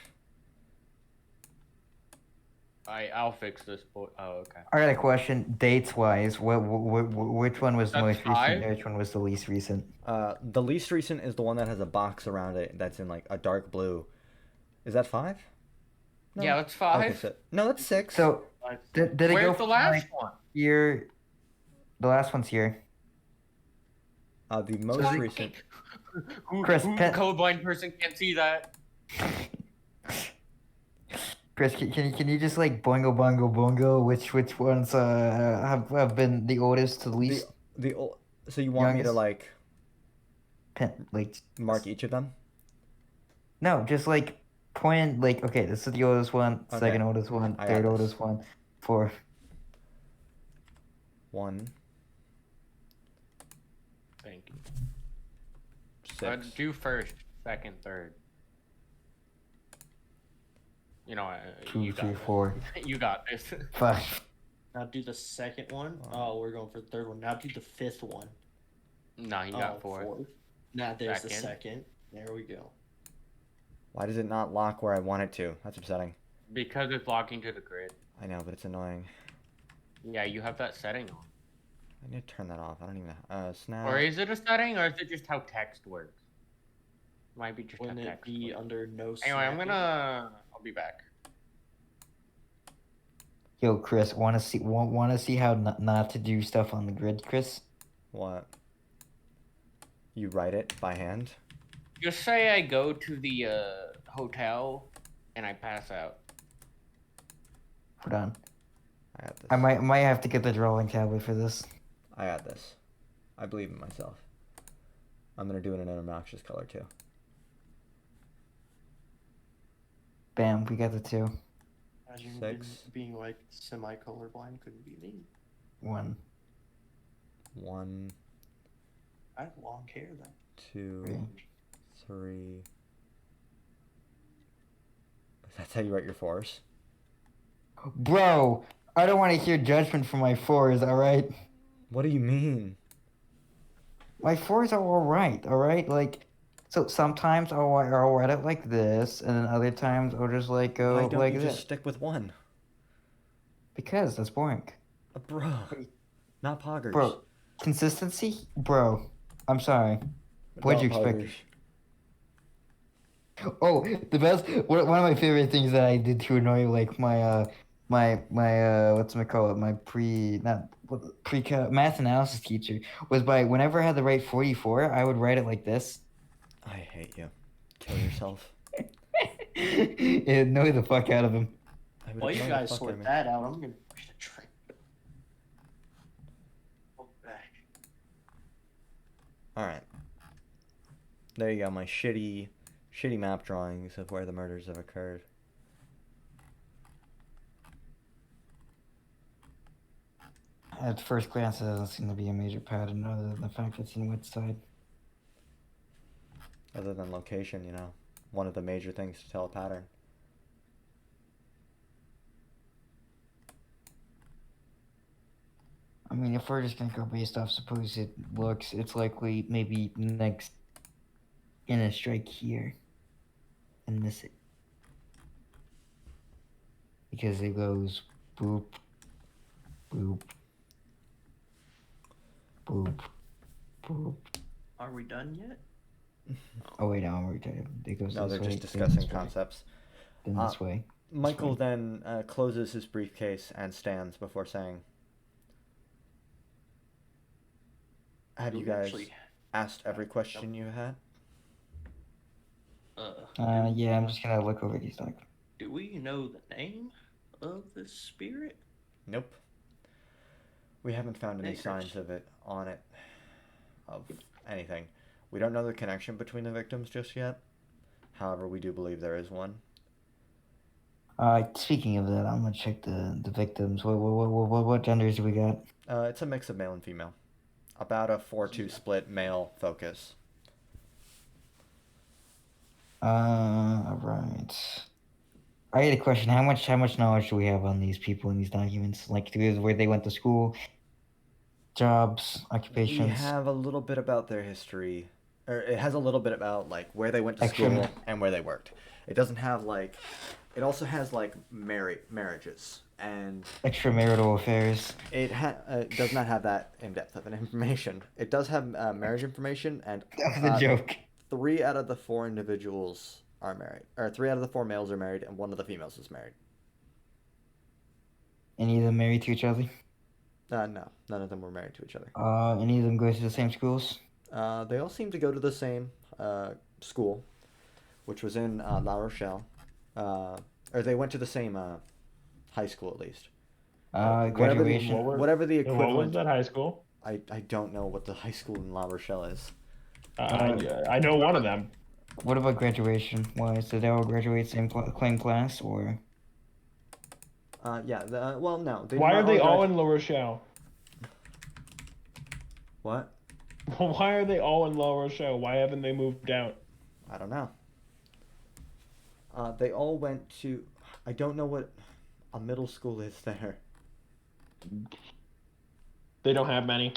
I'll fix this. Oh, okay.
I got a question. Dates wise, which one was the
That's
most recent?
five?
And which one was the least recent?
The least recent is the one that has a box around it that's in like a dark blue. Is that 5? No.
Yeah, that's 5.
Okay, no, that's 6.
So did it go
Where's the
from,
last
like,
one?
here? The last one's here.
The most
So-
recent.
Chris,
Who
Pet-
colorblind person can't see that?
Chris, can you just like bongo which ones have been the oldest to the least?
So you want me to
Youngest?
like
Like
mark each of them?
no, just like point like okay, this is the oldest one,
Okay.
second oldest one,
I got
third
this.
oldest one, fourth.
1,
Thank you.
6.
Do first, second, third. You know,
Two,
you
three,
got
four,
this. You got this.
5.
Now do the second one. Oh, we're going for the third one. Now do the fifth one.
No, you got 4.
Fourth. Now there's the
Second.
second. There we go.
Why does it not lock where I want it to? That's upsetting.
Because it's locking to the grid.
I know, but it's annoying.
Yeah, you have that setting on.
I need to turn that off. I don't even. Snap.
Or is it a setting, or is it just how text works? Might be just how
Wouldn't it
text
be
works.
under no?
Anyway, I'm
snapping?
gonna. I'll be back.
Yo, Chris, want to see how not to do stuff on the grid, Chris?
What? You write it by hand?
Just say I go to the hotel and I pass out.
Hold on,
I got this.
I might have to get the drawing tablet for this.
I got this. I believe in myself. I'm gonna do it in an obnoxious color too.
Bam, we got the 2.
Imagine
6.
being like semi-colorblind couldn't be me.
1,
1,
I have long hair though.
2,
3.
3. That's how you write your 4s?
Bro, I don't want to hear judgment from my 4s. All right,
What do you mean?
my 4s are all right. Like, so sometimes I'll write it like this, and then other times I'll just like go
Why don't
like
you
this.
just stick with 1?
Because that's boring.
Bro. Not poggers.
Bro, consistency? Bro, I'm sorry. What'd you
Not
expect?
poggers.
Oh, the best, one of my favorite things that I did to annoy like my what's it called? My math analysis teacher was by whenever I had to write 44, I would write it like this.
I hate you. Kill yourself.
It annoyed the fuck out of him.
I would
While you
annoy the
guys
fuck out of
sort
me.
that out, I'm gonna push the drink.
Alright. There you go, my shitty map drawings of where the murders have occurred.
At first glance, it doesn't seem to be a major pattern other than the fact it's in Woodside.
Other than location, you know. One of the major things to tell a pattern.
I mean, if we're just gonna go based off supposed looks, it's likely maybe next in a strike here. And this. Because it goes boop, boop, boop, boop.
Are we done yet?
Oh wait, no, I'm retarded. It goes
No,
this
they're
way,
just
then
discussing
this way,
concepts.
then this way.
Michael
way.
then closes his briefcase and stands before saying, have you
We
guys
actually-
asked every question you had?
Yeah, I'm just gonna look over these documents.
Do we know the name of the spirit?
Nope. We haven't found any
Niggers.
signs of it on it, of anything. We don't know the connection between the victims just yet. However, we do believe there is one.
Speaking of that, I'm gonna check the victims. What genders do we got?
It's a mix of male and female. About a 4-2 split male focus.
Right. I had a question. How much knowledge do we have on these people in these documents? Like, where they went to school, jobs, occupations.
We have a little bit about their history. Or it has a little bit about, like, where they went to
Extra-
school and where they worked. It doesn't have, like... It also has, like, marriages. And
Extramarital affairs.
it does not have that in-depth of an information. It does have marriage information, and
That was a joke.
3 out of the 4 individuals are married. Or 3 out of the 4 males are married, and 1 of the females is married.
Any of them married to each other?
No, none of them were married to each other.
Any of them go to the same schools?
They all seem to go to the same school, which was in La Rochelle. Or they went to the same high school, at least.
Graduation.
Whatever the
And what was
equivalent.
that high school?
I don't know what the high school in La Rochelle is.
I know one of them.
What about graduation? Wise? Did they all graduate same claim class, or?
Yeah. Well, no. They did
Why
not
are they all
grad-
in La Rochelle?
What?
Why are they all in La Rochelle? Why haven't they moved out?
I don't know. They all went to. I don't know what a middle school is there.
They don't have many.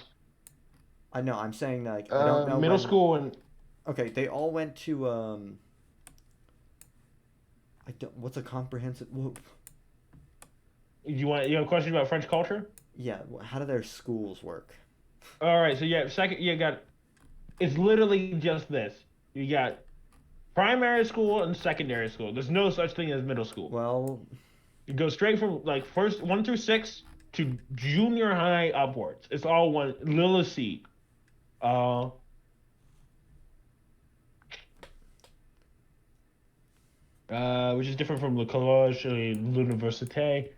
I know. I'm saying like I don't know.
Middle
when-
school and
Okay, they all went to I don't. What's a comprehensive? Whoa.
you have a question about French culture?
Yeah. How do their schools work?
All right, so you got. It's literally just this. You got primary school and secondary school. There's no such thing as middle school.
Well,
You go straight from like first 1 through 6 to junior high upwards. It's all one little C. Which is different from Le Collège, l'Université.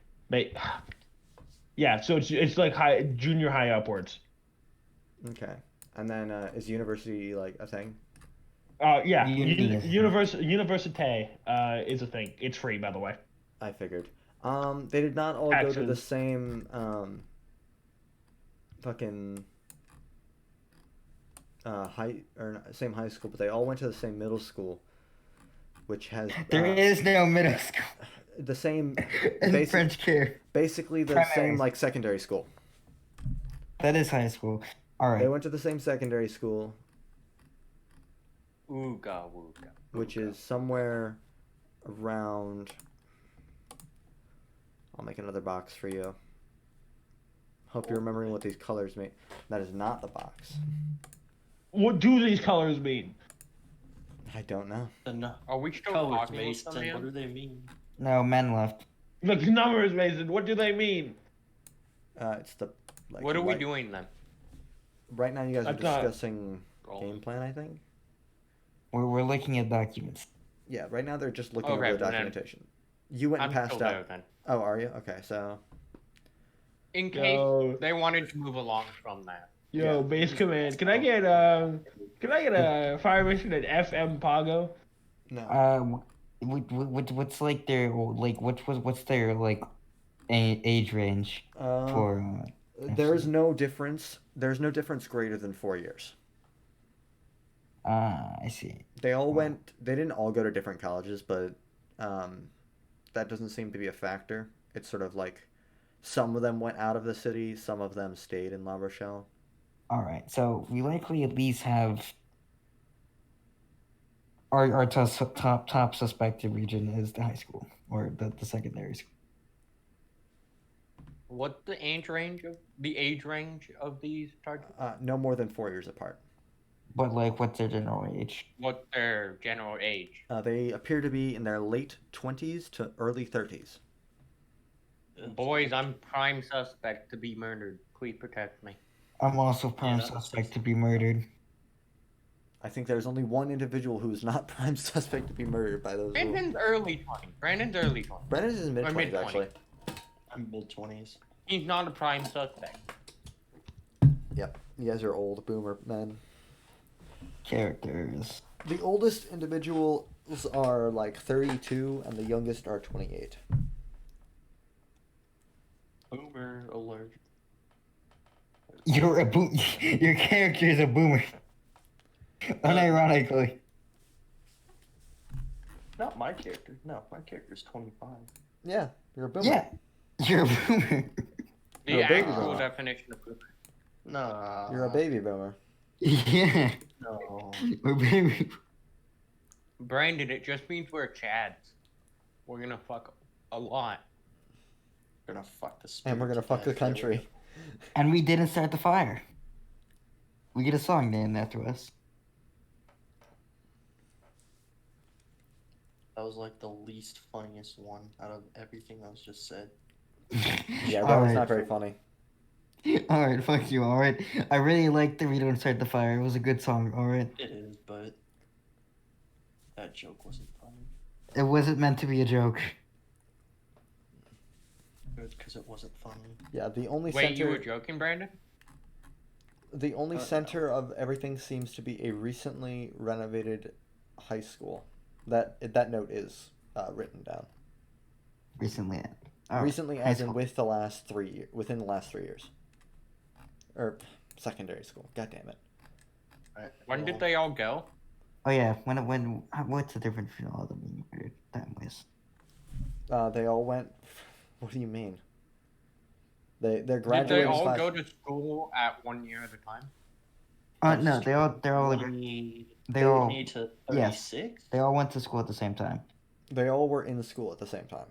Yeah, so it's like junior high upwards.
okay. And then is university like a thing?
Yeah,
Uni is-
Université is a thing. It's free, by the way.
I figured. They did not all go to the
Taxes.
same fucking same high school, but they all went to the same middle school, which has
There is no middle school
the same
in
basic,
French care.
basically the
Primary.
same like secondary school.
That is high school. All right.
They went to the same secondary school,
Ooga wooga.
which is somewhere around. I'll make another box for you. Hope you're remembering what these colors mean. That is not the box.
What do these colors mean?
I don't know.
Are we still
Colors,
talking with
Mason.
them,
What do
man?
they mean?
No, men left.
Look, numbers, Mason. What do they mean?
It's the. Like,
What are we
right-
doing then?
Right now, you guys are
That's not-
discussing
Roll.
game plan, I think.
We're looking at documents.
Yeah, right now they're just looking
Okay,
over the
but then-
documentation. You went
I'm
and passed
still there
out.
then.
Oh, are you? Okay, so
In case
No.
they wanted to move along from that.
Yo,
Yeah.
base command. Can I get a fire mission at FM Pago?
No.
What's like their like what's their like age range for?
There's no difference. There's no difference greater than 4 years.
I see.
They all
Wow.
went. They didn't all go to different colleges, but that doesn't seem to be a factor. It's sort of like some of them went out of the city, some of them stayed in La Rochelle.
All right, so we likely at least have our top suspected region is the high school or the secondary school.
What's the age range of these targets?
No more than 4 years apart.
But like, what's their general age?
What's their general age?
They appear to be in their late 20s to early 30s.
Boys, I'm prime suspect to be murdered. Please protect me.
I'm also prime
that was
suspect to be murdered.
I think there's only one individual who is not prime suspect to be murdered by those.
Brandon's early 20s. Brandon's early 20s.
Brandon's in mid 20s
mid-20s.
actually.
I'm mid-20s.
He's not a prime suspect.
Yep. You guys are old boomer men.
Characters.
The oldest individuals are like 32, and the youngest are 28.
Boomer alert.
You're a boom. Your character is a boomer. Unironically.
Not my character. No, my character's 25.
Yeah, you're a boomer.
Yeah, you're a boomer.
The
You're a baby
actual
boomer.
definition of boomer.
Nah.
You're a baby boomer.
Yeah,
No.
we're baby.
Brandon, it just means we're Chads. We're gonna fuck a lot.
We're gonna fuck the
And we're gonna
spirits
fuck
of
the
death, there we
country.
And we didn't start the fire. We get a song named after us.
That was like the least funniest one out of everything that was just said.
Yeah, that was
Alright.
not very funny.
Alright, fuck you, alright? I really liked the We Don't Start the Fire. It was a good song, alright?
It is, but that joke wasn't funny.
It wasn't meant to be a joke.
Good, because it wasn't funny.
Yeah, the only
Wait,
center.
you were joking, Brandon?
The only
No.
center of everything seems to be a recently renovated high school. That note is written down.
Recently. Alright,
Recently,
high
as in
school.
within the last 3 years, or secondary school. God damn it.
Alright,
When
well,
did they all go?
Oh yeah, what's the difference between all of them being murdered? That was.
They all went. What do you mean? They're
Did
graduating
they all
class.
go to school at 1 year at a time?
No, they're all
20
they all
20 to
yes.
36?
they all went to school at the same time
They all were in school at the same time.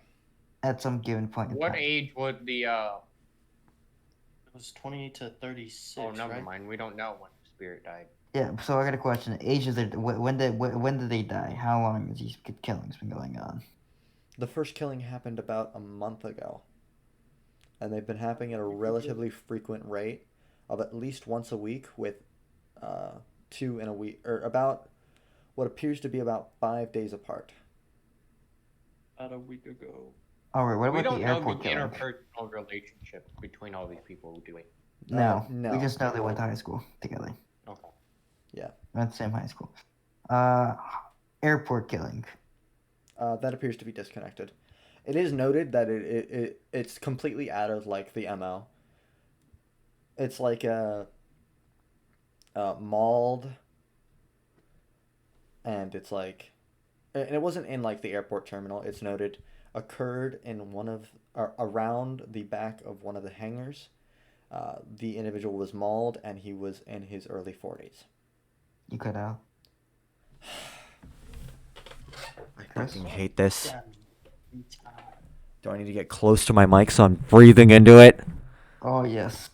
at some given point in
What
time.
age would the
It was 20 to 36,
Oh, never
right?
mind. We don't know when the spirit died.
Yeah, so I got a question. Ages are when did they die? How long has these killings been going on?
The first killing happened about a month ago, and they've been happening at a relatively frequent rate of at least once a week, with 2 in a week, or about what appears to be about 5 days apart.
About a week ago.
All right, what
We
about
don't
the
know
airport
the
killing?
interpersonal relationship between all these people, do we?
No,
no.
we just know they went to high school together.
Okay.
At the same high school. Airport killing.
That appears to be disconnected. It is noted that it's completely out of like the MO. It's like a mauled, and it's like, and it wasn't in like the airport terminal. It's noted occurred in around the back of one of the hangars. The individual was mauled, and he was in his early 40s.
You cut out.
I
Chris?
fucking hate this.
Yeah.
Do I need to get close to my mic so I'm breathing into it?
Oh yes.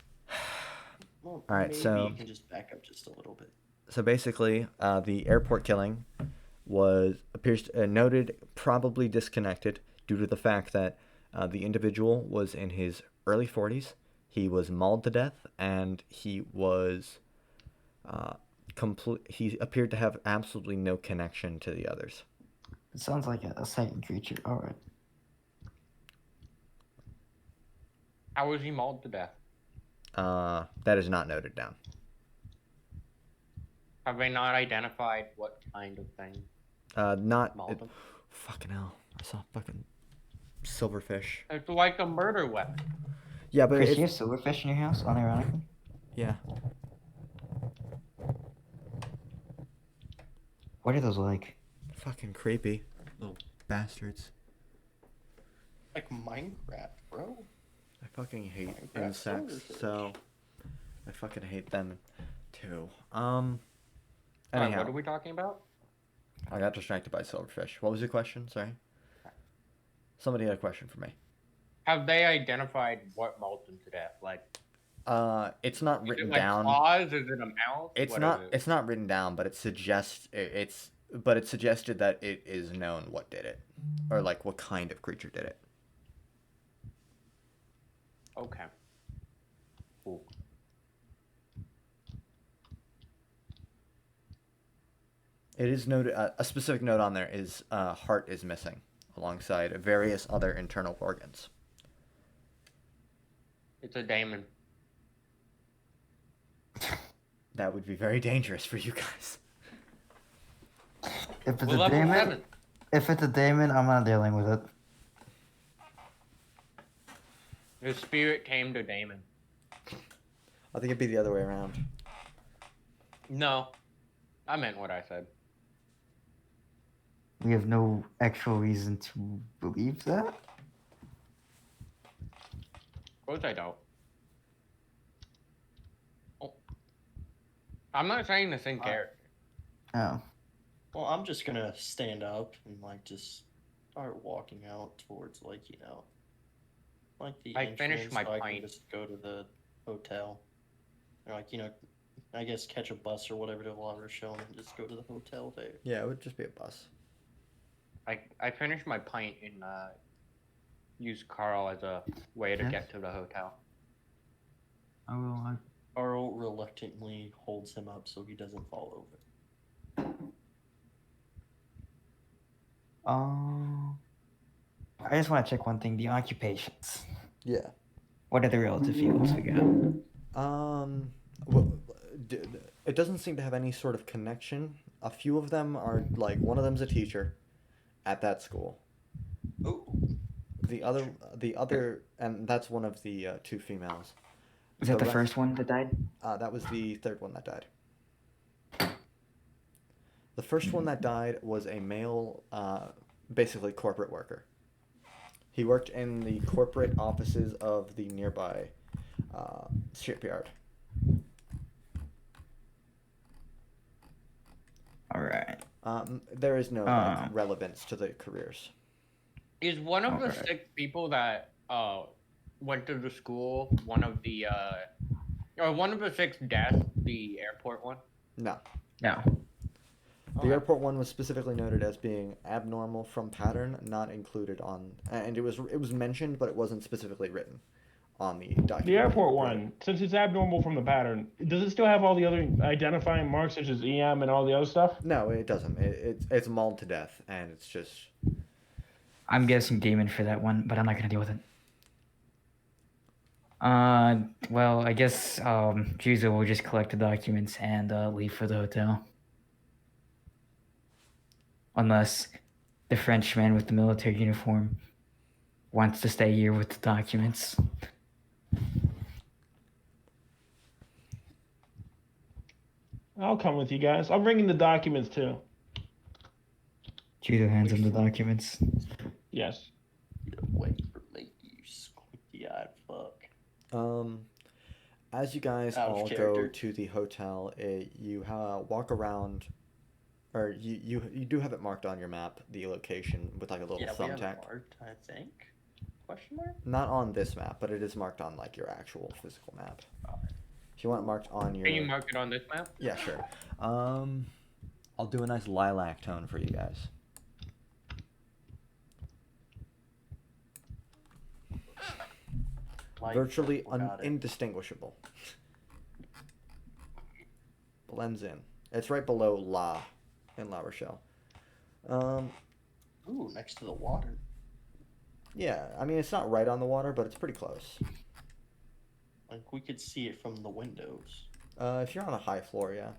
Well,
Alright,
maybe
so-
you can just back up just a little bit.
So basically, the airport killing appears noted probably disconnected due to the fact that the individual was in his early 40s. He was mauled to death, and he was he appeared to have absolutely no connection to the others.
It sounds like a Satan creature. All right.
How was he mauled to death?
That is not noted down.
Have they not identified what kind of thing?
Not.
Malta?
Fucking hell! I saw fucking silverfish.
It's like a murder weapon.
Yeah, but
Chris,
it's
you have silverfish in your house, unironically?
yeah.
What are those like?
Fucking creepy, little bastards.
Like Minecraft, bro.
I fucking hate
Minecraft
insects,
silverfish.
so I fucking hate them too.
Alright,
Anyhow,
what are we talking about?
I got distracted by silverfish. What was your question? Sorry. Somebody had a question for me.
Have they identified what mauled them to death? Like,
It's not
is
written
it like
down.
claws? Is it a mouth?
It's
What
not.
is it?
It's not written down, but it suggests But it suggested that it is known what did it, or like what kind of creature did it.
Okay. Cool.
It is noted. A specific note on there is heart is missing, alongside various other internal organs.
It's a daemon.
That would be very dangerous for you guys.
If it's
We're
a
level
daemon,
7.
if it's a daemon, I'm not dealing with it.
The spirit came to daemon.
I think it'd be the other way around.
No. I meant what I said.
We have no actual reason to believe that.
Of course I don't. Oh. I'm not saying the same character.
Oh.
Well, I'm just gonna stand up and like just start walking out towards like like the
I finished
entrance,
my
so I can
pint.
just go to the hotel, or like I guess catch a bus or whatever to La Rochelle and just go to the hotel there.
Yeah, it would just be a bus.
I finished my pint and used Carl as a way to
Yes.
get to the hotel.
I will.
Carl reluctantly holds him up so he doesn't fall over.
I just want to check one thing: the occupations.
Yeah.
What are the relative fields we got?
Well, it doesn't seem to have any sort of connection. A few of them are like one of them's a teacher at that school.
Oh,
The other, and that's one of the two females.
Was that the
rest-
first one that died?
That was the third one that died. The first one that died was a male, basically corporate worker. He worked in the corporate offices of the nearby shipyard.
All right.
There is no
Um.
relevance to the careers.
Is one of the
Alright.
6 people that went to the school one of the or one of the 6 deaths the airport one?
No.
No.
The
Okay.
airport one was specifically noted as being abnormal from pattern, not included on, and it was mentioned, but it wasn't specifically written on the document.
The airport one, since it's abnormal from the pattern, does it still have all the other identifying marks such as EM and all the other stuff?
No, it doesn't. It's mauled to death, and it's just.
I'm guessing demon for that one, but I'm not gonna deal with it. Well, I guess Juzo will just collect the documents and leave for the hotel. Unless the Frenchman with the military uniform wants to stay here with the documents.
I'll come with you guys. I'm bringing the documents too.
Juzo hands him the documents.
Yes.
get away from me, you squinty-eyed fuck.
As you guys
Out of
all go
character.
to the hotel, you walk around, or you do have it marked on your map, the location with like a little
Yeah, we have it
thumbtack.
marked, I think. Question mark?
Not on this map, but it is marked on like your actual physical map. If you want it marked on your.
Can you mark it on this map?
Yeah, sure. I'll do a nice lilac tone for you guys.
Light
Virtually
purple, got it.
indistinguishable. Blends in. It's right below La in La Rochelle.
Ooh, next to the water.
Yeah, I mean it's not right on the water, but it's pretty close.
Like we could see it from the windows.
If you're on a high floor, yeah.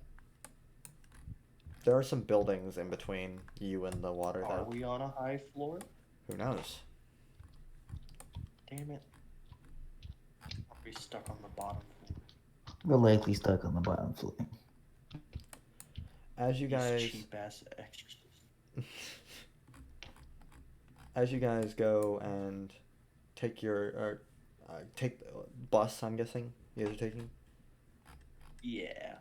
There are some buildings in between you and the water,
Are
though.
we on a high floor?
Who knows?
Damn it. Are we stuck on the bottom floor?
We're likely stuck on the bottom floor.
As you
These
guys,
cheap ass extras.
as you guys go and take take the bus, I'm guessing you guys are taking.
Yeah.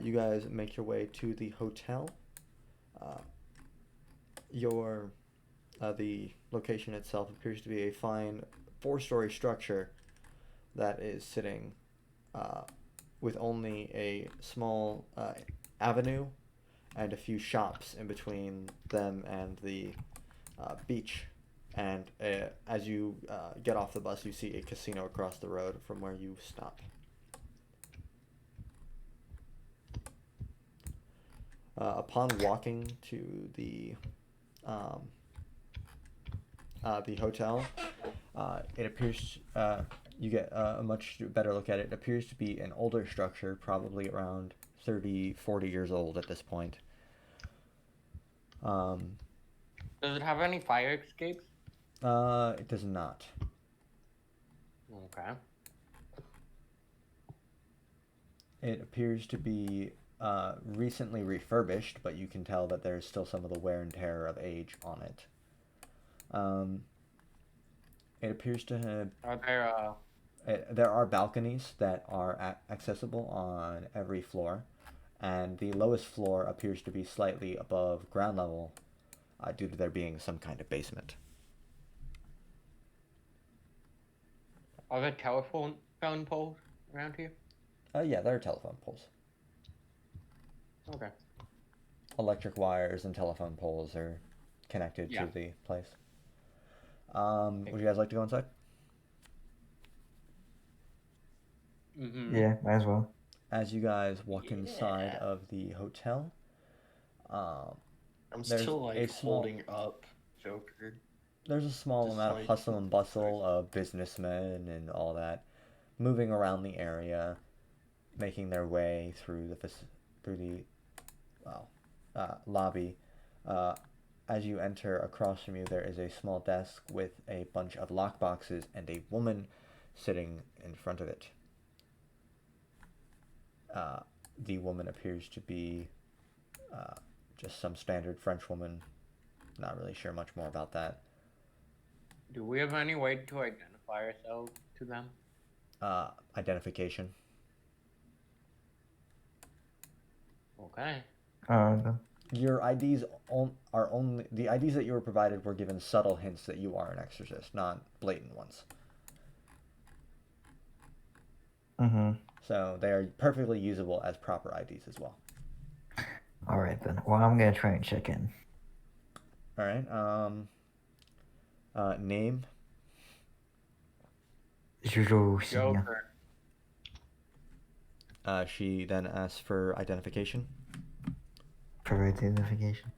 You guys make your way to the hotel. The location itself appears to be a fine 4-story structure that is sitting with only a small avenue and a few shops in between them and the beach. And as you get off the bus, you see a casino across the road from where you stop. Upon walking to the hotel, it appears you get a much better look at it. It appears to be an older structure, probably around 30, 40 years old at this point.
Does it have any fire escapes?
It does not.
Okay.
It appears to be recently refurbished, but you can tell that there's still some of the wear and tear of age on it. It appears to have...
Are there,
there are balconies that are accessible on every floor, and the lowest floor appears to be slightly above ground level due to there being some kind of basement.
are there telephone poles around here?
Yeah, there are telephone poles.
Okay.
Electric wires and telephone poles are connected
Yeah.
to the place. Would you guys like to go inside?
Mm-hmm.
Yeah, might as well.
As you guys walk
Yeah.
inside of the hotel,
I'm
There's
still
a
like
small-
holding up Joker.
there's a small
Just
amount of
like-
hustle and bustle of businessmen and all that moving around the area, making their way through the lobby. As you enter, across from you there is a small desk with a bunch of lockboxes and a woman sitting in front of it. The woman appears to be just some standard French woman. Not really sure much more about that.
Do we have any way to identify ourselves to them?
Identification.
Okay.
Your IDs are only the IDs that you were provided were given subtle hints that you are an exorcist, not blatant ones.
Mm-hmm.
So they are perfectly usable as proper IDs as well.
All right then. Well, I'm gonna try and check in.
All right. Name.
Juzo Shinya.
Joker.
She then asks for identification.
Provide identification.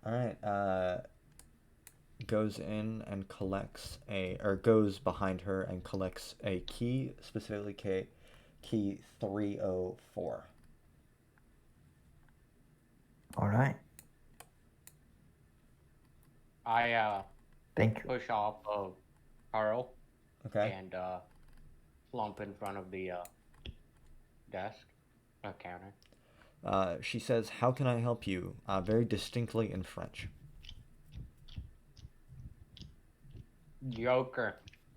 All right. Goes in and goes behind her and collects a key, specifically key 304.
All right.
I
Thank you.
push off of Carl
Okay.
and slump in front of the desk, counter.
She says, "How can I help you?" Very distinctly in French.
Joker.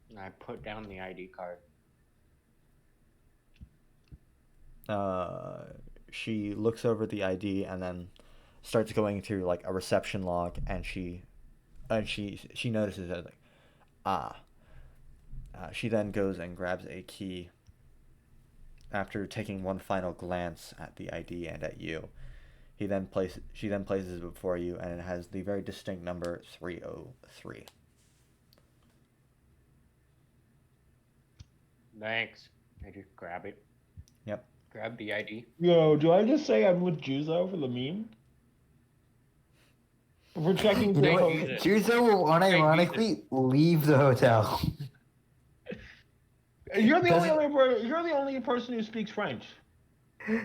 And I put down the ID card.
She looks over the ID and then starts going through like a reception log, and she notices it like, she then goes and grabs a key. After taking one final glance at the ID and at you, she then places it before you, and it has the very distinct number 303.
Thanks. I just grab it.
Yep.
Grab the ID.
Yo, do I just say I'm with Juzo for the meme? We're checking
You know what?
Jesus.
Juzo will unironically leave the hotel.
You're the
Does
only you're the only person who speaks French.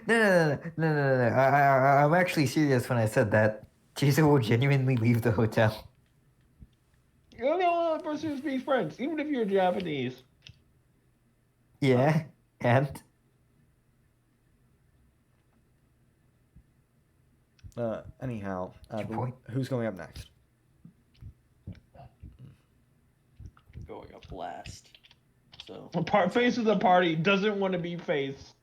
No. I'm actually serious when I said that. Juzo will genuinely leave the hotel.
You're the only person who speaks French, even if you're Japanese.
Yeah, and
Anyhow,
Good point.
who's going up next?
Going up last. So
Face of the party doesn't want to be face.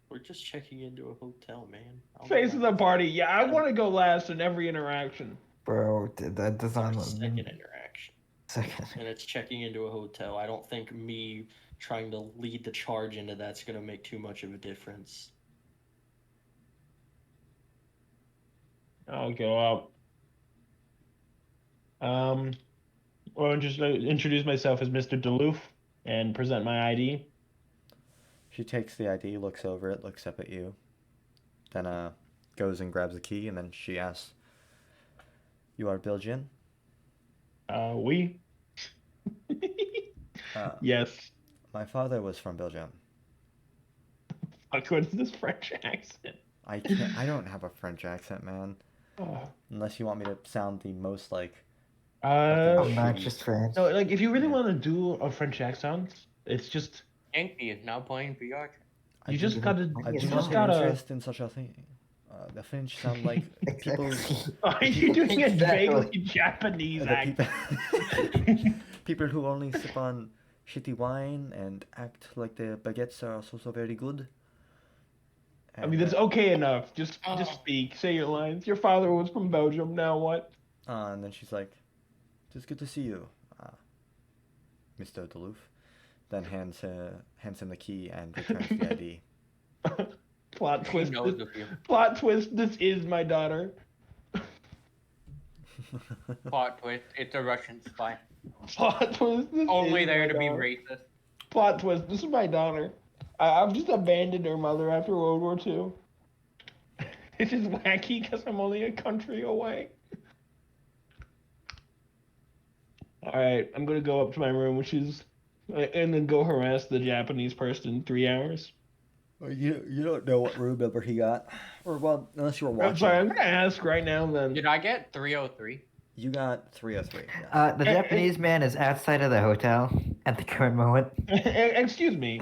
we're just checking into a hotel, man.
Face of the party. Yeah, I want to go last in every interaction.
bro, that does
Our
not
second interaction.
second.
And it's checking into a hotel. I don't think me trying to lead the charge into that's going to make too much of a difference.
I'll go up. I'll just introduce myself as Mr. Duluth and present my ID.
She takes the ID, looks over it, looks up at you, then goes and grabs the key, and then she asks, "You are Belgian?"
We. Yes.
My father was from Belgium.
Fuck, what's this French accent?
I don't have a French accent, man.
Oh.
Unless you want me to sound the most like.
Obnoxious French.
No, like if you really want to do a French accent, it's just
Yankee is now playing VR.
you just gotta
I
You
do
just
not have
gotta.
interest in such a thing. The French sound like people.
Exactly.
Are you doing a
Exactly.
vaguely Japanese accent?
People who only sip on shitty wine and act like the baguettes are so very good.
I mean, that's okay enough. Just speak. Say your lines. Your father was from Belgium. Now what?
And then she's like, "It's good to see you, Mr. Duluth." Then hands him the key and returns the ID.
Plot
He
twist.
knows of you.
Plot twist. This is my daughter.
Plot twist. It's a Russian spy.
Plot twist. This
Only
is
there
my
to be
daughter.
racist.
Plot twist. This is my daughter. I've just abandoned her mother after World War II. It's just wacky because I'm only a country away. Alright, I'm gonna go up to my room, and then go harass the Japanese person in 3 hours.
Well, you don't know what room number he got, or well, unless you were watching.
I'm sorry, I'm gonna ask right now then.
Did I get 303?
You got 303. Yes.
The Japanese man is outside of the hotel at the current moment.
Excuse me.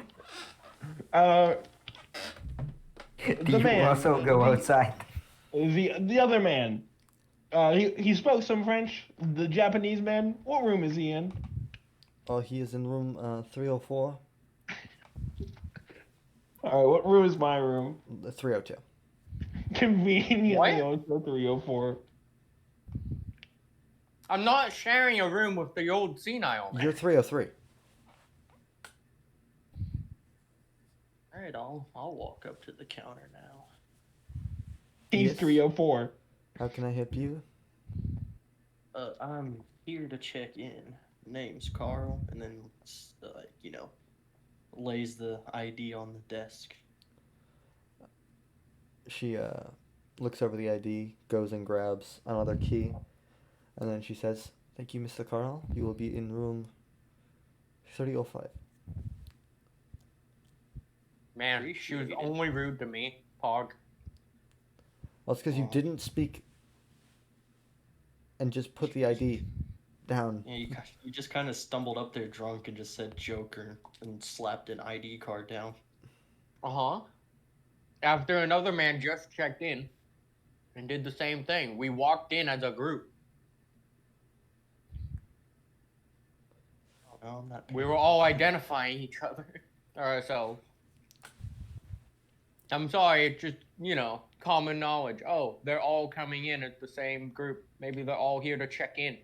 Do
The
you
man.
also go outside?
The other man. He spoke some French. The Japanese man. What room is he in?
Oh, he is in room 304.
Alright, what room is my room?
302.
Conveniently
What?
also 304.
I'm not sharing a room with the old senile man.
You're 303.
All right, I'll walk up to the counter now.
He's
Yes.
304.
How can I help you?
I'm here to check in. Name's Carl, and then lays the ID on the desk.
She looks over the ID, goes and grabs another key, and then she says, "Thank you, Mr. Carl. You will be in room 305."
Man, she was only rude to me. Pog.
Well, it's because you didn't speak and just put the ID down.
Yeah, you just kind of stumbled up there drunk and just said Joker and slapped an ID card down.
Uh-huh. After another man just checked in and did the same thing. We walked in as a group.
Oh, no, I'm not.
We were all identifying each other or ourselves. I'm sorry, it's just, common knowledge. Oh, they're all coming in as the same group. Maybe they're all here to check in.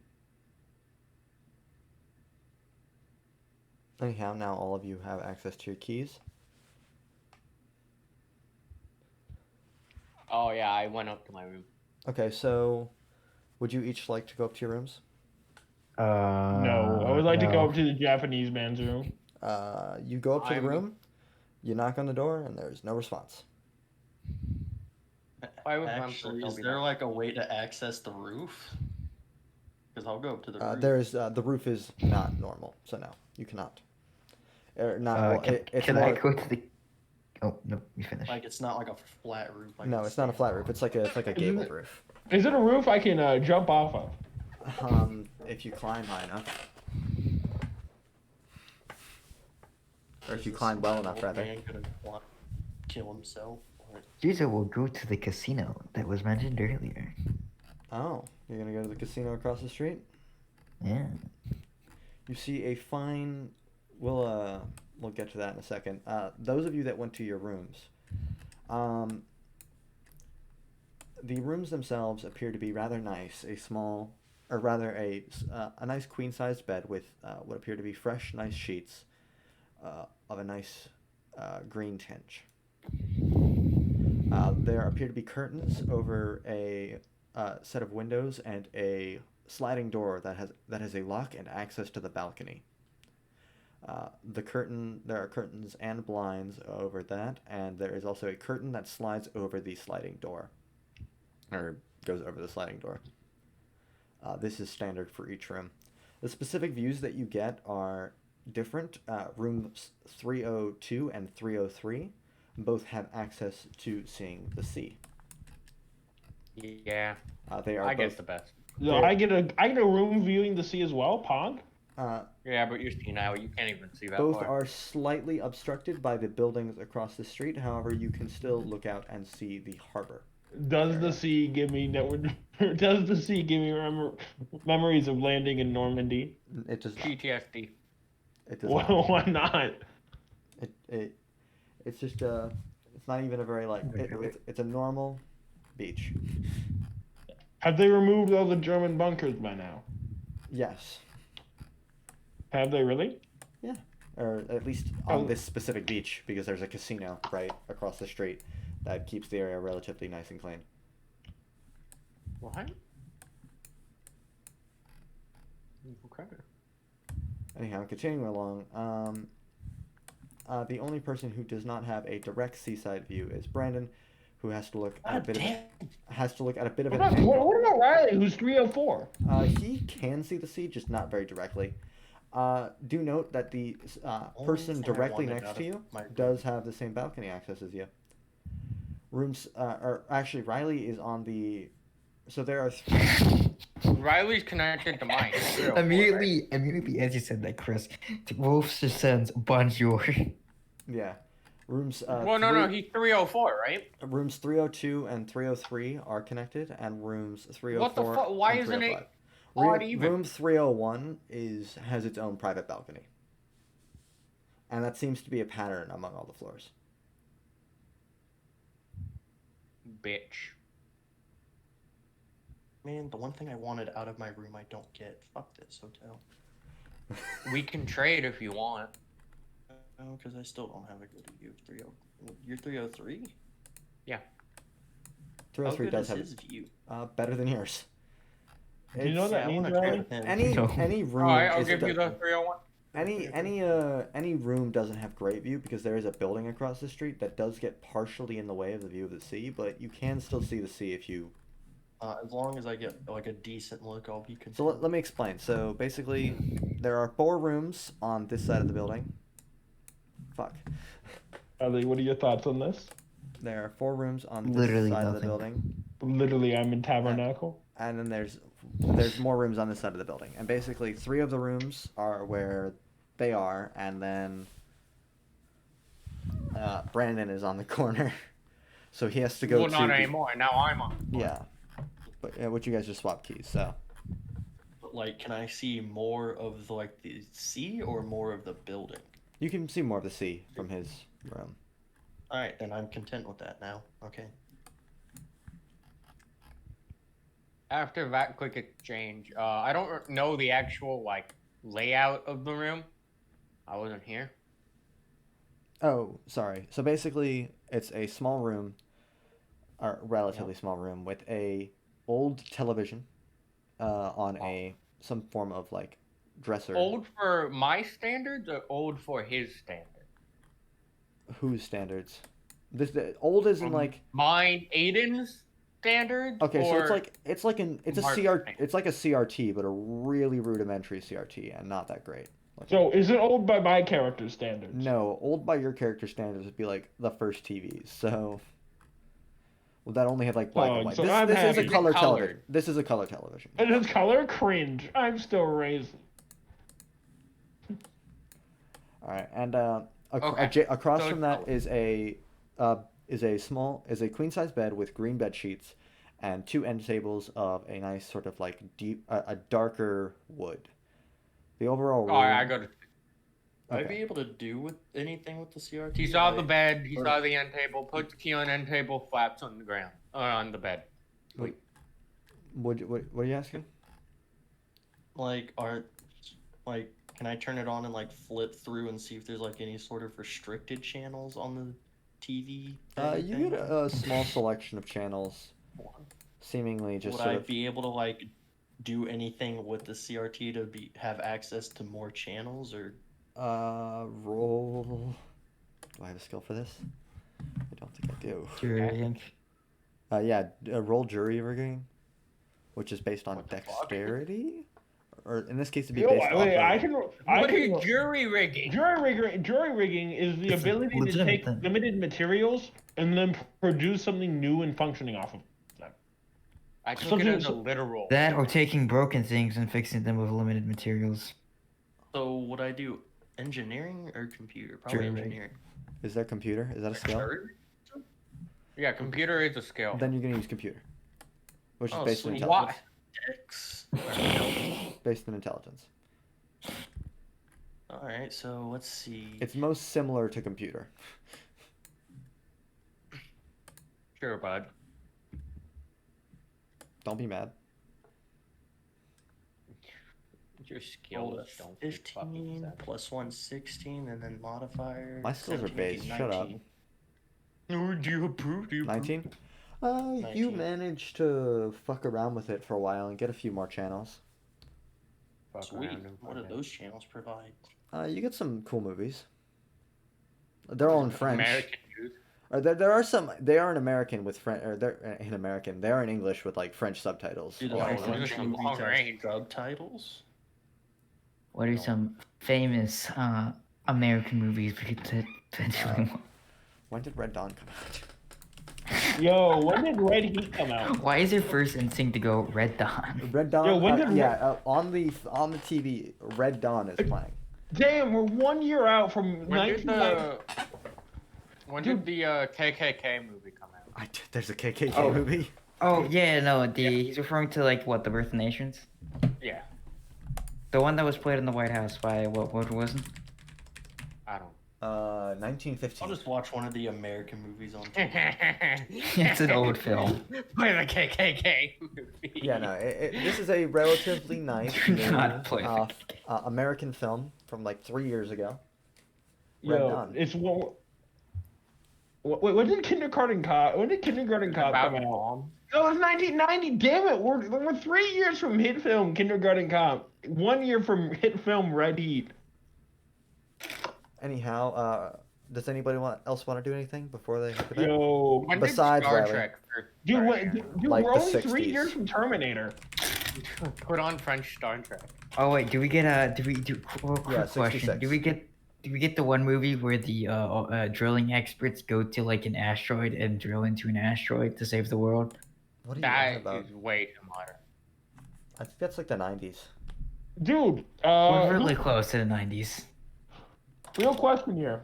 Anyhow, now all of you have access to your keys.
Oh, yeah, I went up to my room.
Okay, so would you each like to go up to your rooms?
No, I would like to
no.
go up to the Japanese man's room.
You go up to the
I'm-
room, you knock on the door, and there's no response.
Why would
Actually,
Mansell
is
be
there
that?
like a way to access the roof? Because I'll go up to the roof.
There's the roof is not normal, so no, you cannot. Not.
Can I go to the? Oh no, you finished.
Like it's not like a flat roof. Like
No, it's not a flat roof. It's like a gabled roof.
Is it a roof I can jump off of?
If you climb high enough, or if you climb well enough, rather.
Man gonna want to kill himself. Or...
Juzo will go to the casino that was mentioned earlier.
Oh, you're gonna go to the casino across the street?
Yeah.
You see a fine. We'll get to that in a second. Those of you that went to your rooms, the rooms themselves appear to be rather nice. A nice queen-sized bed with what appear to be fresh, nice sheets of a nice green tinge. There appear to be curtains over a set of windows and a sliding door that has a lock and access to the balcony. There are curtains and blinds over that, and there is also a curtain that slides over the sliding door, or goes over the sliding door. This is standard for each room. The specific views that you get are different. Rooms 302 and 303 both have access to seeing the sea.
Yeah.
They are
I
both,
guess the best.
So I get a room viewing the sea as well, Pog?
Yeah, but you're senile. You can't even see that
both
far.
are slightly obstructed by the buildings across the street. However, you can still look out and see the harbor.
Does the sea give me memories of landing in Normandy?
It does not.
PTSD.
It does not.
Why not?
It's just it's not even a very it's a normal beach.
Have they removed all the German bunkers by now?
Yes.
Have they really?
Yeah. Or at least on this specific beach, because there's a casino right across the street that keeps the area relatively nice and clean.
What? Okay.
Anyhow, continuing along, the only person who does not have a direct seaside view is Brandon, who has to look at a bit of an
What
angle.
about Riley, who's 304?
He can see the sea, just not very directly. Do note that the person
thing I
directly
wanted
next
out
to
of
you
my-
does have the same balcony access as you. Rooms, or actually, Riley is on the. So there are.
Riley's connected to mine. It's 304, right?
Immediately as you said that, Chris, Wolf just sends bonjour.
Yeah, rooms.
Well, no, he's 304, right?
Rooms 302 and 303 are connected, and rooms 304.
What the fuck? Why
and
isn't it
305.
odd even?
Room 301 has its own private balcony, and that seems to be a pattern among all the floors.
Bitch.
Man, the one thing I wanted out of my room I don't get. Fuck this hotel.
We can trade if you want.
No, because I still don't have a good view of 30. You're 303?
Yeah.
303
How good
does
is
have
his view?
better than yours.
Do you know what that
I
means,
wanna trade
Riley?
with him.
Any room.
Alright, I'll
is
give you
the-
the 301.
Any room doesn't have great view because there is a building across the street that does get partially in the way of the view of the sea, but you can still see the sea if you.
As long as I get like a decent look, I'll be content.
So let me explain. So basically, there are 4 rooms on this side of the building. Fuck.
Riley, what are your thoughts on this?
There are 4 rooms on this
Literally
side of the
nothing.
building,
Literally, I'm in Tabernacle.
and then there's more rooms on this side of the building. And basically, 3 of the rooms are where they are, and then Brandon is on the corner, so he has to go
Well,
to.
not
the-
anymore. Now I'm on.
Yeah, but what you guys just swapped keys, so.
But like, can I see more of the sea or more of the building?
You can see more of the sea from his room.
All right, then I'm content with that now. Okay.
After that quick exchange, I don't know the actual layout of the room. I wasn't here.
Oh, sorry. So basically, it's a small room, or relatively small room, with a old television on some form of dresser.
Old for my standards or old for his standards?
Whose standards? Old isn't
Mine, Aiden's standards.
Okay, so
or
it's like a
Mark's
CRT.
thing?
It's like a CRT, but a really rudimentary CRT, and not that great.
So is it old by my character standards?
No, old by your character standards would be like the first TVs. So, well, that only had like black and white.
So
This
I'm
is a
happy.
color
Colored.
television. This is a color television.
And it's color cringe. I'm still raised.
All right, and
Okay.
across
So
from
it's
that is a queen size bed with green bed sheets, and 2 end tables of a nice sort of like deep a darker wood. The overall room.
Oh, I got it.
Would I
Okay.
be able to do with anything with the CRT?
He saw the
Like,
bed. He
or-
saw the end table. Put the key on end table. Flaps on the ground. Or on the bed.
What are you asking?
Like, can I turn it on and like flip through and see if there's like any sort of restricted channels on the TV?
You get a small selection of channels, seemingly just
Would
sort
I
of.
be able to like do anything with the CRT to have access to more channels or?
Roll. Do I have a skill for this? I don't think I do.
Jury.
Yeah, roll jury rigging, which is based on
What the fuck?
dexterity, or in this case, it'd be
Yo,
based
wait, I
off.
can.
What is jury rigging?
Jury rigging is the
It's a
ability to
legitimate
take
thing.
limited materials and then produce something new and functioning off of them.
I took it
Something-
as a literal.
That or taking broken things and fixing them with limited materials.
So would I do engineering or computer? Probably
Jury rig.
engineering.
Is there computer? Is that a skill?
Yeah, computer is a skill.
Then you're gonna use computer, which is
Oh,
based in
sweet.
intelligence.
Dex.
Based in intelligence.
All right, so let's see.
It's most similar to computer.
Sure, bud.
Don't be mad.
Your
Roll
skills
a
don't make fucking
15
sense.
plus 1, 16, and then modifier.
My skills are
17,
based.
18,
Shut up.
19.
No, do you approve? Do you approve?
19. You
19.
managed to fuck around with it for a while and get a few more channels.
Fuck
Sweet.
around and
What do
fuck it.
those channels provide?
You get some cool movies. They're all in French.
American news.
Or there are some. They are in American with French. Or they're in American. They are in English with like French subtitles.
Do
Oh,
the
Oh,
French
those are some
movies
long
have
range.
subtitles?
What are some famous American movies we could potentially watch?
When did Red Dawn come out?
Yo, when did Red Heat come out?
Why is your first instinct to go Red Dawn?
Red Dawn.
Yo, when did
on the TV, Red Dawn is playing.
Damn, we're 1 year out from
When did
1990.
when did the KKK movie come out?
There's a KKK
Oh.
movie.
Oh yeah, no, he's referring to like what, the Birth of Nations?
Yeah,
The one that was played in the White House by what was it?
I don't.
1915.
I'll just watch one of the American movies on TV.
It's an old film.
Play the KKK movie.
Yeah, no. This is a relatively nice
Do
new,
not play the
American film from like 3 years ago. Red
Yo,
Dawn.
it's what? Wait, when did Kindergarten Cop? When did Kindergarten Cop
About
come out?
mom.
No, it's 1990. Damn it, we're 3 years from hit film Kindergarten Cop. 1 year from hit film Red Heat.
Anyhow, does anybody else want to do anything before they hit the bed?
Yo,
When
Besides
did Star
Riley.
Trek first
dude,
start
what,
airing?
dude,
Like
we're
the
only 3
60s.
years from Terminator.
Put on French Star Trek.
Oh wait, do we get quick
Yeah,
question?
66.
Do we get the one movie where the drilling experts go to like an asteroid and drill into an asteroid to save the world?
What are you
That
talking about?
is way too modern.
I think that's like the 90s.
Dude,
We're really close to the 90s.
real question here.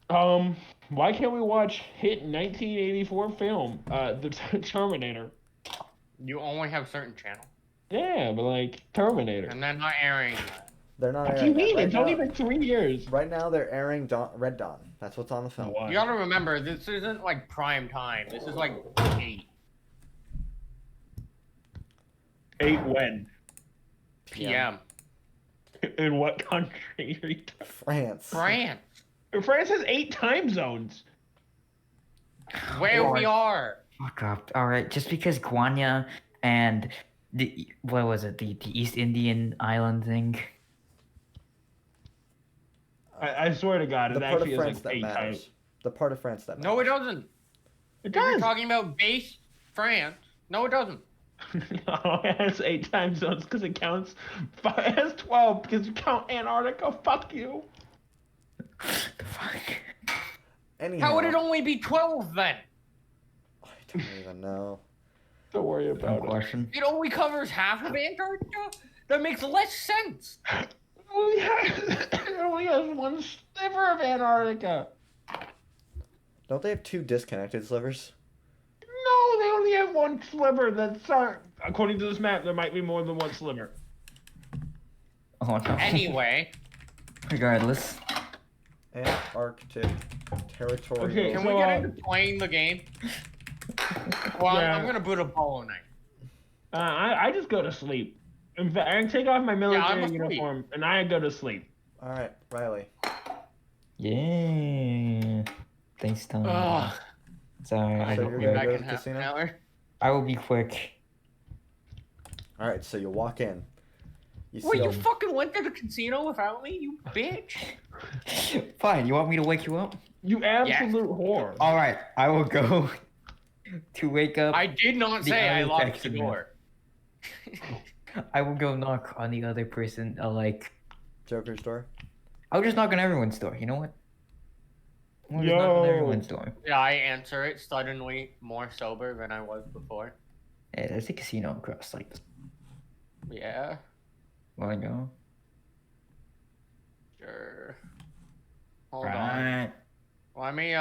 Why can't we watch hit 1984 film, the Terminator?
You only have certain channels,
Yeah, but like Terminator.
and they're not airing that.
They're not
What do
airing
you mean?
that.
It's only been 3 years.
Right now, they're airing Red Dawn. That's what's on the film.
Why?
You gotta remember, this isn't like prime time. This is like 8
8 when?
p.m.
In what country are you talking?
France.
France,
France has 8 time zones.
where we are.
Fuck up. All right, just because Guanya and the what was it? The East Indian island thing.
I swear to God,
The
it
part of
actually is
France
like
that
8
matters.
times.
The part of France that matters.
No, it doesn't.
It
If you're
does.
talking about base France, no, it doesn't.
No, it has 8 time zones because it counts. It has 12 because you count Antarctica. Fuck you.
The fuck?
Anyhow,
How would it only be 12 then?
I don't even know.
Don't worry
No
about it.
question.
It only covers half of Antarctica? That makes less sense.
It only has 1 sliver of Antarctica.
Don't they have 2 disconnected slivers?
No, they only have 1 sliver. That's according to this map, there might be more than 1 sliver.
Oh no.
Anyway,
Regardless.
Antarctic territorial.
Okay,
can
so,
we get into playing the game? Well,
Yeah.
I'm gonna boot a bolo night.
I just go to sleep. In fact, I take off my
I'm
military
asleep.
uniform and I go to sleep.
All right, Riley.
Yeah. Thanks, Tom.
Ugh.
Sorry, I
So
don't
you're
Be
gonna
back
go
in
to the
half an
casino?
hour.
I will be quick.
All right, so you walk in. You see
Wait, you
a-
fucking went to the casino without me, you bitch?
Fine, you want me to wake you up?
You absolute whore.
Alright, I will go to wake up.
I did not
The
say I
other
locked the
section,
door.
I will go knock on the other person,
Joker's door.
I'll just knock on everyone's door, you know what? I'll just
Yo.
knock on everyone's door.
Yeah, I answer it suddenly more sober than I was before.
Hey, there's a casino across,
Yeah,
wanna go?
sure. Hold on.
Right.
Let me,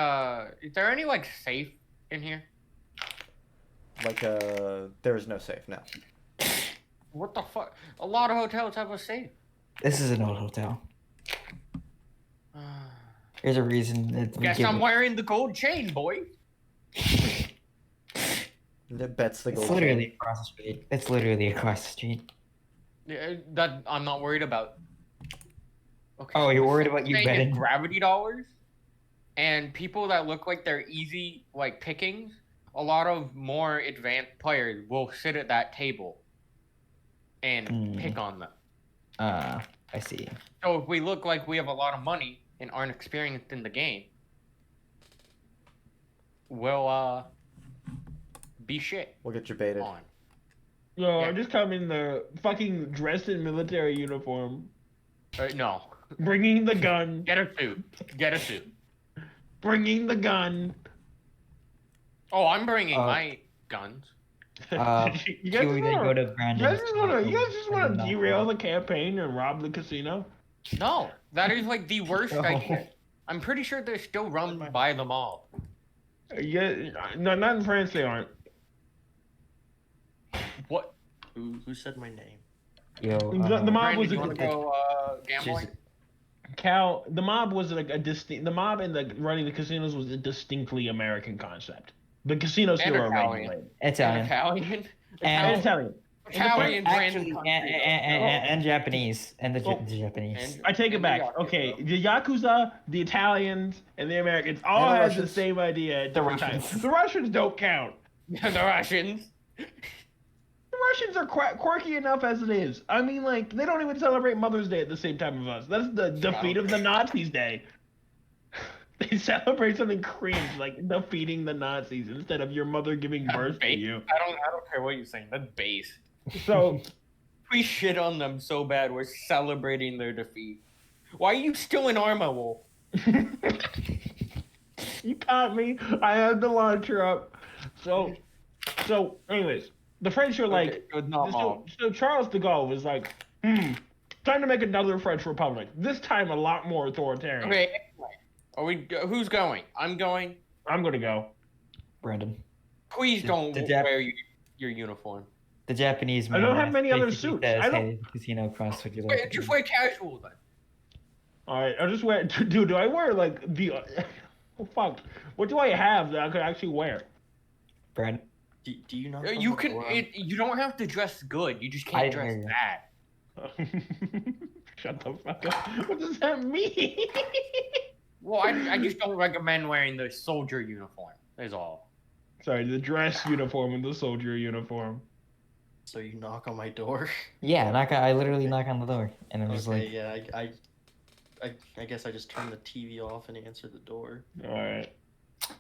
is there any, like, safe in here?
Like there is no safe now.
What the fuck? A lot of hotels have a safe.
This is an old hotel. There's a reason that we
Guess
give
I'm
it-
wearing the gold chain, boy.
That bets the
It's
gold.
literally across the street. It's literally across the street.
Yeah, that I'm not worried about. Okay.
Oh, you're worried about you
Thing is
betting?
gravity dollars, and people that look like they're easy like pickings. A lot of more advanced players will sit at that table and
Hmm.
pick on them.
I see.
So if we look like we have a lot of money and aren't experienced in the game, we'll be shit
We'll get you baited.
on.
Yo,
Yeah.
I just come in the fucking dressed in military uniform,
No,
bringing the gun,
get a suit. Get a suit.
bringing the gun.
Oh, I'm bringing
Uh,
my guns.
you guys
Should we
just
then go
wanna,
to
you
Brandon's?
you guys just want to
knock
derail
on-
the campaign and rob the casino?
No, that is like the worst
No.
idea. I'm pretty sure they're still run by the mob.
Yeah, no, not in France. They aren't.
What?
Who said my name?
Yo,
The mob
Brandon,
was
you
a,
want to go gambling?
Cal. The mob was like a distinct. The mob and the running the casinos was a distinctly American concept. The casinos
And
here are
Italian.
regulated.
Italian.
Italian.
And
And-
Italian.
Italian brand
Actually,
country,
and Japanese. And the
Oh.
Japanese.
And-
I take it
and the
back.
Yakuza.
Okay, the Yakuza, the Italians, and the Americans all
And the
had the
Russians.
same idea at
The
different
Russians.
times. The Russians don't count.
the Russians.
The Russians are quirky enough as it is. I mean, like, they don't even celebrate Mother's Day at the same time as us. That's the defeat of the Nazis Day. They celebrate something cringe, like defeating the Nazis instead of your mother giving birth to
Base.
you.
I don't care what you're saying. That's base.
So,
We shit on them so bad. We're celebrating their defeat. Why are you still in armor, Wolf?
you caught me. I had the launcher up. So, anyways, the French are like,
Okay, good, not mom.
so Charles de Gaulle was like, time to make another French Republic. This time a lot more authoritarian.
Okay. Anyway, who's going? I'm going.
I'm gonna go.
Brandon.
Please don't
the Jap-
wear your uniform.
The Japanese
I don't
man
have many other
basically
suits.
says,
I don't-
"Hey, casino across would you like
Wait,
to
just
go?"
wear casual then.
All right, I'll just wear. Dude, do I wear like the? Oh fuck! What do I have that I could actually wear?
Brandon.
Do you not?
You can. You don't have to dress good. You just
I
can't
didn't
dress
hear you.
bad.
Shut the fuck up. What does that mean?
Well, I just don't recommend wearing the soldier uniform. Is all.
Sorry, the dress uniform and the soldier uniform.
So you knock on my door.
Yeah, I literally knock on the door, and I'm just
Okay,
like,
yeah, I guess I just turned the TV off and answered the door.
All right.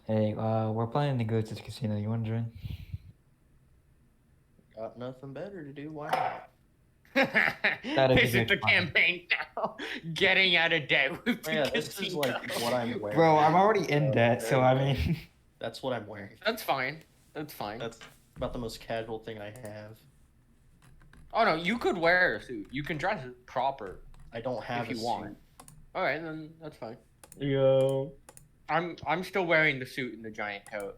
"Hey, we're planning to go to the casino. You want to join?"
got nothing better to do. Why not?
That is a
This is
good
the
plan.
campaign now. Getting out of debt with the
Yeah, this is like
casino.
what I'm wearing.
Bro, I'm already in debt, so I mean.
That's what I'm wearing.
That's fine. That's fine.
That's about the most casual thing I have.
Oh no, you could wear a suit. You can dress proper
I don't have
if
a
you want. All right, then that's fine.
Yo.
I'm still wearing the suit and the giant coat.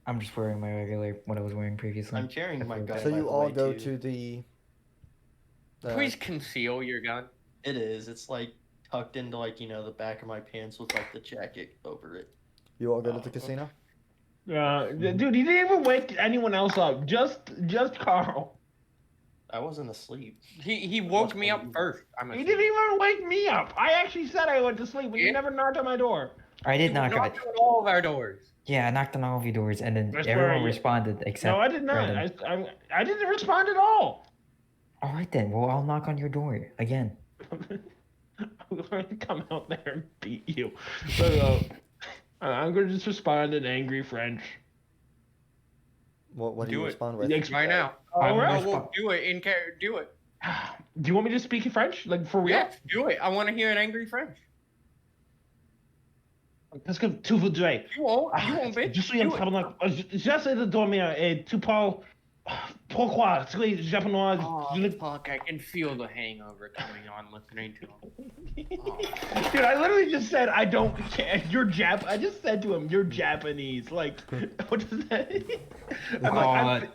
I'm just wearing my regular, what I was wearing previously.
I'm carrying my gun.
So
by
you
the
all
way,
go
too.
to the.
Please conceal your gun.
It is. It's like tucked into like the back of my pants with like the jacket over it.
You all go to the casino.
Dude, he didn't even wake anyone else up. Just Carl.
I wasn't asleep.
He woke me up first.
He didn't even wake me up. I actually said I went to sleep, but you
Yeah.
never knocked on my door.
I did knock on.
knocked on all of our doors.
Yeah, I knocked on all of your doors, and then
That's
everyone
where you-
responded except.
No, I did not.
Brandon.
I didn't respond at all.
All right then. Well, I'll knock on your door again.
I'm going to come out there and beat you. But, I'm going to just respond in angry French.
What do
Do
you
it.
respond with?
Right now.
All
I'm
right.
No, we'll do it in character. Do it.
Do you want me to speak in French? Like, for real?
Yes, do it. I want to hear an angry French.
Qu'est-ce que tu voudrais?
You won't, bitch.
Je suis en
Do it.
train j'essaie de dormir et tu parles. Pourquoi? Tu es japonais.
Oh,
Je ne-
fuck, I can feel the hangover coming on listening to him. Oh.
Dude, I literally just said I don't care. I just said to him, "You're Japanese." Like, what does that? I'm like,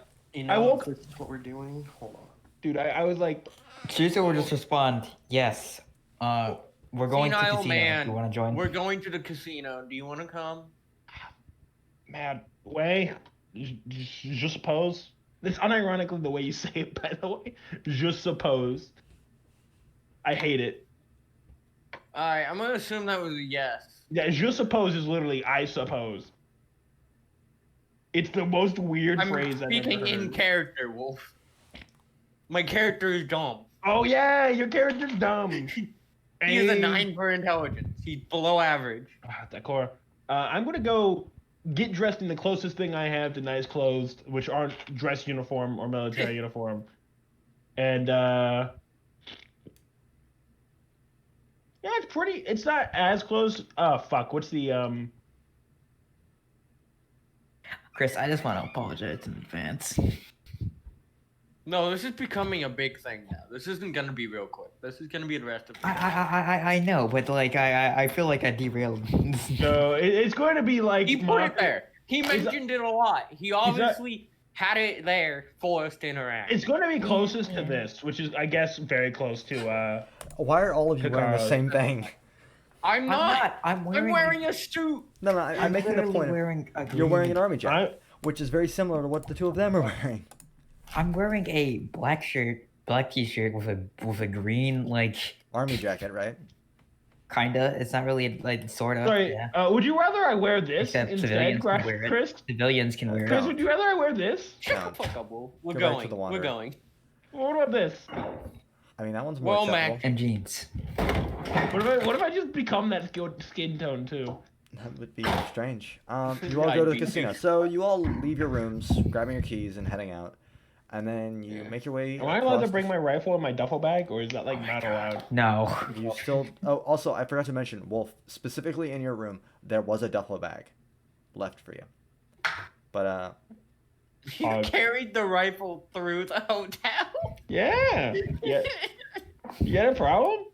I woke-
This is what we're doing. Hold on.
dude, I was like,
Juzo will just respond, yes. We're going to
Senile
casino.
man,
You want to join?
we're going to the casino. Do you want to come?
man, je suppose. It's unironically the way you say it, by the way. Je suppose. I hate it.
Alright, I'm gonna assume that was a yes.
Yeah, je suppose is literally I suppose. It's the most weird
I'm
phrase I've
speaking
ever
in
heard.
character, Wolf. My character is dumb.
Oh yeah, your character's dumb.
He is a
Hey.
9 for intelligence. He's below average.
D'accord. I'm gonna go get dressed in the closest thing I have to nice clothes, which aren't dress uniform or military uniform. And yeah, it's pretty. It's not as close. Oh fuck! What's the
Chris, I just want to apologize in advance.
No, this is becoming a big thing now. This isn't gonna be real quick. This is gonna be the rest of the
I know, but like I feel like I derailed.
So it's going to be like
He put it there. He
that-
mentioned it a lot. He obviously had it there for us to interact.
It's going to be closest to this, which is I guess very close to.
Why are all of you wearing the
Kakaro.
same thing?
I'm not.
I'm
I'm wearing a suit.
No, I'm making the
literally
point.
Wearing a
You're wearing an
green-
army jacket, which is very similar to what the two of them are wearing.
I'm wearing a black shirt, black t-shirt with a green like
Army jacket, right?
kinda. It's not really like sort of.
Sorry.
Yeah.
Would you rather I wear this
Except
instead,
civilians can wear it.
Chris?
Civilians can wear
Chris,
it.
would you rather I wear this?
Shut
No.
the fuck up, Wolf. We're
Go back to
going.
the
We're
Wanderer.
going.
What about this?
I mean, that one's more
Well,
acceptable.
Mac.
And jeans.
What if I just become that skin tone too?
That would be strange. You all
I'd
go to the
be
casino.
too.
So you all leave your rooms, grabbing your keys and heading out, and then you
Yeah.
make your way.
Am I allowed to
across
bring
the-
my rifle in my duffel bag, or is that like not allowed?
No.
You still. Oh, also, I forgot to mention, Wolf. Specifically in your room, there was a duffel bag left for you. But
You carried the rifle through the hotel.
Yeah. Yeah. You got a problem?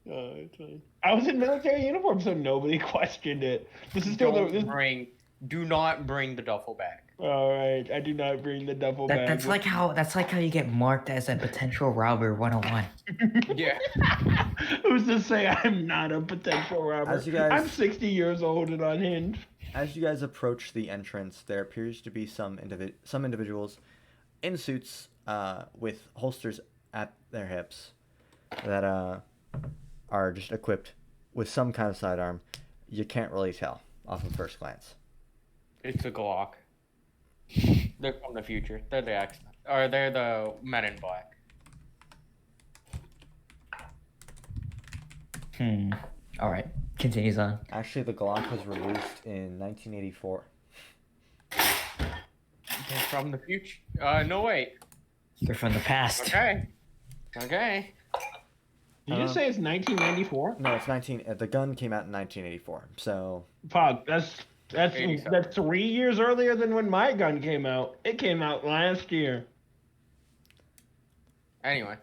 It's fine.
I was in military uniform, so nobody questioned it. This is still the.
Do not bring the duffel bag.
All right, I do not bring the duffel bag.
That's like how you get marked as a potential robber 101.
Yeah.
Who's to say I'm not a potential robber?
As you guys-
I'm 60 years old and unhinged.
as you guys approach the entrance, there appears to be some individuals in suits with holsters at their hips that are just equipped with some kind of sidearm. You can't really tell off of first glance.
It's a Glock. They're from the future. They're the X-Men. Or they're the Men in Black.
All right. Continues on.
Actually, the Glock was released in 1984.
They're from the future. No wait.
They're from the past.
Okay. Okay.
Did you say it's 1994?
No, it's 19. The gun came out in 1984. So
Fuck, that's
87.
3 years earlier than when my gun came out. It came out last year.
Anyway.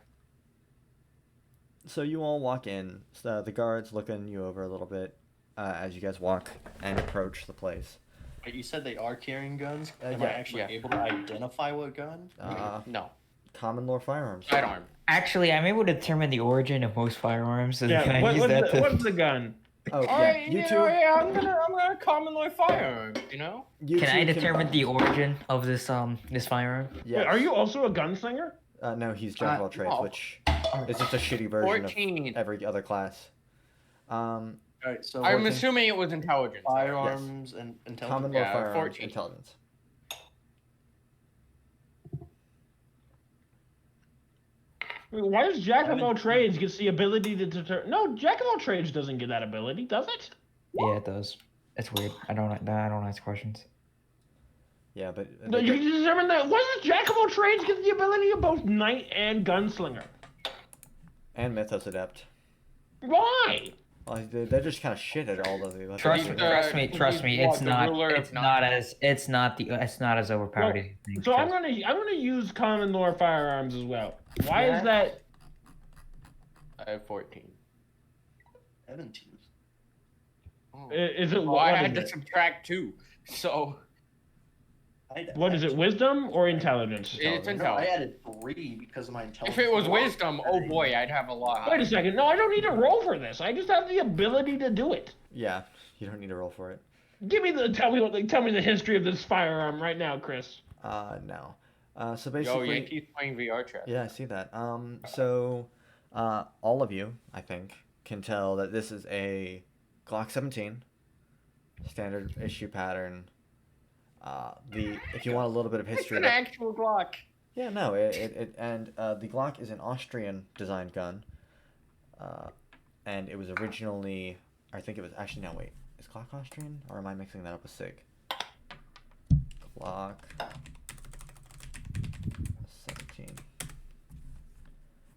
So you all walk in. So the guards looking you over a little bit as you guys walk and approach the place.
Wait, you said they are carrying guns? Am
yeah,
I actually
yeah.
able to identify what gun?
No.
Common law firearms.
Sidearm.
Actually, I'm able to determine the origin of most firearms. So can
Yeah,
I use that to...
what's the gun?
Oh, yeah.
Alright,
You
you
two.
know, yeah, I'm gonna common law firearm, you know?
You
Can
two
I determine the origin of this firearm?
Yes.
Wait, are you also a gunslinger?
No, he's jack of all trades,
no.
which is just a shitty version
14.
of every other class.
Alright, so
I'm
14.
assuming it was intelligence.
firearms and
Common
intelligence.
law
Yeah,
firearms,
14.
intelligence.
Why does Jack of all trades gets the ability to deter? No, Jack of all trades doesn't get that ability, does it?
Yeah, it does. It's weird. I don't ask questions.
Yeah, but
No, you can determine that. Why does Jack of all trades get the ability of both knight and gunslinger?
and Mythos Adept.
Why?
Well, they're just kind of shit at all of the.
Trust me. It's
the
not.
ruler of
It's not as overpowered as you think.
So I'm
Trust-
gonna use common law firearms as well. Why
Yeah.
is that?
I have 14.
17.
Oh.
Is it
Well,
what?
I
What
had
is
to
it?
subtract 2. So,
What is it? Wisdom or intelligence?
It's
No, I
intelligence.
added 3 because of my intelligence.
If it was wisdom, oh boy, I'd have a lot.
Wait a second. No, I don't need to roll for this. I just have the ability to do it.
Yeah, you don't need to roll for it.
Tell me the history of this firearm right now, Chris.
No. So
Yo,
basically,
Yankees playing VR chess.
yeah, I see that. So, all of you, I think, can tell that this is a Glock 17, standard issue pattern. If you want a little bit of
It's
history,
an actual Glock.
yeah, no, the Glock is an Austrian designed gun, and it was originally, I think it was actually no wait, is Glock Austrian or am I mixing that up with Sig? Glock 17.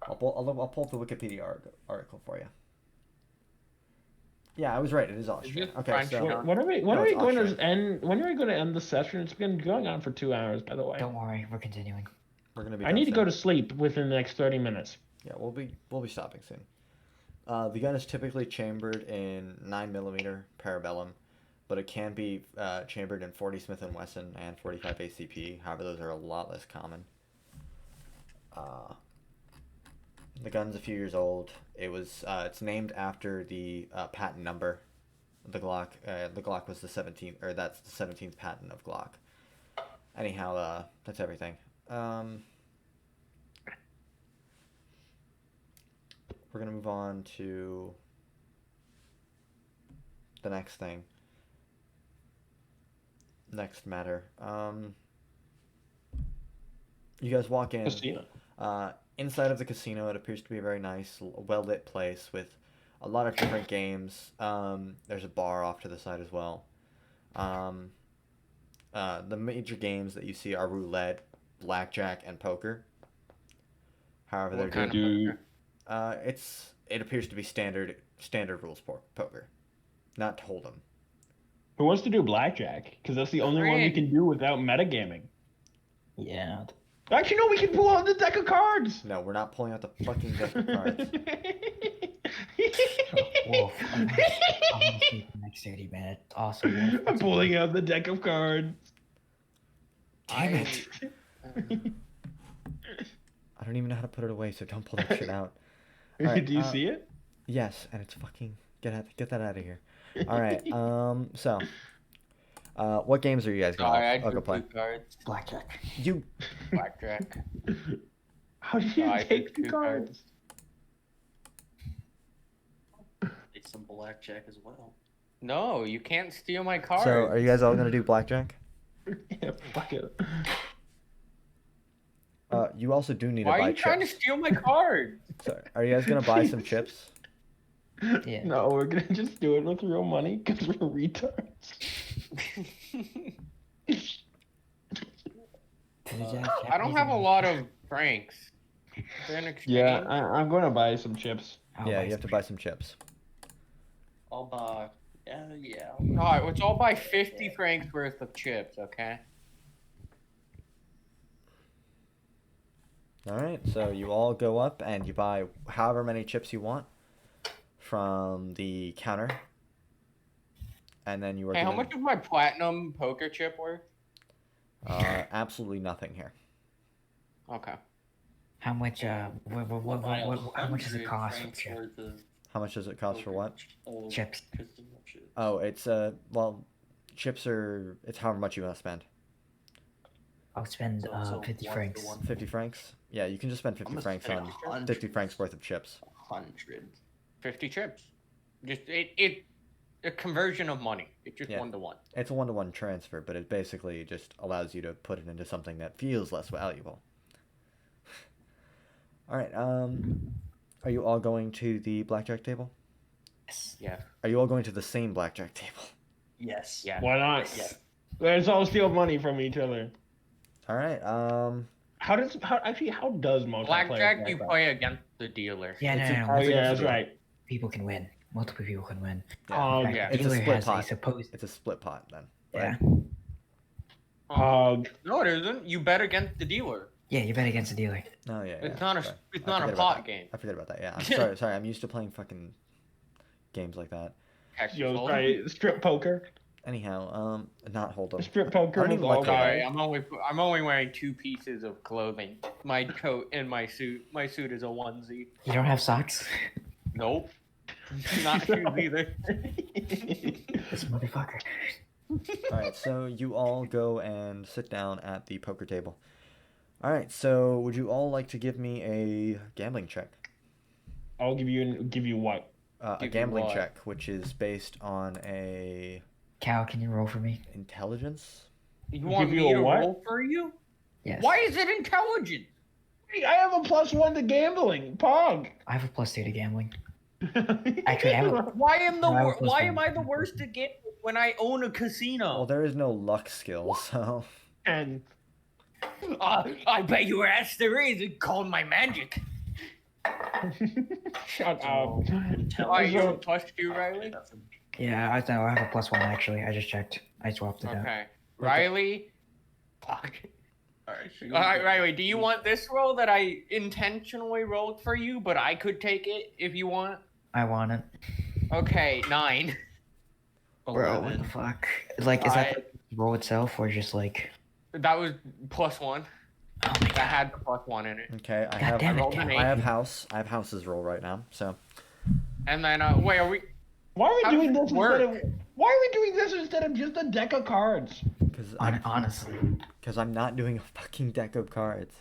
I'll pull up the Wikipedia article for you. Yeah, I was right. It is Austrian.
it
Okay,
French
so
gun?
When are we
it's
going
Austrian.
to end? When are we going to end the session? It's been going on for 2 hours, by the way.
Don't worry, we're continuing.
we're gonna be.
I
done
need to go
soon.
to sleep within the next 30 minutes.
Yeah, we'll be stopping soon. The gun is typically chambered in 9mm parabellum, but it can be chambered in 40 Smith & Wesson and 45 ACP. However, those are a lot less common. The gun's a few years old. It's named after the patent number. The Glock. The Glock was the 17th, or that's the 17th patent of Glock. Anyhow, that's everything. We're gonna move on to the next thing. Next matter. You guys walk in.
Casino.
Inside of the casino, it appears to be a very nice, well-lit place with a lot of different games. There's a bar off to the side as well. The major games that you see are roulette, blackjack, and poker. However,
What
they're
kind
doing,
of poker?
it appears to be standard rules poker, not hold'em.
Who wants to do blackjack? Because that's the only one we can do without metagaming.
Yeah.
Actually, no, we can pull out the deck of cards.
No, we're not pulling out the fucking deck of cards.
Wolf. I'm gonna sleep the next 30 minutes. Awesome. Wolf.
I'm pulling out the deck of cards.
Damn it! I don't even know how to put it away, so don't pull that shit out. Alright,
Do you see it?
Yes, and it's fucking get that out of here. All right. So, what games are you guys
Sorry, I
gonna
drew
go play?
2 cards.
Blackjack.
You
Blackjack.
How do you
I
take
drew
the
2
cards?
It's some blackjack as well.
No, you can't steal my cards.
so are you guys all gonna do blackjack?
Yeah, fuck it.
You also do need
Why
to buy
are you trying to
chips.
steal my cards?
So, are you guys gonna buy some chips?
Yeah.
No, we're gonna just do it with real money because we're retards.
Japanese.
I don't have a lot of francs. Is there an exchange?
Yeah, I'm gonna buy some chips.
I'll
Yeah,
buy
you have to
some
buy some chips.
I'll buy. Yeah.
Alright, let's all buy 50 francs worth of chips, okay?
All right, so you all go up and you buy however many chips you want from the counter, and then you are
Hey, how
given
much is my platinum poker chip worth?
absolutely nothing here.
Okay.
How much? How much does it cost for
Francs
chip?
worth of
How much does it cost for what?
Chips.
Casino chips.
Oh, it's well, chips are it's however much you want to spend.
I'll spend
So
50
one
francs.
for one.
50 francs? Yeah, you can just spend
I'm
50
gonna
francs
spend
on
100.
50 francs worth of chips.
100.
50 chips. Just it a conversion of money. It's just
Yeah.
1-to-1.
It's a one-to-one transfer, but it basically just allows you to put it into something that feels less valuable. All right. Are you all going to the blackjack table?
Yes.
Yeah.
Are you all going to the same blackjack table?
Yes.
Yeah.
Why not?
Yeah.
Let's all steal money from each other.
All right.
How does multiplayer
Blackjack, you
work?
play against the dealer.
Yeah,
It's
no,
a-
no,
Oh
It's
yeah,
against
that's
the dealer.
right.
people can win. Multiple people can win.
Yeah.
In fact,
Yeah.
the
It's a
dealer
split
has
pot.
a supposed.
It's a split pot then.
Yeah.
Hug.
No, it isn't. You bet against the dealer.
Yeah, you bet against the dealer.
Oh yeah.
It's
yeah,
not a
sorry.
it's
I
not a
forget about
pot
that.
game.
I forget about that. Yeah. I'm sorry. Sorry. I'm used to playing fucking games like that.
Texas
Yo,
Hold'em.
sorry, strip poker.
Anyhow, not Hold'em.
Strip
I
poker
don't
with
even
all
like
Sorry,
guys.
I'm only wearing 2 pieces of clothing. My coat and my suit. My suit is a onesie.
You don't have socks?
Nope. Not shoes either.
This motherfucker.
All right. So you all go and sit down at the poker table. All right. So would you all like to give me a gambling check?
I'll give you what?
A
Give you
gambling
what?
check, which is based on a
Cal, can you roll for me?
intelligence.
You want
Give you
me
a
to
what?
roll for you?
Yes.
Why is it intelligent?
Hey, I have a +1 to gambling. Pog.
I have a +2 to gambling. Actually, I have a,
Why am
No, I was
why
listening.
am I the worst at gaming when I own a casino?
Well, there is no luck skill, so
And
I bet your ass there is. It's called my magic.
shut
So,
up.
Alright, you're a
So-
+2, Riley?
yeah, I know. I have a +1 actually. I just checked. I swapped it out.
Okay. Riley? Fuck. Alright, Riley, do you want this roll that I intentionally rolled for you, but I could take it if you want?
I want it.
Okay, 9.
Bro, what the fuck? Like, is that
Alright.
the roll itself or just like?
That was +1.
Oh my
That
god.
had the +1 in it.
okay. I
God
have
damn it,
rolled an
Cal.
I have house. I have houses roll right now. So
And then, wait, are we...
Why are
How
we doing
does
this
it work?
Why are we doing this instead of just a deck of cards?
Honestly,
because I'm not doing a fucking deck of cards.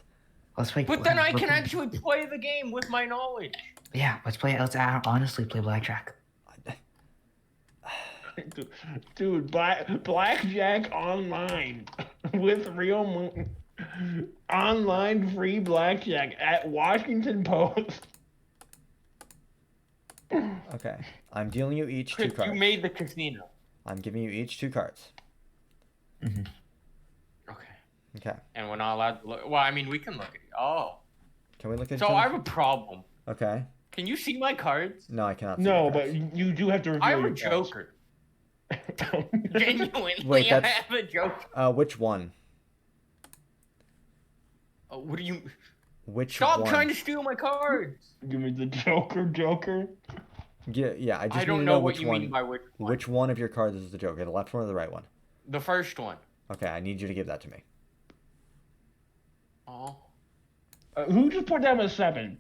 let's play.
But then I can
let's-
actually play the game with my knowledge.
Yeah, let's play. Let's honestly play blackjack.
Dude, Blackjack online with real online free blackjack at Washington Post.
Okay. I'm dealing you each 2
Chris,
cards.
you made the casino.
I'm giving you each 2 cards.
Mm-hmm.
Okay.
Okay.
And we're not allowed to look. Well, I mean, we can look at it. Oh.
Can we look at
So
each
I
other?
have a problem.
Okay.
Can you see my cards?
No, I cannot. See
No,
your
but
cards.
you do have to reveal
I have a
your cards.
joker. Genuinely,
Wait,
I
that's-
have a joker.
Which one?
What do you...
Which
Stop
one?
trying to steal my cards.
Give me the Joker.
Yeah. I just
I
need
don't
to
know
know
what
which
you
one.
mean by which one.
Which one of your cards is the Joker? The left one or the right one?
The first one.
Okay, I need you to give that to me.
Oh.
Who just put down a 7?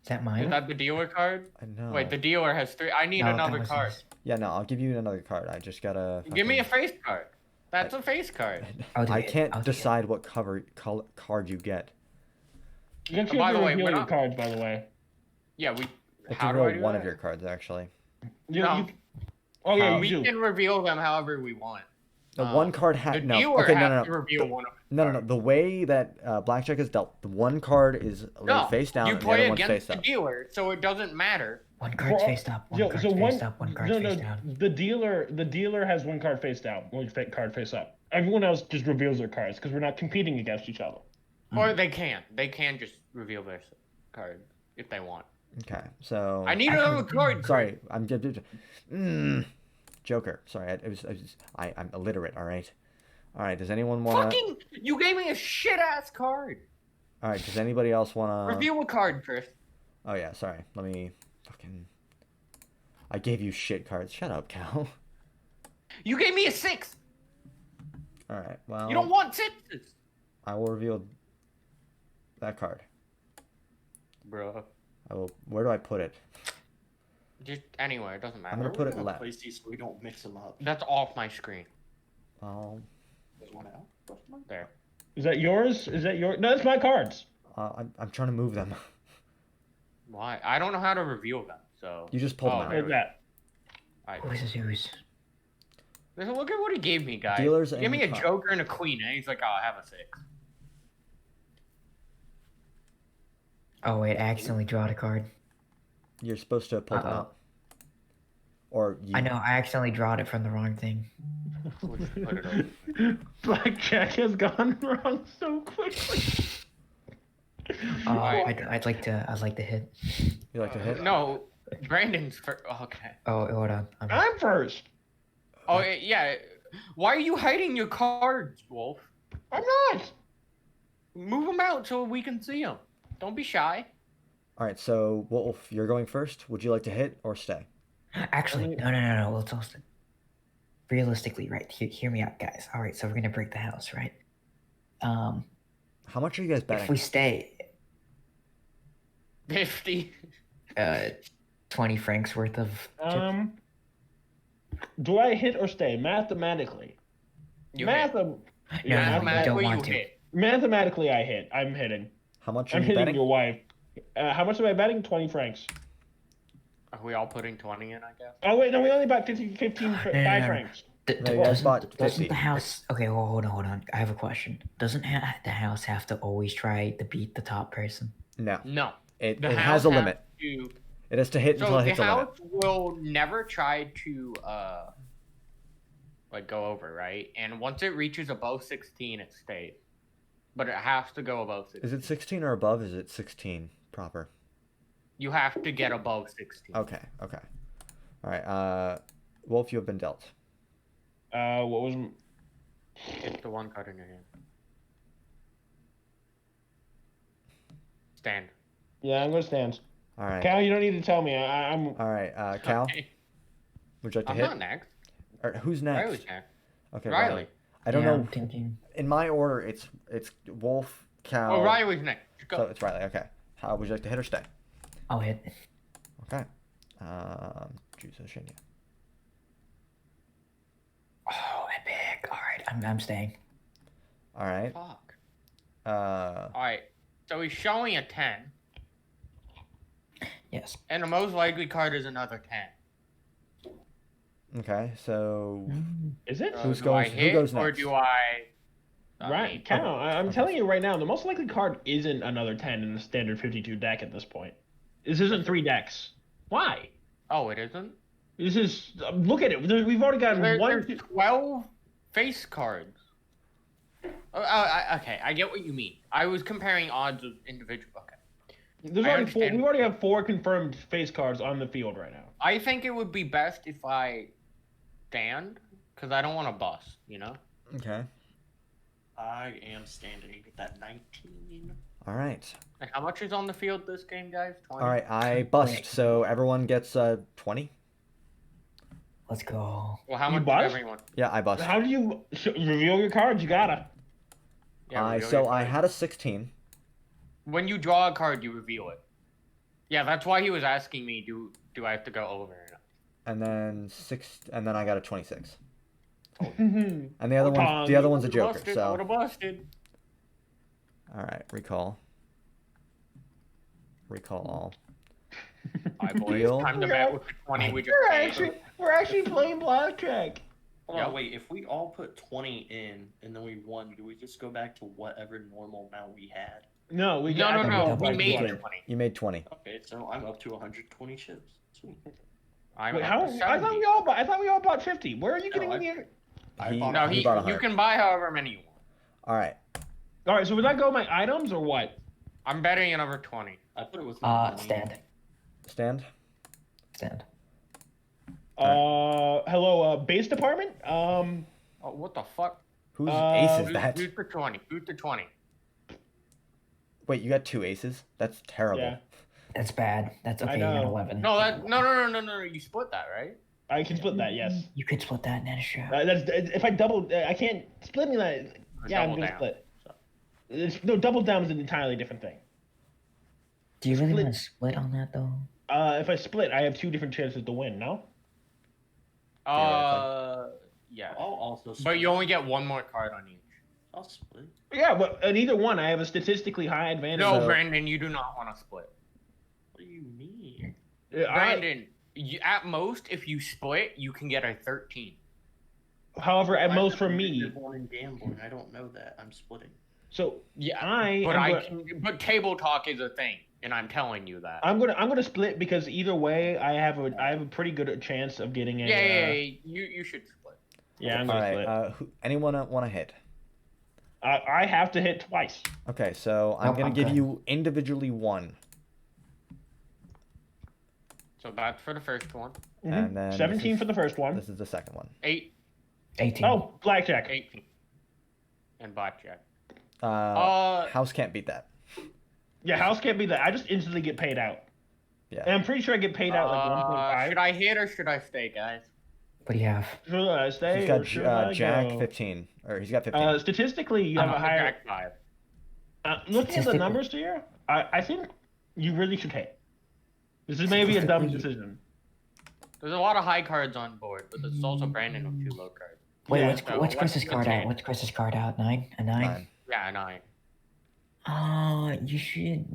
Is that
Is
mine?
that the dealer card?
I know.
Wait, the dealer has 3. I need
No, that
another
was
card.
his.
Yeah, no, I'll give you another card. I just gotta.
Give me a
fucking-
face card. That's a face card.
I'll do
I
it.
can't
I'll do it.
decide what card you get.
You can choose
By
to
the way,
reveal
we're
your
not-
cards, by the way.
Yeah, we...
If
How
you
do
roll
I do
one
that?
of your cards, actually.
You,
No.
you, oh yeah,
How?
you
We
do.
can reveal them however we want.
The one card
The
had no.
dealer
Okay, no,
has
no,
to
no.
reveal one of the
No, no, no.
cards.
The way that Blackjack is dealt, the one card is laid
No,
face down
you
and the
play
other one's
against
face
the
up.
dealer, so it doesn't matter.
One card's face up, one card's face up, one card's face down.
The dealer has one card face down, one card face up. Everyone else just reveals their cards because we're not competing against each other.
Or they can. They can just reveal their card if they want.
Okay, so.
I need another card.
Sorry, I'm. Joker. Sorry, I'm illiterate. All right. All right. Does anyone want to?
Fucking! You gave me a shit ass card.
All right. Does anybody else want to?
Reveal a card, Chris.
Oh yeah. Sorry. Let me. Fucking. I gave you shit cards. Shut up, Cal.
You gave me a 6.
All right. Well.
You don't want 6s.
I will reveal that card.
Bro.
I will. Where do I put it?
Just anywhere, it doesn't matter.
I'm gonna put it
We're
left.
place these so we don't mix them up.
That's off my screen.
Well,
There's one out.
There.
Is that yours? Is that your? No, that's my cards.
I'm trying to move them.
Why? I don't know how to reveal them, so.
You just pulled them out.
there
There's
we
that.
Alright.
Who's this who's?
Listen, look at what he gave me, guys.
Dealers
Give me a
and cards.
joker and a queen, and he's like, oh, I have a 6.
Oh wait, I accidentally drawed a card.
You're supposed to pull them
Uh-oh.
out. Or you.
I know, I accidentally drawed it from the wrong thing.
We'll just put it over.
Blackjack has gone wrong so quickly.
I'd like to hit.
You like to hit?
No, Brandon's first. Okay.
Oh, hold on.
I'm first.
Oh, yeah. Why are you hiding your cards, Wolf?
I'm not.
Move them out so we can see them. Don't be shy.
All right. So Wolf, you're going first. Would you like to hit or stay?
Actually, no. Let's also realistically, right? Hear me out, guys. All right, so we're gonna break the house, right?
How much are you guys betting?
If we stay,
50.
20 francs worth of chips.
Do I hit or stay mathematically?
You hit.
No, you
Mathematically,
don't
you
want to.
hit.
Mathematically, I hit. I'm hitting.
How much are
I'm
you
hitting
betting?
your wife. How much am I betting? 20 francs.
Are we all putting 20 in, I guess?
Oh, wait, no, we only bet 15
No.
5 francs.
No, you guys bought
Doesn't
50.
the house? Okay, well, hold on. I have a question. Doesn't the house have to always try to beat the top person?
No.
No.
It
The
has
house
a limit.
To...
It has to hit until
So
it
the
hits a limit.
house will never try to, like, go over, right? And once it reaches above 16, it stays. But it has to go above 16.
Is it 16 or above? Is it 16 proper?
You have to get above 16.
Okay. All right. Wolf, you have been dealt.
What was...
It's the one card in your hand. Stand.
Yeah, I'm going to stand.
All right.
Cal, you don't need to tell me. I'm...
All right. Cal,
Okay.
would you like to
I'm
hit?
not next.
Or who's next?
Riley's next.
Okay,
Riley.
I don't
Yeah,
know.
I'm thinking.
In my order, it's Wolf, Cal.
Oh, Riley's next. Go.
So it's Riley. Okay. How would you like to hit or stay?
I'll hit.
Okay. Juzo Shinya.
Oh, epic! All right, I'm staying.
All right.
Fuck.
Uh,
Alright. So he's showing a 10.
Yes.
And the most likely card is another 10.
okay. So
Is it?
So
Who's
do
going-
I
who
hit,
goes
or
next?
do I...
Right, Cal, I'm telling you right now, the most likely card isn't another 10 in the standard 52 deck at this point. This isn't 3 decks. Why?
Oh, it isn't?
This is... look at it. We've already got one...
There's 12 face cards. Okay, I get what you mean. I was comparing odds of individual... Okay.
There's
I
already 4,
understand.
we already have 4 confirmed face cards on the field right now.
I think it would be best if I stand, because I don't want to bust, you know?
okay.
I am standing at that 19.
All right.
Like, how much is on the field this game, guys? 20?
All right. I bust. So everyone gets 20.
Let's go.
Well, how
You
much
bust?
did everyone?
Yeah, I bust.
How do you reveal your cards? You gotta.
Yeah, reveal
So
your
I
card.
had a 16.
When you draw a card, you reveal it. Yeah, that's why he was asking me, do I have to go over or not?
And then I got a 26.
and
And the other one's a joker.
Busted, I
So
would have busted.
all right, recall all.
Alright, boys,
Deal.
time to bet with the 20 we just
we're
paid.
actually playing blackjack.
Hold on,
Yep.
wait. If we all put 20 in and then we won, do we just go back to whatever normal amount we had?
No, we
No,
I
no,
think
no.
we'll
We
play
made
20.
20.
You made 20.
Okay, so I'm up to 120 chips. Sweet.
I'm
Wait,
up
how?
to
I
70.
thought we all bought 50. Where are you
No,
getting
I-
the?
I
He-
bought
No,
he bought a
you
100.
can buy however many you want.
All right.
All right, so would that go my items or what?
I'm betting another 20.
I put it with my money.
Stand.
Stand.
Stand.
Hello, base department.
Oh, what the fuck?
Whose ace is
Who's-
that?
Who's for 20? Who's for 20?
Wait, you got 2 aces? That's terrible.
Yeah.
That's bad. That's
I
okay. You got
know.
11.
No, no. You split that, right?
I can split that. Yes.
You could split that, Nanisha.
That's if I double. I can't split me that. Yeah, I'm
Double
gonna
down.
split. No, double down is an entirely different thing.
Do you really
split-
want to split on that though?
If I split, I have 2 different chances to win. No.
Yeah.
I'll also split.
But you only get one more card on each.
I'll split.
Yeah, but in either one, I have a statistically high advantage.
No,
So-
Brandon, you do not want to split.
What do you mean?
Brandon, at most, if you split, you can get a 13.
However, at
I
most for
never
me.
did one in gambling. I don't know that. I'm splitting.
So
Yeah,
I
but
am
but table talk is a thing, and I'm telling you that.
I'm gonna split because either way, I have a pretty good chance of getting a.
Yeah, you should split.
Yeah, I'm
All
gonna
right.
split.
Anyone want to hit?
I have to hit twice.
Okay, so I'm
Nope,
gonna
I'm
give
good.
you individually 1,
So that's for the first one.
and then
17
this
for the first one.
This is the second one.
18.
Oh, blackjack.
18. And blackjack.
House can't beat that.
Yeah, house can't be that. I just instantly get paid out.
Yeah.
And I'm pretty sure I get paid out like 1.5.
Should I hit or should I stay, guys?
What do you have?
Should I stay
He's
or
got
should I
Jack
go?
15, or he's got 15.
Statistically, you have a higher.
Jack 5.
Looking at the
Statistically-
numbers here, I think you really should hit. This is maybe a dumb decision.
There's a lot of high cards on board, but there's also Brandon with 2 low cards.
Wait,
Yeah,
what's
so
what's Chris's
what's
card
the
out?
chance?
What's Chris's card out? 9? A 9?
9.
Yeah, 9.
You should,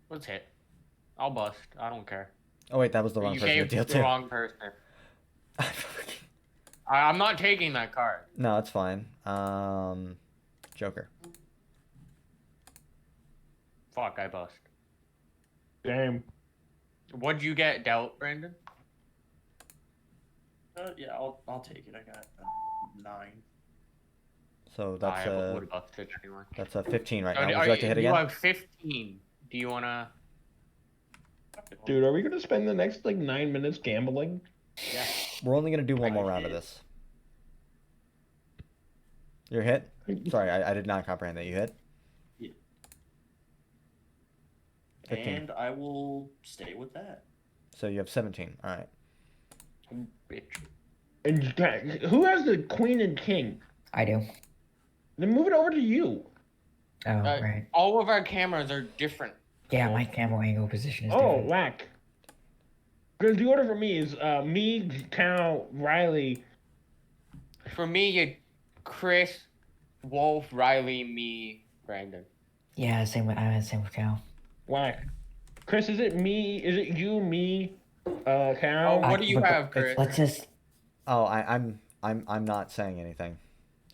Let's hit. I'll bust. I don't care.
Oh wait, that was the wrong
You
person to
gave
deal
the
to.
wrong person. I'm not taking that card.
No, it's fine. Joker.
Fuck, I bust.
Damn.
What'd you get dealt, Brandon?
Yeah, I'll take it. I got 9.
So that's
I would have busted anyway.
that's a 15 right
So
now. Would you like to hit
you
again?
have 15. Do you wanna?
Dude, are we gonna spend the next like 9 minutes gambling?
Yeah.
We're only gonna do one
I
more round of
hit.
this. Your hit? Sorry, I did not comprehend that you hit. 15.
And I will stay with that.
So you have 17. All right.
Bitch.
And who has the queen and king?
I do.
Then move it over to you.
Oh, right.
All of our cameras are different.
Yeah, my camera angle position is
Oh,
different.
whack. Because the order for me is me, Cal, Riley.
For me, you, Chris, Wolf, Riley, me, Brandon.
Yeah, same with Cal.
Whack. Chris, is it me? Is it you, me, Cal?
Oh, what do you
but-
have, Chris?
Let's just
Oh, I'm not saying anything.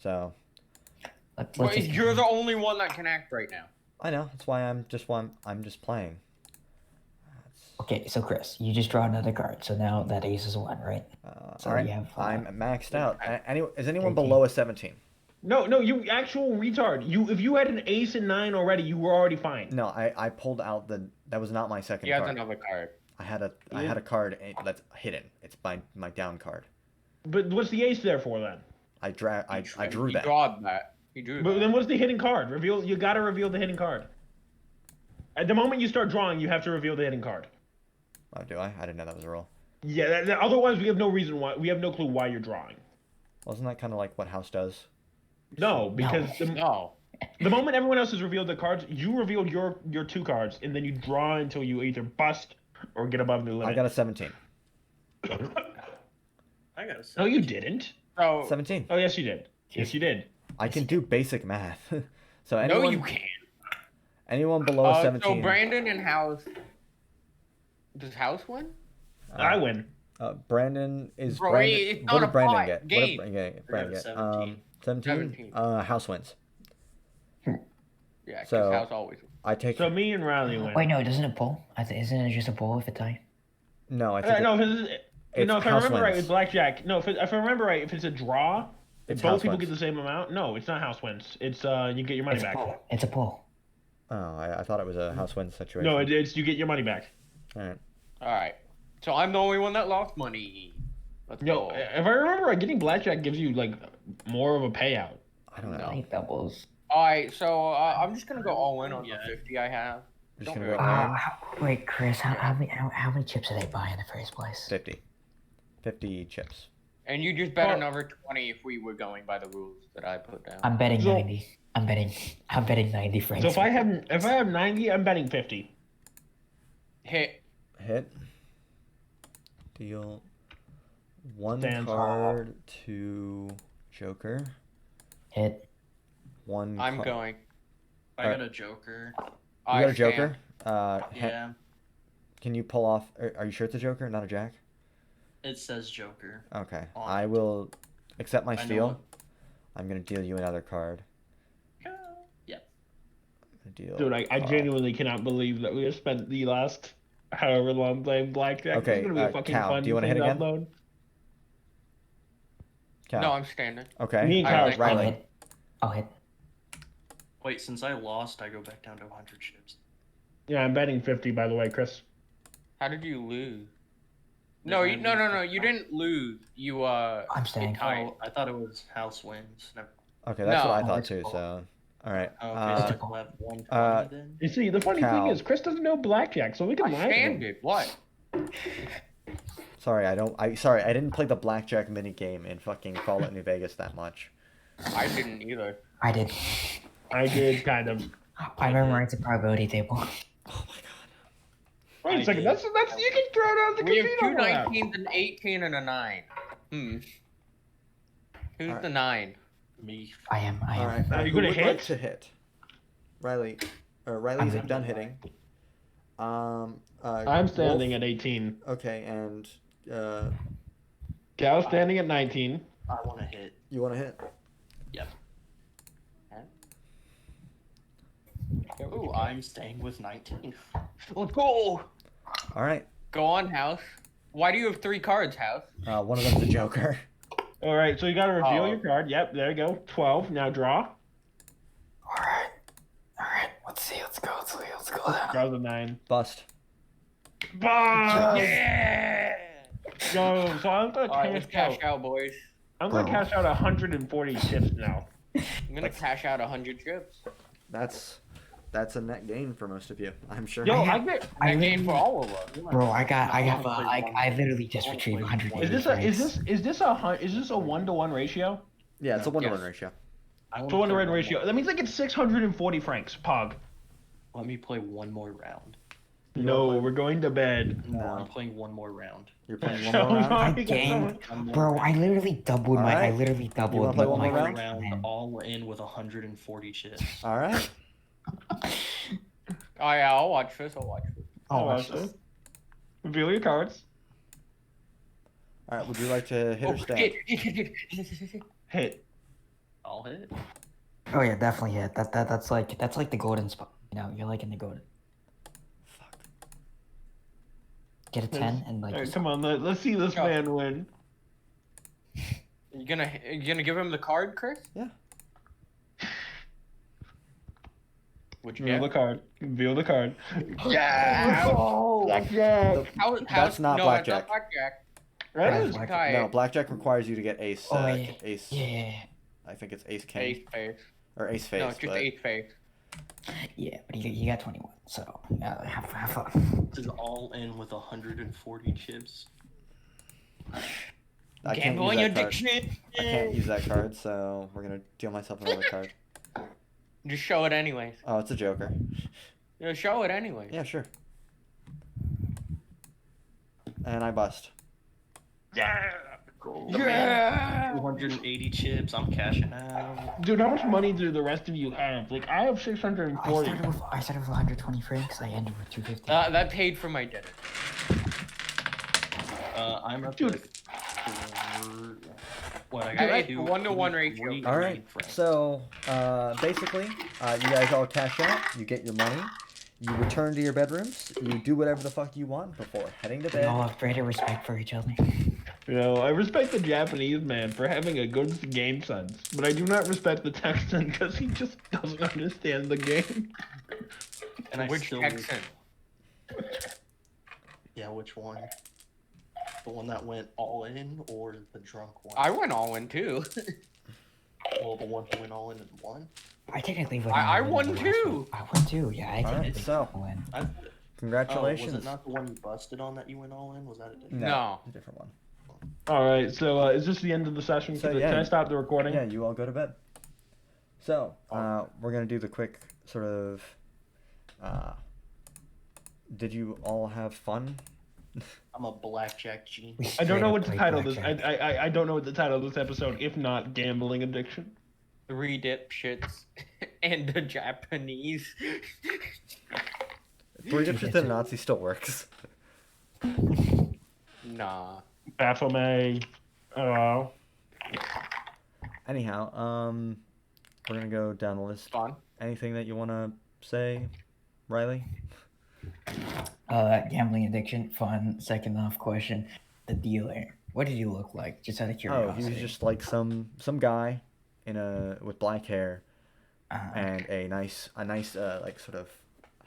So
let's
Well,
just.
you're the only one that can act right now.
I know that's why I'm just playing.
Okay, so Chris, you just draw another card. So now that ace is 1, right? So
all right,
you have,
I'm maxed out. Is anyone
18.
below a 17?
No, you actual retard. If you had an ace and 9 already, you were already fine.
No, I pulled out that was not my second
He has
card.
another card.
I had a card that's hidden. It's my down card.
But what's the ace there for then?
I drew
He
that.
drawed that. He drew
But
that.
then what's the hidden card? Reveal. You gotta reveal the hidden card. At the moment you start drawing, you have to reveal the hidden card.
Oh, do I? I didn't know that was a rule.
Yeah. Otherwise, we have no reason why. We have no clue why you're drawing.
Wasn't that kind of like what House does?
No, because
No.
the moment everyone else has revealed the cards, you revealed your 2 cards, and then you draw until you either bust or get above the limit.
I got a 17.
I got a
No, you didn't.
So
17.
Oh, yes, you did. Yes, you did.
I can do basic math. So
no,
anyone
you can't.
anyone below a
So
17.
Brandon and House. Does House win?
I win.
Brandon is
Bro,
Brandon.
it's
What
not
did
a
Brandon
plot
get?
game.
What did Brandon get?
17.
17.
17.
House wins.
Yeah, because
So-
house always.
I take.
So me and Riley win.
Wait, no, doesn't it pull? Isn't it just a pull if it tie?
No, I think.
No,
It's
if I
house
remember right
wins.
with Blackjack, no, if I remember right, if it's a draw,
It's
if both
house
people
wins.
get the same amount, no, it's not house wins. It's you get your money
It's a
back.
pull. It's a pull.
Oh, I thought it was a house wins situation.
No, it's you get your money back.
All right.
All right. So I'm the only one that lost money. Let's
No,
go.
if I remember right, getting Blackjack gives you like more of a payout.
I don't know.
I think doubles.
All right. So I'm just gonna go all in on
Yeah.
the 50 I have.
Just
Don't
gonna
worry.
go all in.
Wait, Chris, how many chips did they buy in the first place?
50. 50 chips.
And you just bet
Well-
another 20 if we were going by the rules that I put down.
I'm betting
So-
90. I'm betting 90 francs.
So if I have 90, I'm betting 50.
Hit.
Hit. Deal one
Stands.
card to Joker.
Hit.
One.
I'm
card.
going.
I got a Joker.
You got a Joker.
stand.
Yeah,
Can you pull off? Are you sure it's a Joker, not a Jack?
it says Joker.
Okay.
On
I
it.
will accept my
I know
steal. I'm gonna deal you another card.
Yeah.
Deal.
Dude, I genuinely cannot believe that we have spent the last however long playing Blackjack.
Okay,
It's gonna be a fucking
Cal,
fun
do you wanna hit
thing to
again?
upload.
Cal.
No, I'm standing.
Okay.
Me and
I
Cal
don't
are
think-
I'll
Riley.
hit. I'll hit.
Wait, since I lost, I go back down to 100 chips.
Yeah, I'm betting 50 by the way, Chris.
How did you lose?
Did
No,
I
you, no,
lose
no,
the
no. You
count?
didn't lose. You
I'm staying.
tied.
Oh, I thought it was house wins. Never.
Okay, that's what I
No.
thought
It's
too.
cool.
So, all right.
Okay,
Uh,
so I'll have 120
uh,
then.
You see, the funny
Cal.
thing is, Chris doesn't know Blackjack, so we can
I
lie to him.
standed. What?
sorry, I didn't play the blackjack mini game in fucking Fallout New Vegas that much.
I didn't either.
I did.
I did kind of.
I memorized the probability table.
Oh my god.
Wait a
I
second,
did.
that's you can throw it out the
We have
casino
two
roulette.
19s, an 18, and a 9. Who's
Alright.
the 9?
Me.
I am.
All right.
Are you
who
gonna
would
hit?
like to hit? Riley's
I'm
done hitting.
I'm standing at 18.
Okay, and
Cal's standing at 19.
I want to hit.
you want to hit?
Ooh, I'm staying with 19.
Let's go.
All right.
Go on, House. Why do you have 3 cards, House?
One of them's a Joker.
All right, so you got to reveal
Oh.
your card. Yep, there you go. 12. Now draw.
Alright. Alright. Let's see. Let's go. Let's go.
Draw the 9.
Bust.
Bam!
Yeah.
Go. So I'm gonna
All right, let's
cash
cash
out.
out, boys.
I'm gonna
Bro.
cash out 140 chips now.
I'm gonna cash out 100 chips.
That's a net gain for most of you, I'm sure.
Yo,
Yeah.
I get.
I gained for all of us.
Bro, I literally just retrieved 100.
Is this a 1-to-1 ratio?
Yeah, it's a 1-to-1
Yes.
ratio.
I
So 1-to-1 ratio. That means I get 640 francs. Pog.
Let me play one more round.
No, we're going to bed.
I'm
No,
playing one more round.
you're playing one
So
more round.
I
you got
gained-
someone-
Bro, I literally doubled my. I
Alright.
literally doubled
play
my.
one more
my
round?
franks,
Round
man.
all in with 140 chips.
All right.
Oh yeah, I'll watch this. I'll watch this.
Oh,
watch this. Reveal your cards.
All right. Would you like to hit or stand?
Hit.
I'll hit.
Oh yeah, definitely hit. That's like the golden spot. You know, you're like in the golden.
Fuck.
Get a 10 and like.
All right, come on, let's see this
Go.
man win.
You gonna give him the card, Chris?
Yeah.
Would you
Reveal
get?
the card. Reveal the card.
Yeah.
Blackjack.
That's not
no,
blackjack.
That's not blackjack.
Right?
Right.
It's
Black-
Kai.
No, blackjack requires you to get ace.
Oh, yeah.
Ace.
Yeah.
I think it's ace king
Ace face.
or ace face.
No, it's just
but
ace face.
Yeah, but you got 21, so have fun.
This is all in with 140 chips.
I can't
Gamble
use
in your
that card.
dictionary.
I can't use that card, so we're gonna deal myself another card.
Just show it anyways.
Oh, it's a Joker.
Show it anyways.
Yeah, sure. And I bust.
Yeah.
Yeah.
280 chips. I'm cashing out.
Dude, how much money do the rest of you have? Like, I have
I
640.
started with 120 francs. I ended with 250.
That paid for my dinner.
I'm up
Dude.
to what I
Hey,
got
it's a 1-to-1 ratio.
All right. So basically, you guys all cash out. You get your money. You return to your bedrooms. You do whatever the fuck you want before heading to
We all
bed.
have greater respect for each other.
You know, I respect the Japanese man for having a good game sense, but I do not respect the Texan because he just doesn't understand the game.
And I
Which
still,
Texan?
yeah, which one? The one that went all in, or the drunk one?
I went all in too.
Well, the one who went all in and won.
I technically went.
I
all in
won
the last
too.
one. I won too. Yeah, I
All right,
technically
so-
won.
I,
Congratulations.
Oh, was it not the one you busted on that you went all in? Was that a different?
No.
it's a different one.
All right, so is this the end of the session?
So,
Can
yeah.
I stop the recording?
Yeah, you all go to bed. So we're gonna do the quick sort of. Did you all have fun?
I'm a blackjack genius.
We
I don't know
straight
what
up
the
played
title of this.
blackjack.
I don't know what the title of this episode, if not gambling addiction.
3 dipshits and a Japanese.
3 dipshits and a Nazi still works.
Nah.
Baphomet.
Anyhow, we're gonna go down the list.
Fun.
Anything that you wanna say, Riley?
Gambling addiction, fun. Second off question, the dealer. What did he look like? Just out of
Oh,
curiosity.
he was just like some guy with black hair and a nice like sort of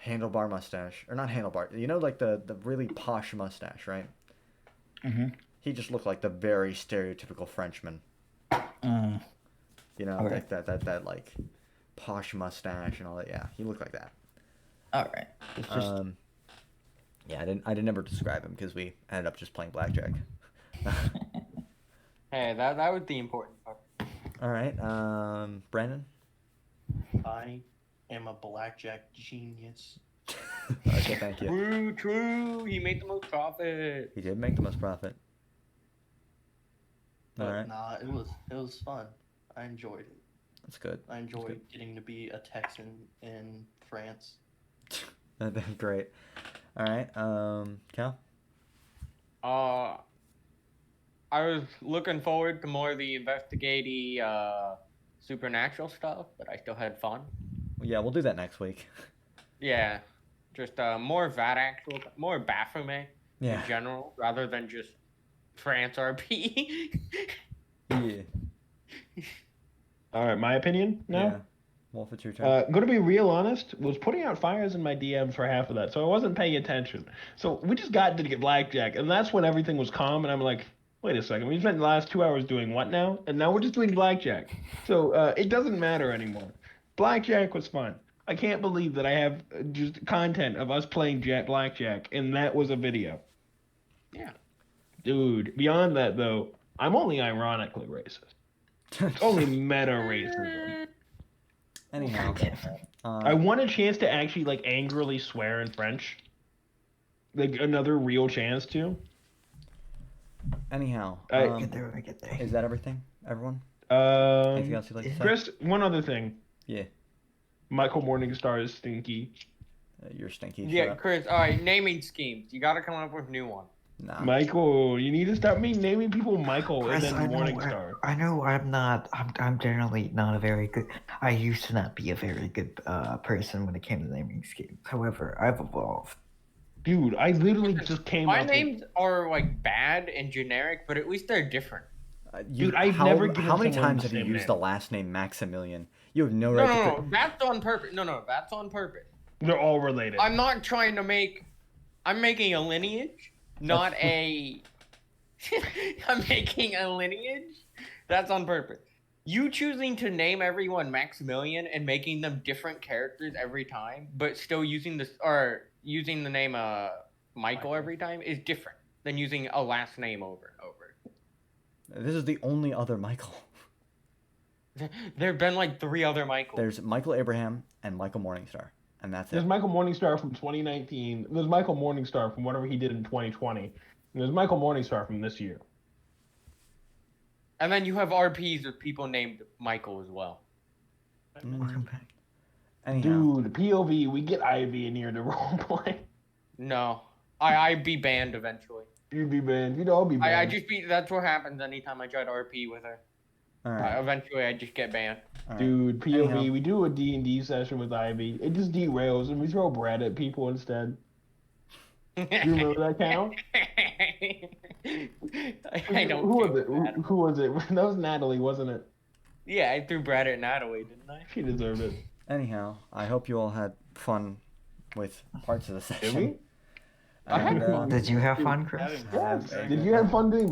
handlebar mustache, or not handlebar. You know, like the really posh mustache, right?
Mhm.
He just looked like the very stereotypical Frenchman.
Mm.
You know,
Okay.
like that like posh mustache and all that. Yeah, he looked like that.
All right. It's just
Yeah, I didn't ever describe him because we ended up just playing blackjack.
Hey, that was the important part.
All right, Brandon.
I am a blackjack genius.
Okay, thank you.
True. He made the most profit.
He did make the most profit. All
But
right,
nah, it was fun. I enjoyed it.
that's good.
I enjoyed getting to be a Texan in France.
That's great. All right, Cal.
I was looking forward to more of the investigative, supernatural stuff, but I still had fun.
Yeah, we'll do that next week.
Yeah, just more more Baphomet
Yeah.
in general, rather than just France RP.
Yeah.
all right. My opinion now.
Yeah. Wolf, it's your turn.
Going to be real honest, was putting out fires in my DMs for half of that, so I wasn't paying attention. So we just got to get blackjack, and that's when everything was calm, and I'm like, wait a second, we spent the last 2 hours doing what now? And now we're just doing blackjack. So it doesn't matter anymore. Blackjack was fun. I can't believe that I have just content of us playing blackjack, and that was a video.
Yeah.
Dude, beyond that, though, I'm only ironically racist. It's only meta racism.
Anyhow,
I want a chance to actually like angrily swear in French. Like another real chance to.
anyhow,
I get there when I get there.
is that everything, everyone? Anything
Um,
else you'd like to say?
Chris, one other thing.
Yeah.
Michael Morningstar is stinky.
You're stinky.
Yeah,
shut up.
Chris. All right, naming schemes. You got to come up with a new one.
Nah.
Michael, you need to stop naming people Michael
Chris,
and then Morningstar.
I know I'm not. I'm generally not a very good. I used to not be a very good person when it came to naming schemes. However, I've evolved.
Dude, I literally just came
My
up
names are like bad and generic, but at least they're different.
Dude, I've never given
How many
someone
times
the
have you
same
used
name.
the last name Maximillion? You have no
No,
right
no,
to.
no, that's on purpose. No, that's on purpose.
with. They're all related.
I'm not trying to make. I'm making a lineage, not a. I'm making a lineage. That's on purpose. You choosing to name everyone Maximillion and making them different characters every time, but still using using the name Michael every time is different than using a last name over and over.
This is the only other Michael.
There have been like 3 other Michaels.
There's Michael Abraham and Michael Morningstar, and that's
There's
it.
Michael Morningstar from 2019. There's Michael Morningstar from whatever he did in 2020. And there's Michael Morningstar from this year.
And then you have RPs with people named Michael as well.
Welcome back.
Anyhow,
Dude, POV, we get Ivy in here to roleplay.
No, I'd be banned eventually.
You'd be banned. You'd all be banned.
I just beat. That's what happens anytime I try to RP with her.
All right.
Eventually, I just get banned.
All right.
Dude, POV,
Anyhow.
we do a D&D session with Ivy. It just derails and we throw bread at people instead. You remember that, Cal?
I don't.
Who was
feel
it?
bad.
Who was it? That was Natalie, wasn't it?
Yeah, I threw Brad at Natalie, didn't I?
She deserved it.
Anyhow, I hope you all had fun with parts of the
Did
session.
we? I had
And,
fun.
Did you have fun, Chris?
That was
Yes.
very
Did
good.
you have fun doing